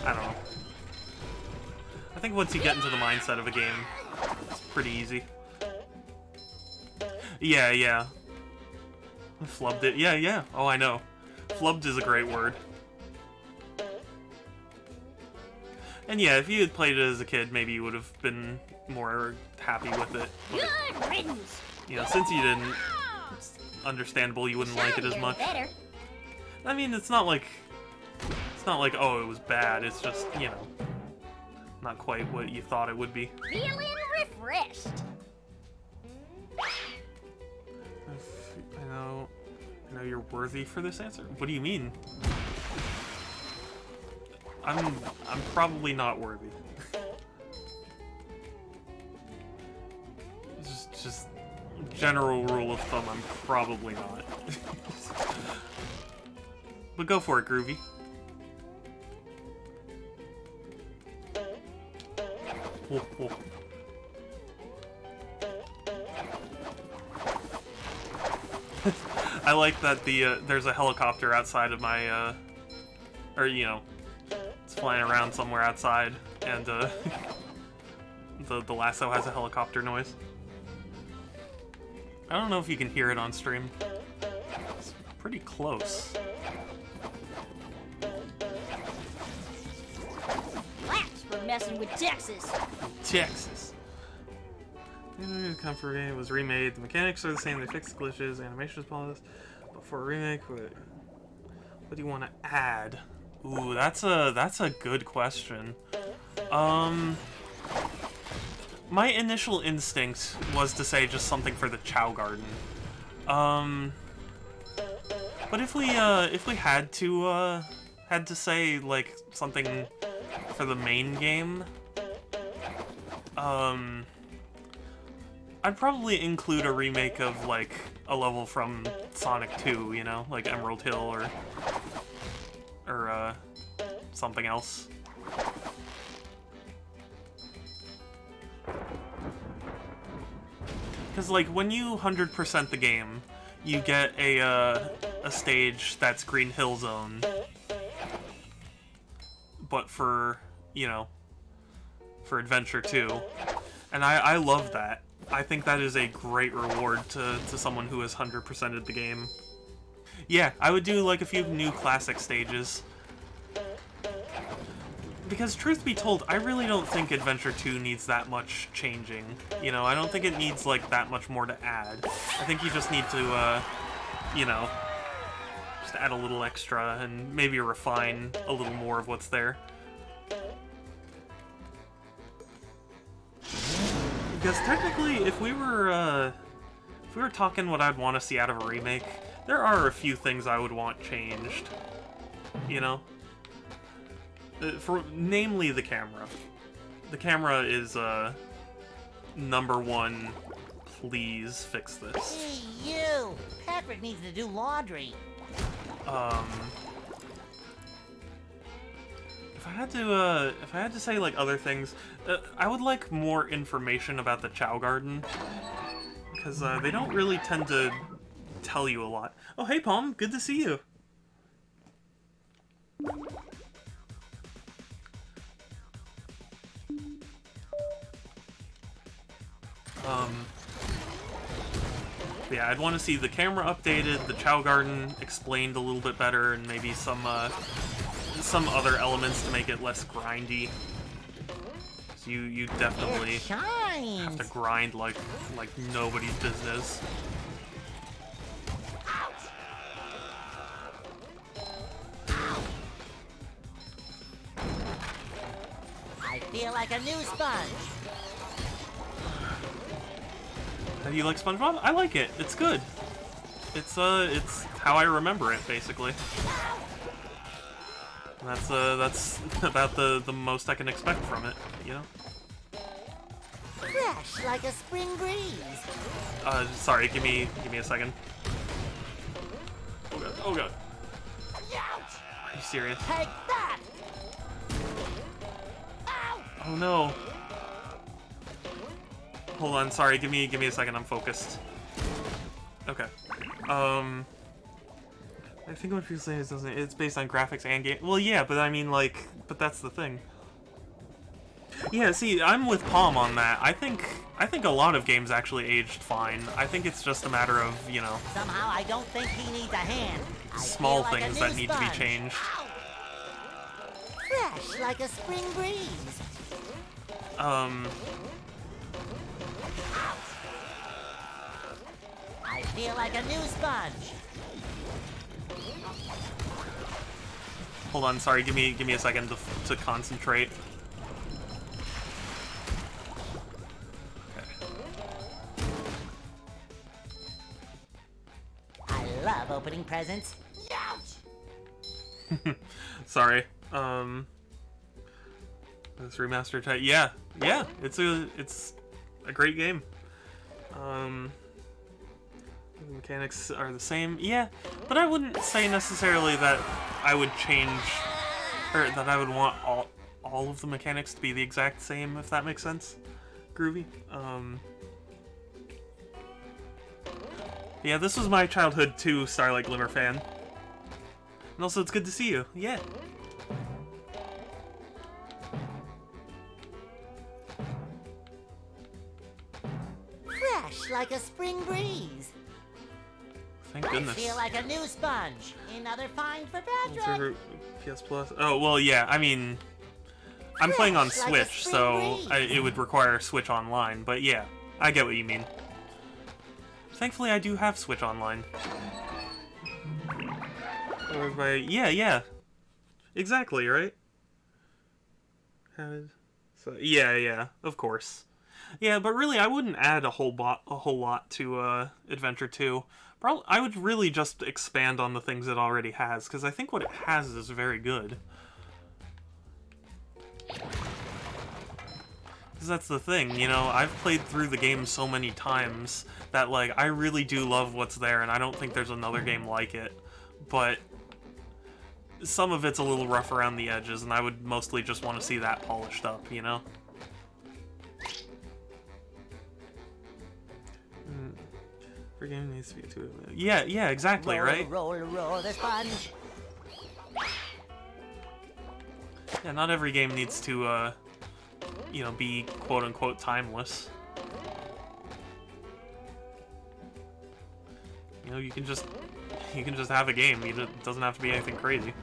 I don't know. I think once you get into the mindset of a game, it's pretty easy. Yeah. I flubbed it. Yeah. Oh, I know. Flubbed is a great word. And yeah, if you had played it as a kid, maybe you would have been more happy with it. But, Good riddance. you know, since you didn't, it's understandable you wouldn't like it as much. Better. I mean, it's not like, oh, it was bad. It's just, you know, not quite what you thought it would be. Feeling refreshed. I know you're worthy for this answer. What do you mean? I'm probably not worthy. just general rule of thumb, I'm probably not. But go for it, Groovy. Whoa. I like that there's a helicopter outside of my, or you know, it's flying around somewhere outside, and the lasso has a helicopter noise. I don't know if you can hear it on stream. It's pretty close. Laps for messing with Texas. Texas. The comfort game was remade. The mechanics are the same. They fixed glitches. Animation is polished. But for a remake, what do you want to add? Ooh, that's a good question. My initial instinct was to say just something for the Chow Garden. But if we had to say like something for the main game, I'd probably include a remake of like a level from Sonic 2, you know, like Emerald Hill or something else. Because like when you 100% the game, you get a stage that's Green Hill Zone, but for, you know, for Adventure 2, and I love that. I think that is a great reward to someone who has 100%ed the game. Yeah, I would do like a few new classic stages. Because truth be told, I really don't think Adventure 2 needs that much changing. You know, I don't think it needs like that much more to add. I think you just need to, you know, just add a little extra and maybe refine a little more of what's there. Because technically, if we were talking what I'd want to see out of a remake, there are a few things I would want changed. You know? Namely the camera. The camera is, number one. Please fix this. Hey, you! Patrick needs to do laundry. If I had to say, like, other things, I would like more information about the Chow Garden. Because, they don't really tend to tell you a lot. Oh, hey, Palm. Good to see you. Yeah, I'd want to see the camera updated, the Chow Garden explained a little bit better, and maybe some other elements to make it less grindy. So You definitely It shines. have to grind like nobody's business. I feel like a new sponge. How do you like SpongeBob? I like it. It's good. It's how I remember it, basically. That's about the most I can expect from it, you know? Fresh like a spring breeze. Sorry, give me a second. Oh god, oh god. Are you serious? Take that! Oh no. Hold on, sorry, give me a second, I'm focused. Okay. I think what people say is it's based on graphics and game. Well, yeah, but I mean, like, but that's the thing. Yeah, see, I'm with Palm on that. I think a lot of games actually aged fine. I think it's just a matter of, you know, Somehow I don't think he needs a hand. I small feel like things a that new need to be sponge. changed. Fresh like a spring breeze. I feel like a new sponge. Hold on, sorry, give me a second to concentrate. I love opening presents. Sorry. This remastered type. Yeah, it's a great game. The mechanics are the same. Yeah, but I wouldn't say necessarily that I would change, or that I would want all of the mechanics to be the exact same, if that makes sense. Groovy. Yeah, this was my childhood too, Starlight Glimmer fan. And also, it's good to see you. Yeah. Fresh like a spring breeze. Thank goodness. I feel like a new sponge. Another find for What's Patrick. your PS Plus? Oh, well, yeah, I mean, I'm playing on Switch, so it would require Switch Online, but yeah, I get what you mean. Thankfully, I do have Switch Online. Yeah. Exactly, right? So, yeah, of course. Yeah, but really, I wouldn't add a whole lot to Adventure 2. I would really just expand on the things it already has, because I think what it has is very good. Because that's the thing, you know, I've played through the game so many times that, like, I really do love what's there, and I don't think there's another game like it. But some of it's a little rough around the edges, and I would mostly just want to see that polished up, you know? Every game needs to be too. Yeah, exactly, roll, right? Roll the sponge. Yeah, not every game needs to, you know, be quote-unquote timeless. You know, you can just have a game. It doesn't have to be anything crazy.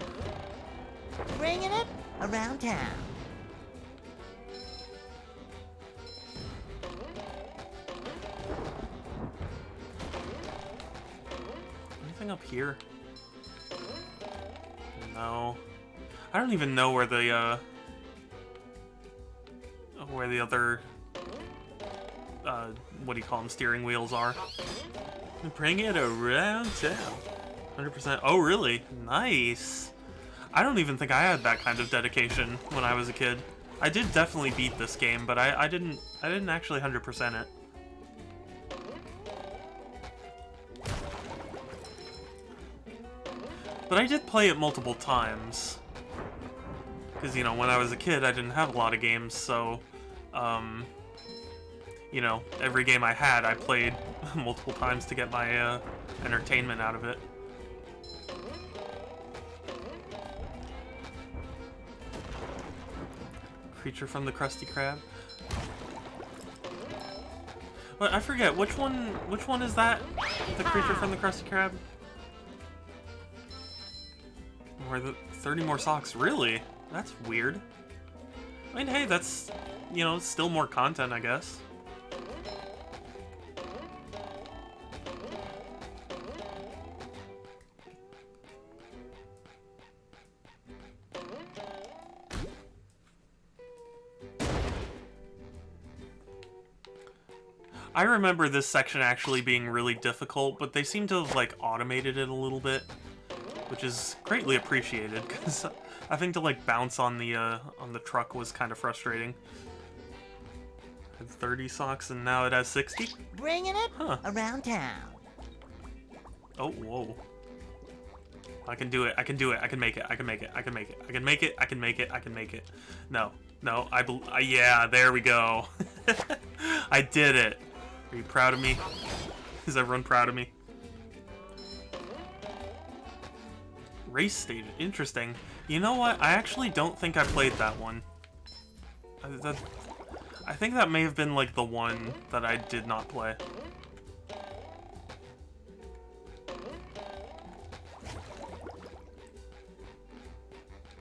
Bringing it around town. Anything up here? No. I don't even know where the other what do you call them, steering wheels are. Bring it around town. 100%. Oh, really? Nice. I don't even think I had that kind of dedication when I was a kid. I did definitely beat this game, but I didn't actually 100% it. But I did play it multiple times. Because, you know, when I was a kid, I didn't have a lot of games, so, you know, every game I had, I played multiple times to get my entertainment out of it. Creature from the Krusty Krab. But I forget, which one is that? The creature from the Krusty Krab? Or the 30 more socks, really? That's weird. I mean, hey, that's, you know, still more content, I guess. I remember this section actually being really difficult, but they seem to have, like, automated it a little bit, which is greatly appreciated, because I think to, like, bounce on the truck was kind of frustrating. Had 30 socks, and now it has 60? Bringing it Huh. around town. Oh, whoa. I can do it, I can do it, I can make it, I can make it, I can make it, I can make it, I can make it, I can make it. No, no, yeah, there we go. I did it. Are you proud of me? Is everyone proud of me? Race stage, interesting. You know what? I actually don't think I played that one. I think that may have been like the one that I did not play.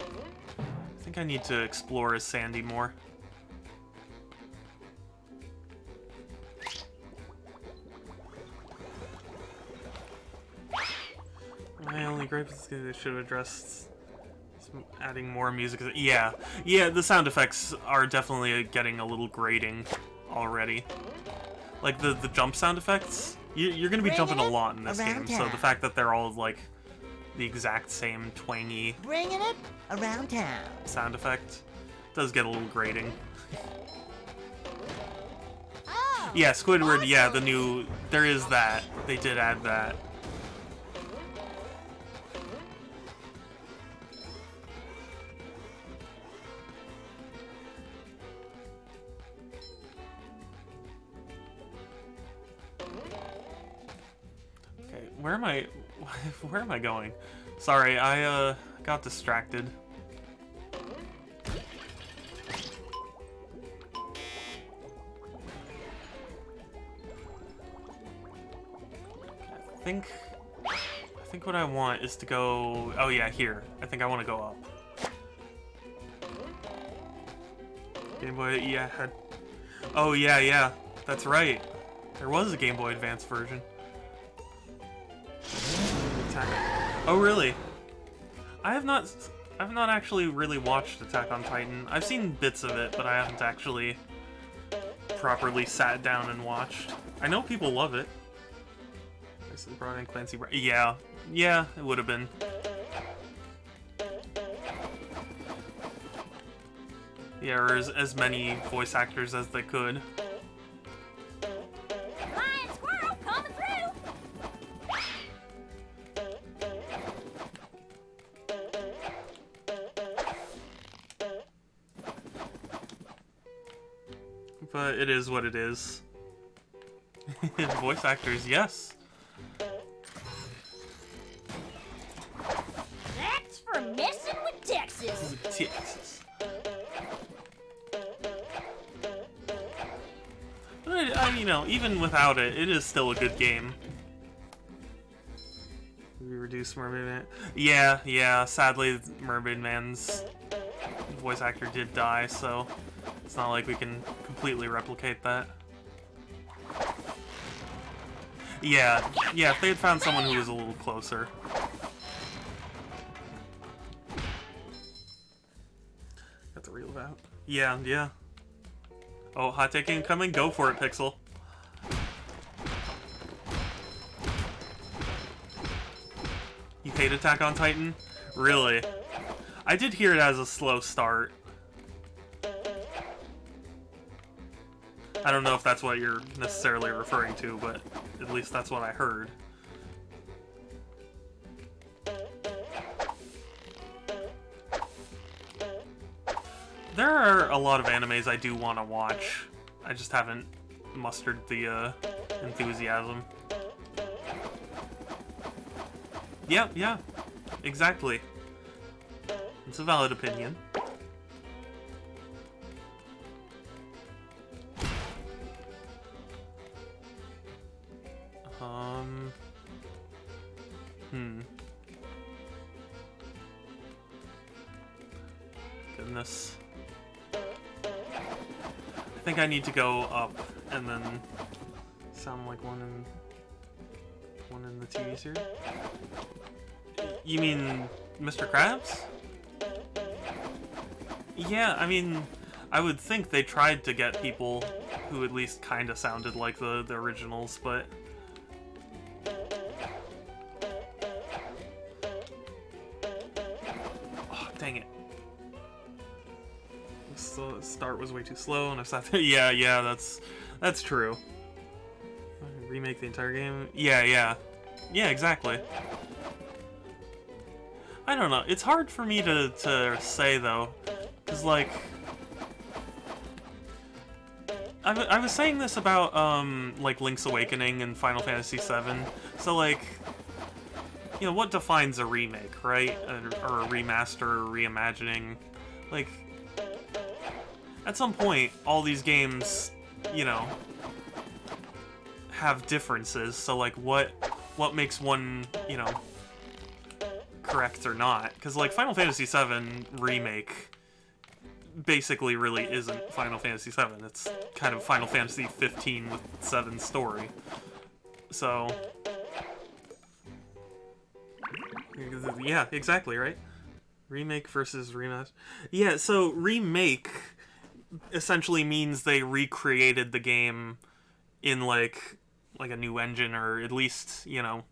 I think I need to explore as Sandy more. My only gripe is that they should have addressed adding more music. Yeah, the sound effects are definitely getting a little grating already. Like the jump sound effects, you're going to be jumping a lot in this game, so the fact that they're all like the exact same twangy Bringing it around town. sound effect does get a little grating. Oh, Yeah, Squidward, yeah, the new, there is that. They did add that. Okay, where am I going? Sorry, I got distracted. I think what I want is to go... Oh yeah, here. I think I want to go up. Game Boy, yeah. Oh yeah. That's right. There was a Game Boy Advance version. Oh really? I've not actually really watched Attack on Titan. I've seen bits of it, but I haven't actually properly sat down and watched. I know people love it. This is brought in Clancy. Yeah, it would have been. Yeah, or as many voice actors as they could. Lion squirrel coming through. But it is what it is. Voice actors, yes. That's for messing with Texas. Texas. But you know, even without it, it is still a good game. We reduced Mermaid Man. Yeah. Sadly, Mermaid Man's voice actor did die, so it's not like we can completely replicate that. Yeah. If they had found someone who was a little closer. Got the reel out. Yeah. Oh, hot take incoming. Go for it, Pixel. You hate Attack on Titan? Really? I did hear it as a slow start. I don't know if that's what you're necessarily referring to, but at least that's what I heard. There are a lot of animes I do want to watch. I just haven't mustered the enthusiasm. Yeah, exactly. It's a valid opinion. Goodness. think I need to go up and then sound like one in the TV series. You mean Mr. Krabs? Yeah, I mean, I would think they tried to get people who at least kind of sounded like the originals, but... Oh, dang it. The start was way too slow, and I sat there. Yeah, that's true. Remake the entire game? Yeah, exactly. I don't know. It's hard for me to say, though. Because, like... I was saying this about, like, Link's Awakening and Final Fantasy VII. So, like... You know, what defines a remake, right? Or a remaster or reimagining? Like... At some point, all these games, you know... have differences, so like what makes one, you know, correct or not? Because like Final Fantasy VII Remake basically really isn't Final Fantasy VII. It's kind of Final Fantasy 15 with 7 story. So yeah, exactly, right? Remake versus remaster. Yeah, so remake essentially means they recreated the game in like a new engine, or at least, you know,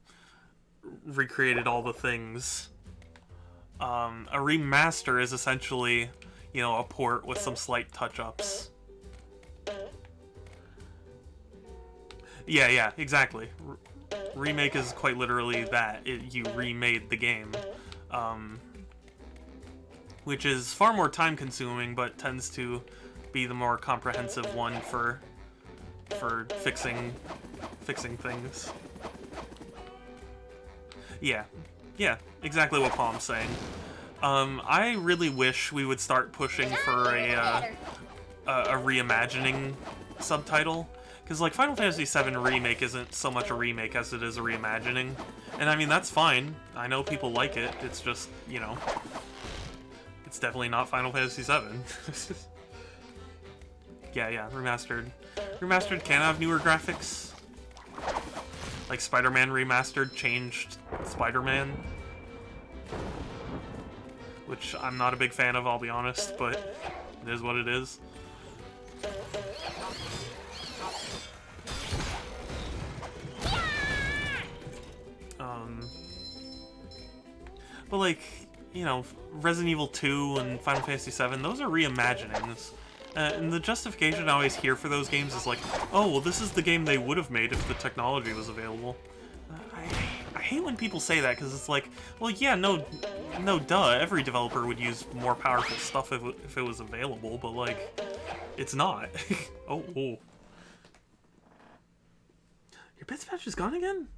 recreated all the things. A remaster is essentially, you know, a port with some slight touch-ups. Yeah, exactly. Remake is quite literally that. You remade the game. Which is far more time-consuming, but tends to be the more comprehensive one for fixing things. Yeah, exactly what Palm's saying. I really wish we would start pushing for a reimagining subtitle, because like Final Fantasy VII Remake isn't so much a remake as it is a reimagining, and I mean that's fine. I know people like it. It's just, you know, it's definitely not Final Fantasy VII. Yeah, remastered. Remastered can have newer graphics. Like Spider-Man Remastered changed Spider-Man. Which I'm not a big fan of, I'll be honest, but it is what it is. But like, you know, Resident Evil 2 and Final Fantasy VII, those are reimaginings. And the justification I always hear for those games is like, oh, well, this is the game they would have made if the technology was available. I hate when people say that, because it's like, well, yeah, no, duh, every developer would use more powerful stuff if it was available, but, like, it's not. Oh. Your bits patch is gone again?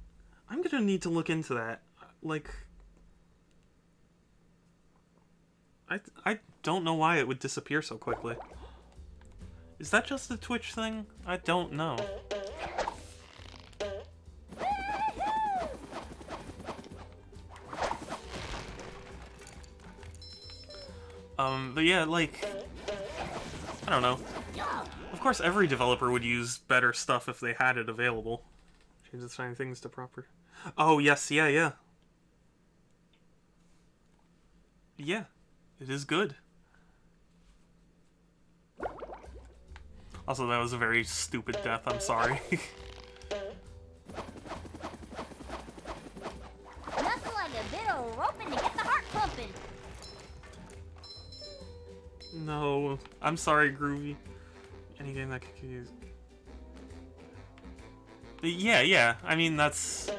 I'm gonna need to look into that. Like... I don't know why it would disappear so quickly. Is that just a Twitch thing? I don't know. But yeah, like... I don't know. Of course, every developer would use better stuff if they had it available. Change the shiny things to proper... Oh, yes, yeah. Yeah, it is good. Also, that was a very stupid death, I'm sorry. Nothing like a bit of roping to get the heart pumping. No, I'm sorry, Groovy. Any game that could use... Yeah, I mean, that's...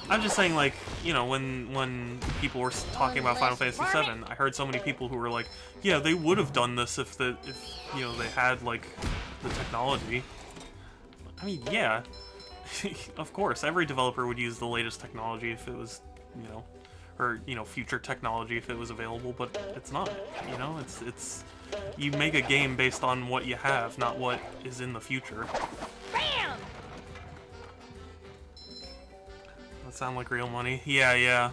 I'm just saying, like, you know, when people were talking about Final Fantasy VII, I heard so many people who were like, yeah, they would have done this if you know, they had, like, the technology. I mean, yeah. Of course, every developer would use the latest technology if it was, you know, or, you know, future technology if it was available, but it's not, you know? It's you make a game based on what you have, not what is in the future. Bam! That sound like real money? Yeah.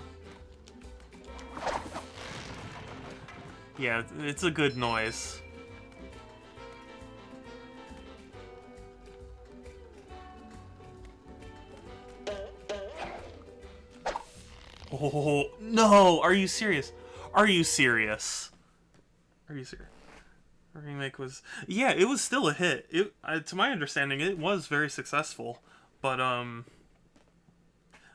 Yeah, it's a good noise. Oh, no! Are you serious? Are you serious? Are you serious? The remake was... Yeah, it was still a hit. To my understanding, it was very successful. But,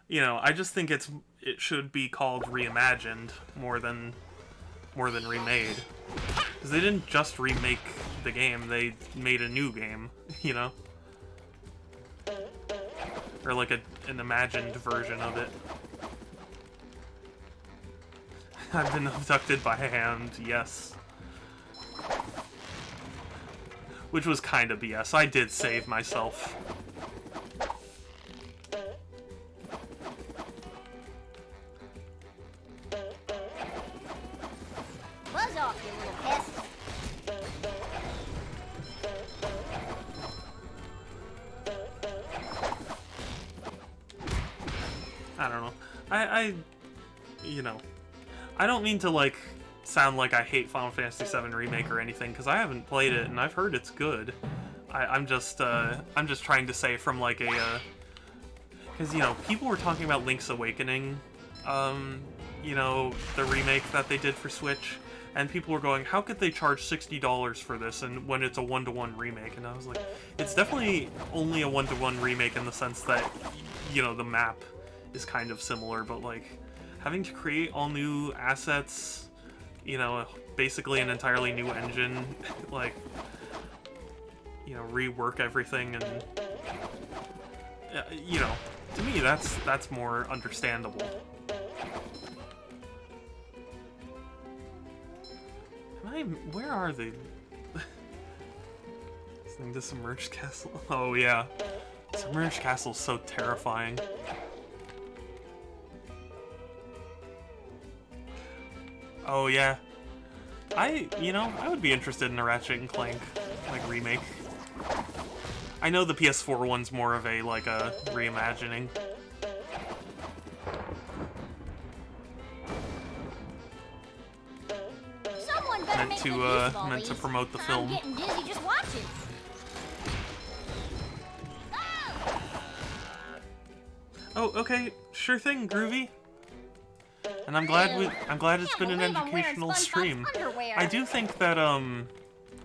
you know, I just think it should be called reimagined more than remade. Because they didn't just remake the game, they made a new game, you know? Or like an imagined version of it. I've been abducted by a hand, yes. Which was kind of BS. I did save myself. Buzz off, you little pest. I don't know. You know, I don't mean to, like, sound like I hate Final Fantasy VII Remake or anything, because I haven't played it, and I've heard it's good. I'm just trying to say from, like, because, you know, people were talking about Link's Awakening, you know, the remake that they did for Switch, and people were going, how could they charge $60 for this, and when it's a one-to-one remake? And I was like, it's definitely only a one-to-one remake in the sense that, you know, the map is kind of similar, but, like, having to create all new assets, you know, basically an entirely new engine, like, you know, rework everything, and, you know, to me, that's more understandable. Where are they? Listening to Submerged Castle? Oh, yeah. Submerged Castle's so terrifying. Oh, yeah. You know, I would be interested in a Ratchet and Clank, like, remake. I know the PS4 one's more of a, like, a reimagining. Someone better make good use of all Meant to these. promote the film. I'm getting dizzy just watching. Oh, okay. Sure thing, Groovy. And I'm glad it's been an educational stream. I do think that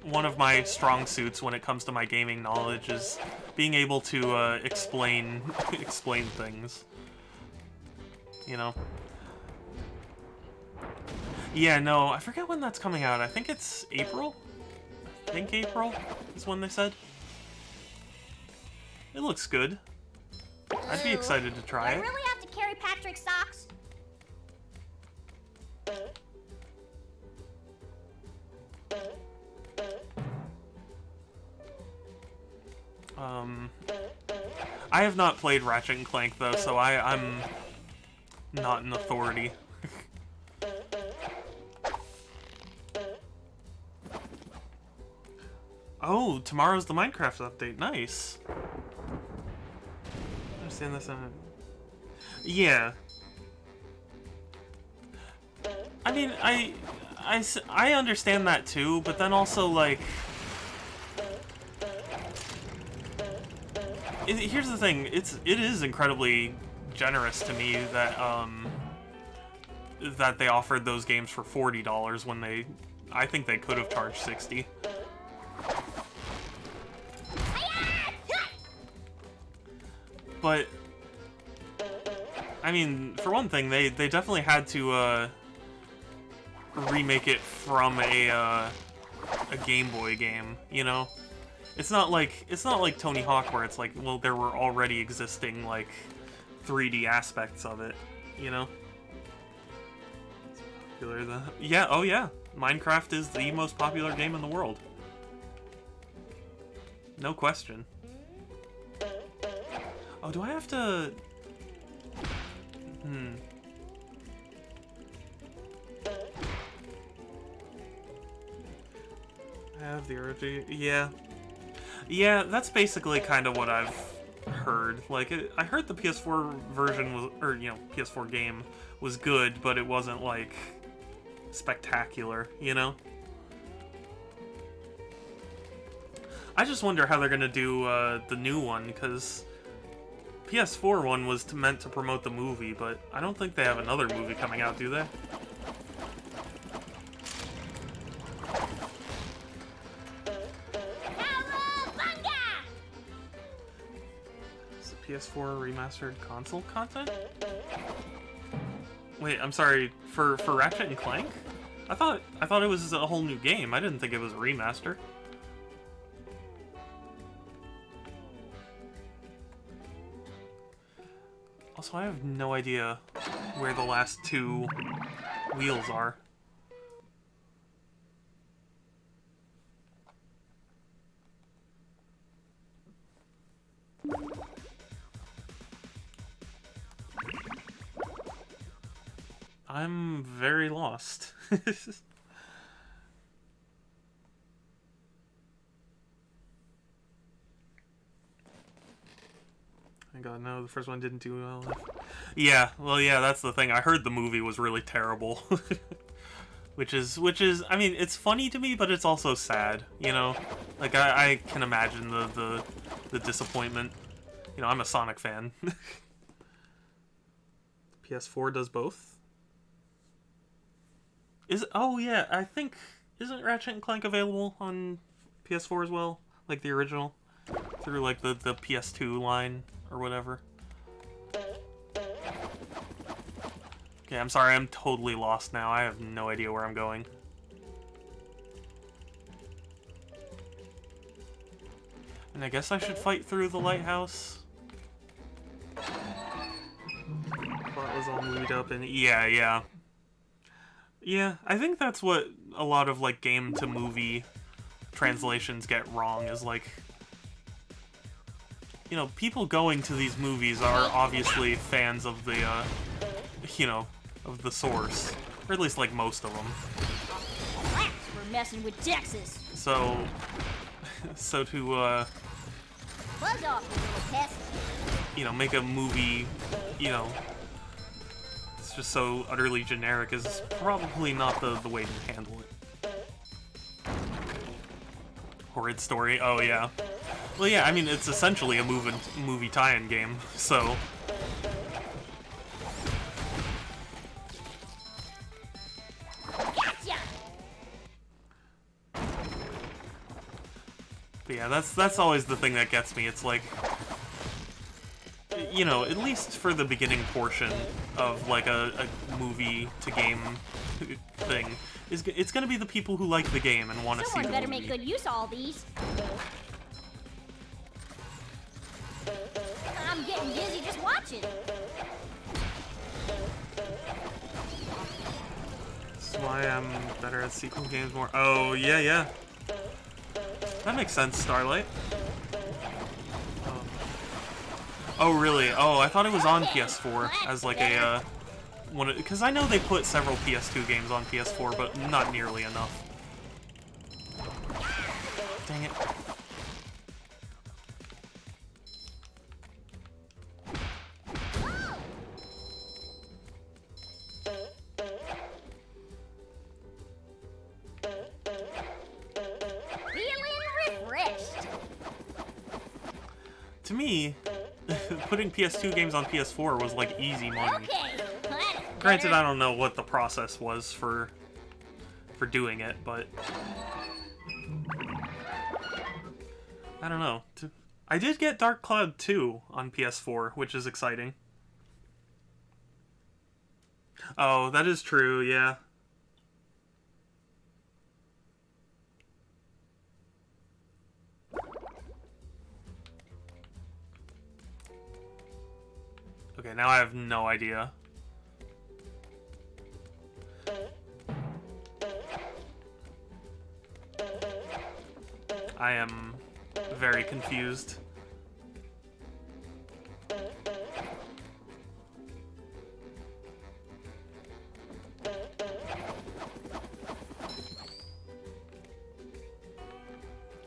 one of my strong suits when it comes to my gaming knowledge is being able to explain things. You know. Yeah, no, I forget when that's coming out. I think it's April. I think April is when they said. It looks good. I'd be excited to try it. Do I really have to carry Patrick's socks? I have not played Ratchet and Clank though, so I'm not an authority. Oh, tomorrow's the Minecraft update. Nice. I understand this. Yeah. I mean, I understand that too, but then also, like, here's the thing. It is incredibly generous to me that that they offered those games for $40 when I think they could have charged $60. But I mean, for one thing, they definitely had to remake it from a Game Boy game, you know? It's not like Tony Hawk where it's like, well, there were already existing like 3D aspects of it, you know? Yeah, oh yeah. Minecraft is the most popular game in the world. No question. Oh, do I have to... I have the original... Yeah. Yeah, that's basically kind of what I've heard. Like, I heard the PS4 version was... Or, you know, PS4 game was good, but it wasn't, like, spectacular, you know? I just wonder how they're gonna do the new one, because PS4 one was meant to promote the movie, but I don't think they have another movie coming out, do they? Is the PS4 remastered console content? Wait, I'm sorry, for Ratchet and Clank? I thought it was a whole new game. I didn't think it was a remaster. Also, I have no idea where the last two wheels are. I'm very lost. I God, no, the first one didn't do well. Yeah, well, yeah, that's the thing. I heard the movie was really terrible. which is, I mean, it's funny to me, but it's also sad, you know? Like, I can imagine the disappointment. You know, I'm a Sonic fan. PS4 does both? Oh yeah, I think, isn't Ratchet and Clank available on PS4 as well? Like the original? Through like the PS2 line or whatever. Okay, I'm sorry, I'm totally lost now. I have no idea where I'm going. And I guess I should fight through the lighthouse. That was all moved up and yeah. Yeah, I think that's what a lot of, like, game-to-movie translations get wrong, is, like... You know, people going to these movies are obviously fans of the, you know, of the source. Or at least, like, most of them. We're messing with Texas. So to, Buzz off, you little pest. you know, make a movie, you know... just so utterly generic is probably not the way to handle it. Horrid story, oh yeah. Well yeah, I mean, it's essentially a movie tie-in game, so... Gotcha! But yeah, that's always the thing that gets me, it's like... You know, at least for the beginning portion of, like, a movie-to-game thing, it's gonna be the people who like the game and want to see the movie. Someone better make good use of all these. I'm getting dizzy just watching. That's why I'm better at sequel games more. Oh, yeah. That makes sense, Starlight. Oh, really? Oh, I thought it was on PS4 as like a, one, because I know they put several PS2 games on PS4, but not nearly enough. Dang it. Feeling refreshed. To me, putting PS2 games on PS4 was like easy money. Okay. Granted, I don't know what the process was for doing it, but I don't know. I did get Dark Cloud 2 on PS4, which is exciting. Oh, that is true, yeah. Okay, now I have no idea. I am very confused.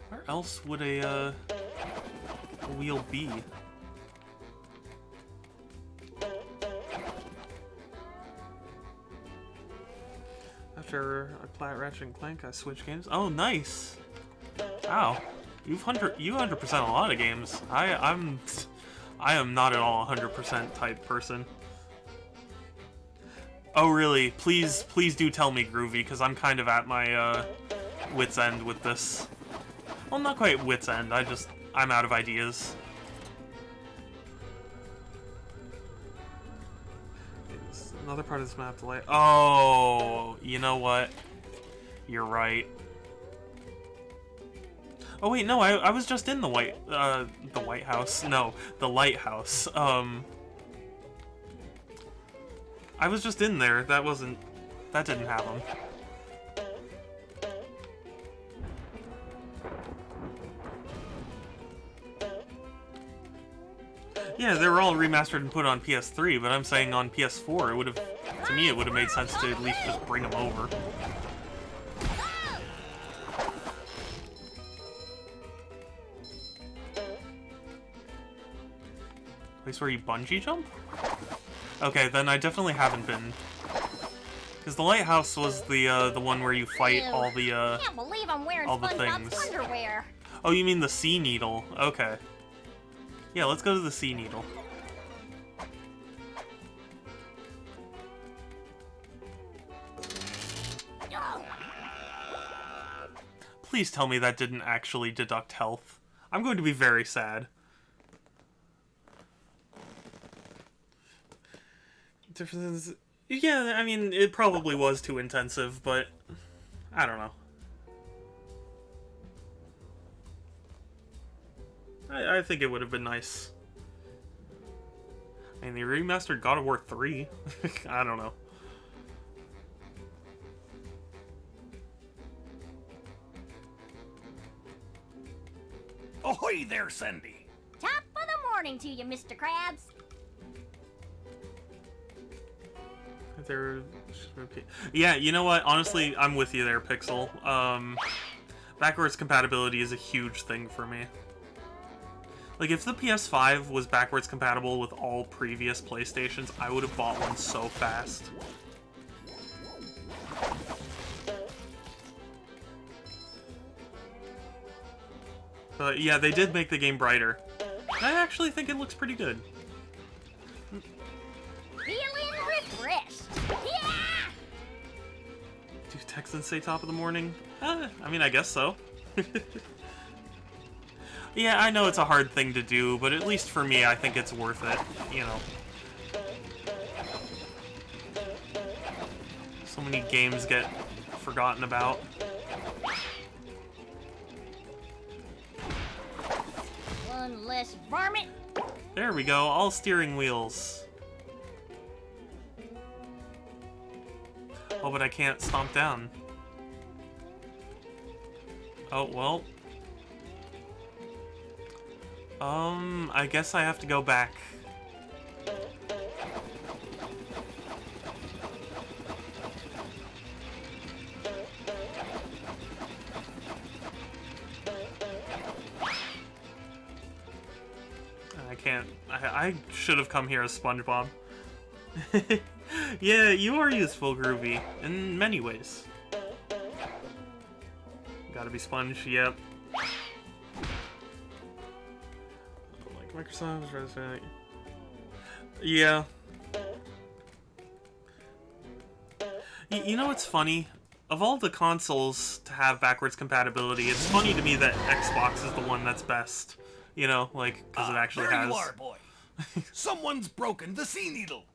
Where else would a wheel be? After I play Ratchet and Clank, I switch games. Oh, nice! Wow, you 100% a lot of games. I am not at all a 100% type person. Oh, really? Please do tell me, Groovy, because I'm kind of at my, wit's end with this. Well, not quite wit's end, I'm out of ideas. It's another part of this map delay. Oh, you know what? You're right. Oh wait, no, I was just in the White House. No, the lighthouse. I was just in there. That didn't have them. Yeah, they were all remastered and put on PS3, but I'm saying on PS4, to me, it would have made sense to at least just bring them over. Place where you bungee jump? Okay, then I definitely haven't been. Because the lighthouse was the one where you fight all the Can't believe I'm wearing all the SpongeBob's things. underwear. Oh, you mean the sea needle? Okay. Yeah, let's go to the sea needle. Please tell me that didn't actually deduct health. I'm going to be very sad. Differences. Yeah, I mean, it probably was too intensive, but I don't know. I think it would have been nice. I mean, they remastered God of War 3. I don't know. Ahoy there, Sandy. Top of the morning to you, Mr. Krabs. Yeah, you know what? Honestly, I'm with you there, Pixel. Backwards compatibility is a huge thing for me. Like, if the PS5 was backwards compatible with all previous PlayStations, I would have bought one so fast. But yeah, they did make the game brighter. I actually think it looks pretty good. Feeling refreshed. Yeah! Do Texans say top of the morning? I mean, I guess so. Yeah, I know it's a hard thing to do, but at least for me, I think it's worth it, you know. So many games get forgotten about. One less varmint. There we go, all steering wheels. Oh, but I can't stomp down. Oh, well. I guess I have to go back. I can't. I should have come here as SpongeBob. Yeah, you are useful, Groovy, in many ways. Gotta be Sponge, yep. Like Microsoft, yeah. You know what's funny? Of all the consoles to have backwards compatibility, it's funny to me that Xbox is the one that's best. You know, like, because it actually there has... you are, boy. Someone's broken the sea needle.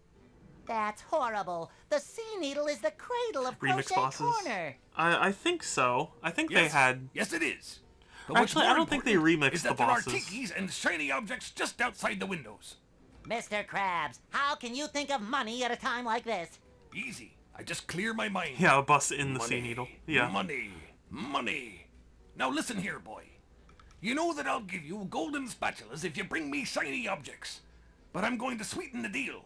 That's horrible. The sea needle is the cradle of Remix Crochet bosses? Corner. I think so. I think Yes. they had... Yes, it is. But what's Actually, I more don't think they important remixed is the that there are bosses. tikis and shiny objects just outside the windows. Mr. Krabs, how can you think of money at a time like this? Easy. I just clear my mind. Yeah, a bus in the Money, sea needle. Yeah. Money. Money. Now listen here, boy. You know that I'll give you golden spatulas if you bring me shiny objects. But I'm going to sweeten the deal.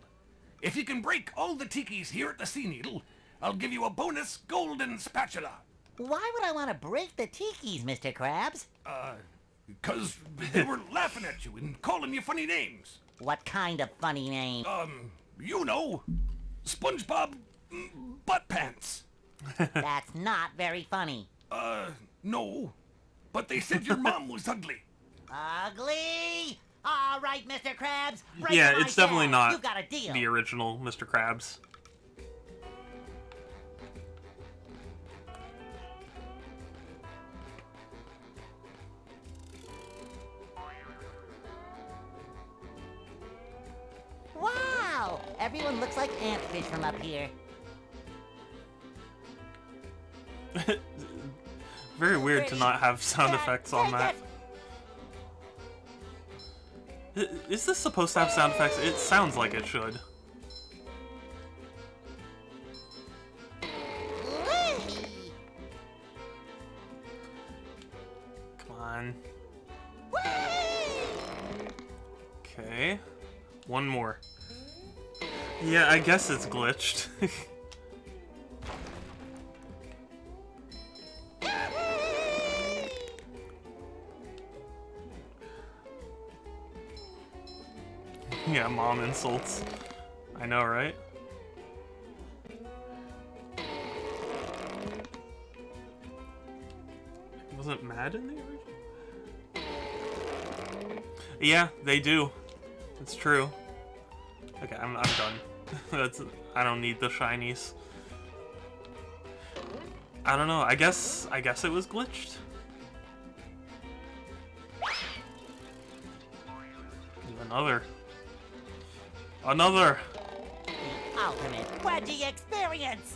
If you can break all the tikis here at the sea needle, I'll give you a bonus golden spatula. Why would I want to break the tikis, Mr. Krabs? Because they were laughing at you and calling you funny names. What kind of funny name? You know, SpongeBob Butt Pants. That's not very funny. No. But they said your mom was ugly. Ugly? All right, Mr. Krabs. Break Yeah, my it's definitely shell. not You've got a deal. the original Mr. Krabs. Wow! Everyone looks like antfish from up here. Very weird to not have sound effects on that. Is this supposed to have sound effects? It sounds like it should. Come on. Okay. One more. Yeah, I guess it's glitched. Yeah, mom insults. I know, right? Wasn't mad in the original? Yeah, they do. It's true. Okay, I'm done. I don't need the shinies. I don't know. I guess it was glitched. Another. Another. The ultimate wedgie experience.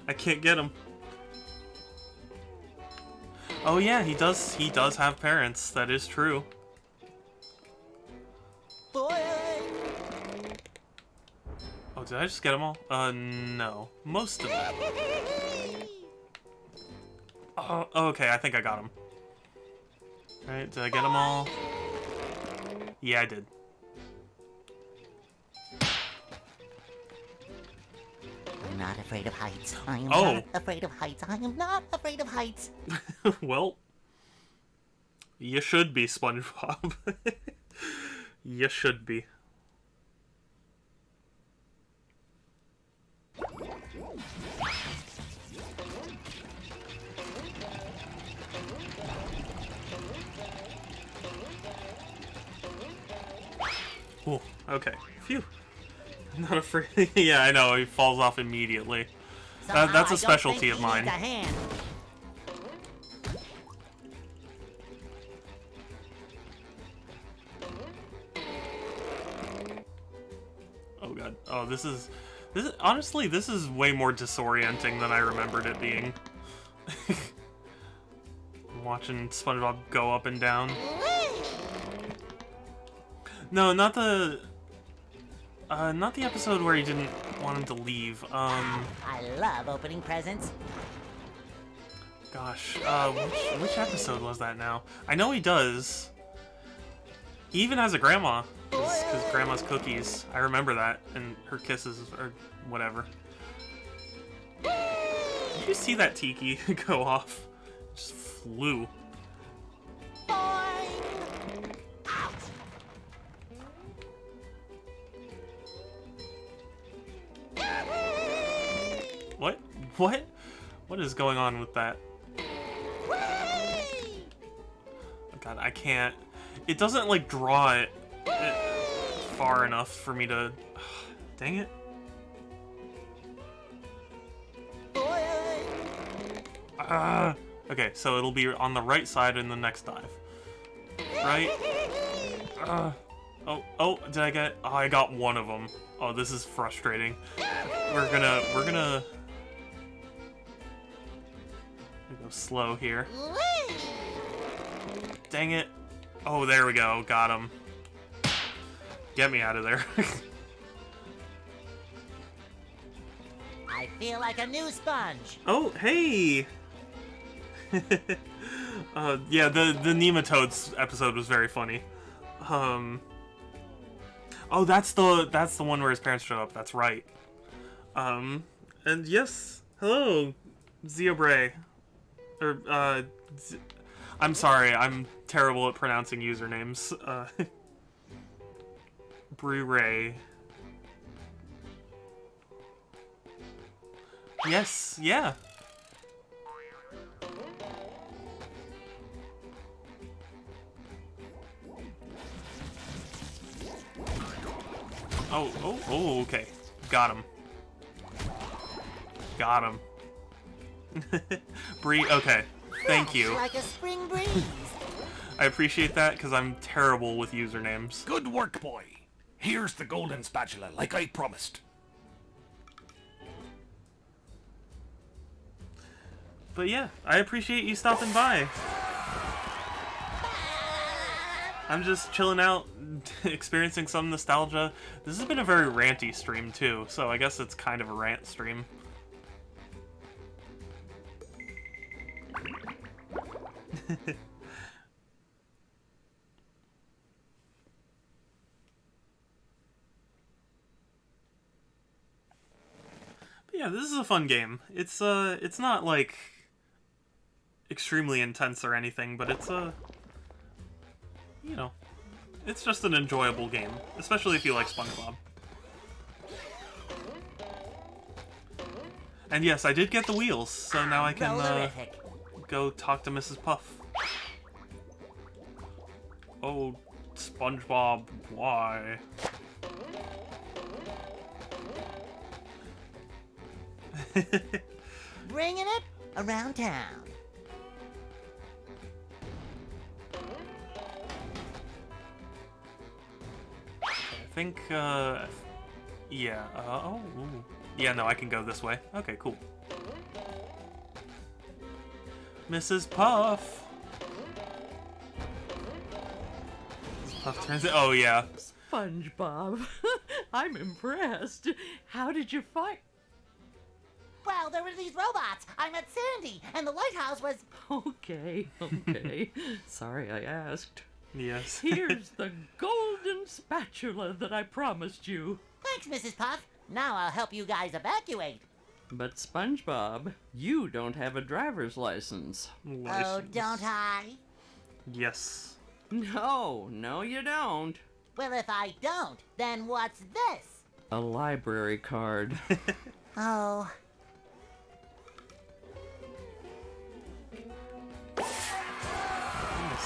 I can't get him. Oh yeah, he does have parents. That is true. Oh, did I just get them all? No. Most of them. Oh, okay, I think I got them. Alright, did I get them all? Yeah, I did. I'm not afraid of heights. I am Oh. not afraid of heights. I am not afraid of heights. Well, you should be, SpongeBob. You should be. Oh, okay. Phew. I'm not afraid. Yeah, I know. He falls off immediately. That's a specialty of mine. Oh god. Oh, this is honestly, this is way more disorienting than I remembered it being. Watching SpongeBob go up and down. No, not the episode where he didn't want him to leave. I love opening presents. Gosh, which episode was that now? I know he does. He even has a grandma, because grandma's cookies. I remember that, and her kisses, or whatever. Did you see that tiki go off? It just flew. What? What? What is going on with that? Oh god, I can't. It doesn't, like, draw it far enough for me to... Dang it. Okay, so it'll be on the right side in the next dive. Right? Oh, did I get... Oh, I got one of them. Oh, this is frustrating. We're gonna go slow here. Dang it. Oh, there we go. Got him. Get me out of there. I feel like a new sponge. Oh, hey! Yeah, the nematodes episode was very funny. Oh, that's the one where his parents show up. That's right. And yes, hello, Zeobray. Or I'm sorry, I'm terrible at pronouncing usernames. Blu-ray. Yes, yeah. Oh, okay. Got him. Got him. Bree, okay. Thank you. Like a spring breeze. I appreciate that, because I'm terrible with usernames. Good work, boy. Here's the golden spatula, like I promised. But yeah, I appreciate you stopping by. I'm just chilling out, experiencing some nostalgia. This has been a very ranty stream, too, so I guess it's kind of a rant stream. But yeah, this is a fun game. It's not like extremely intense or anything, but it's you know, it's just an enjoyable game, especially if you like SpongeBob. And yes, I did get the wheels, so now I can go talk to Mrs. Puff. Oh, SpongeBob, why? Bringing it around town. I think, yeah, oh, ooh. Yeah, no, I can go this way. Okay, cool. Mrs. Puff! Mrs. Puff turns it, oh yeah. SpongeBob, I'm impressed. How did you fight? Well, there were these robots. I met Sandy, and the lighthouse was... Okay. Sorry I asked. Yes. Here's the golden spatula that I promised you. Thanks, Mrs. Puff. Now I'll help you guys evacuate. But SpongeBob, you don't have a driver's license. Oh, don't I? Yes. No, you don't. Well, if I don't, then what's this? A library card. Oh.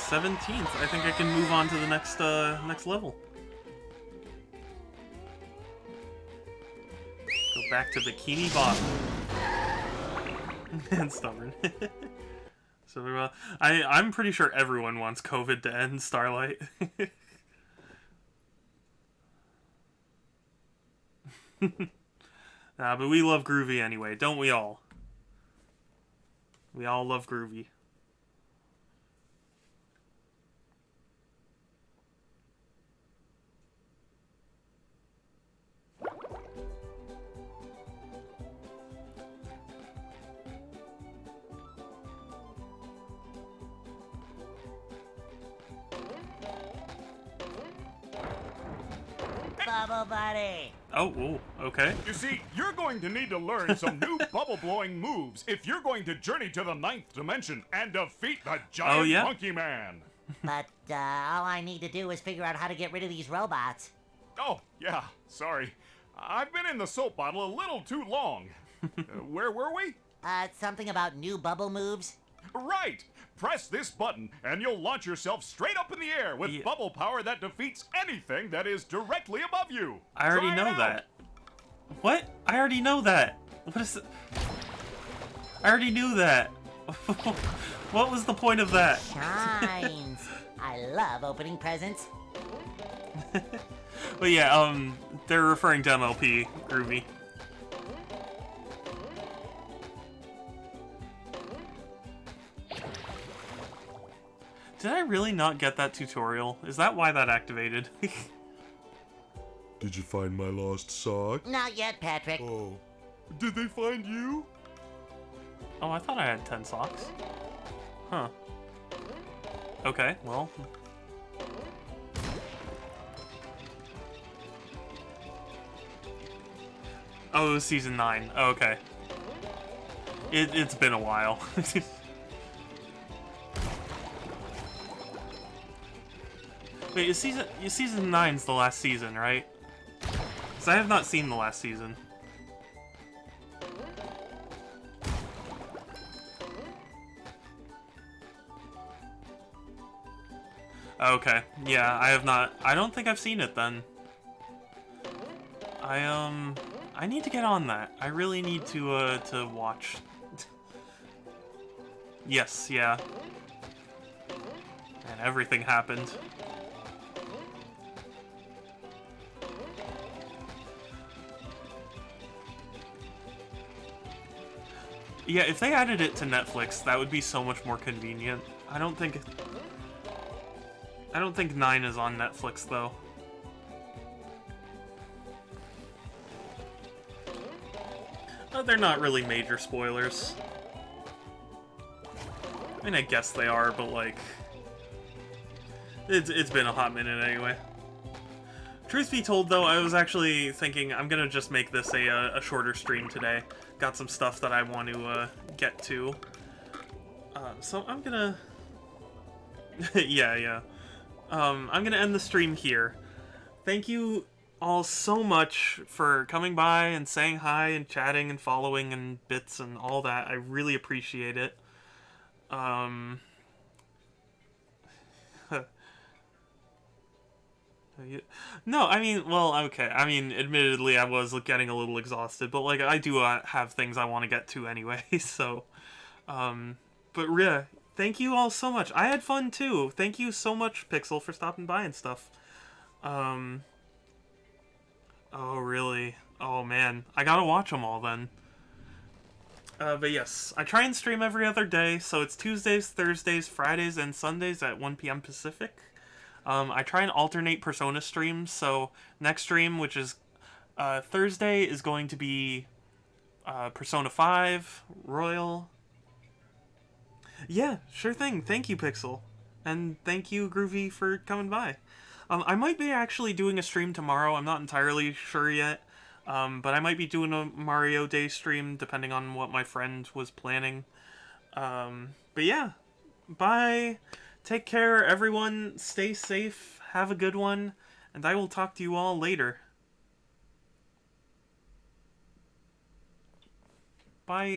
17th. I think I can move on to the next next level. Go back to Bikini Bottom. And stubborn. So I'm pretty sure everyone wants COVID to end, Starlight. Nah, but we love Groovy anyway, don't we all? We all love Groovy. Bubble Buddy. Oh, okay. You see, you're going to need to learn some new bubble-blowing moves if you're going to journey to the 9th dimension and defeat the giant monkey man. But all I need to do is figure out how to get rid of these robots. Oh, yeah, sorry. I've been in the soap bottle a little too long. Where were we? Something about new bubble moves? Right! Press this button and you'll launch yourself straight up in the air with bubble power that defeats anything that is directly above you. I already know that. What? I already know that. What is it? I already knew that. What was the point of that? Shines. I love opening presents. But yeah, they're referring to MLP, Groovy. Did I really not get that tutorial? Is that why that activated? Did you find my lost sock? Not yet, Patrick. Oh. Did they find you? Oh, I thought I had 10 socks. Huh. Okay, well. Oh, it was season 9. Oh, okay. It's been a while. Wait, season 9's the last season, right? Because I have not seen the last season. Okay, yeah, I have not. I don't think I've seen it then. I need to get on that. I really need to watch. Yes, yeah. And everything happened. Yeah, if they added it to Netflix, that would be so much more convenient. I don't think 9 is on Netflix though. They're not really major spoilers. I mean, I guess they are, but like, it's been a hot minute anyway. Truth be told, though, I was actually thinking I'm gonna just make this a shorter stream today. Got some stuff that I want to get to. So I'm gonna... yeah. I'm gonna end the stream here. Thank you all so much for coming by and saying hi and chatting and following and bits and all that. I really appreciate it. No, I mean, well, okay. I mean, admittedly, I was getting a little exhausted, but like, I do have things I want to get to anyway. So, but yeah, thank you all so much. I had fun too. Thank you so much, Pixel, for stopping by and stuff. Oh, really? Oh, man. I gotta watch them all, then. But yes, I try and stream every other day, so it's Tuesdays, Thursdays, Fridays, and Sundays at 1 p.m. Pacific. I try and alternate Persona streams, so next stream, which is Thursday, is going to be Persona 5, Royal. Yeah, sure thing. Thank you, Pixel. And thank you, Groovy, for coming by. I might be actually doing a stream tomorrow. I'm not entirely sure yet. But I might be doing a Mario Day stream, depending on what my friend was planning. But yeah, bye. Take care, everyone. Stay safe. Have a good one. And I will talk to you all later. Bye.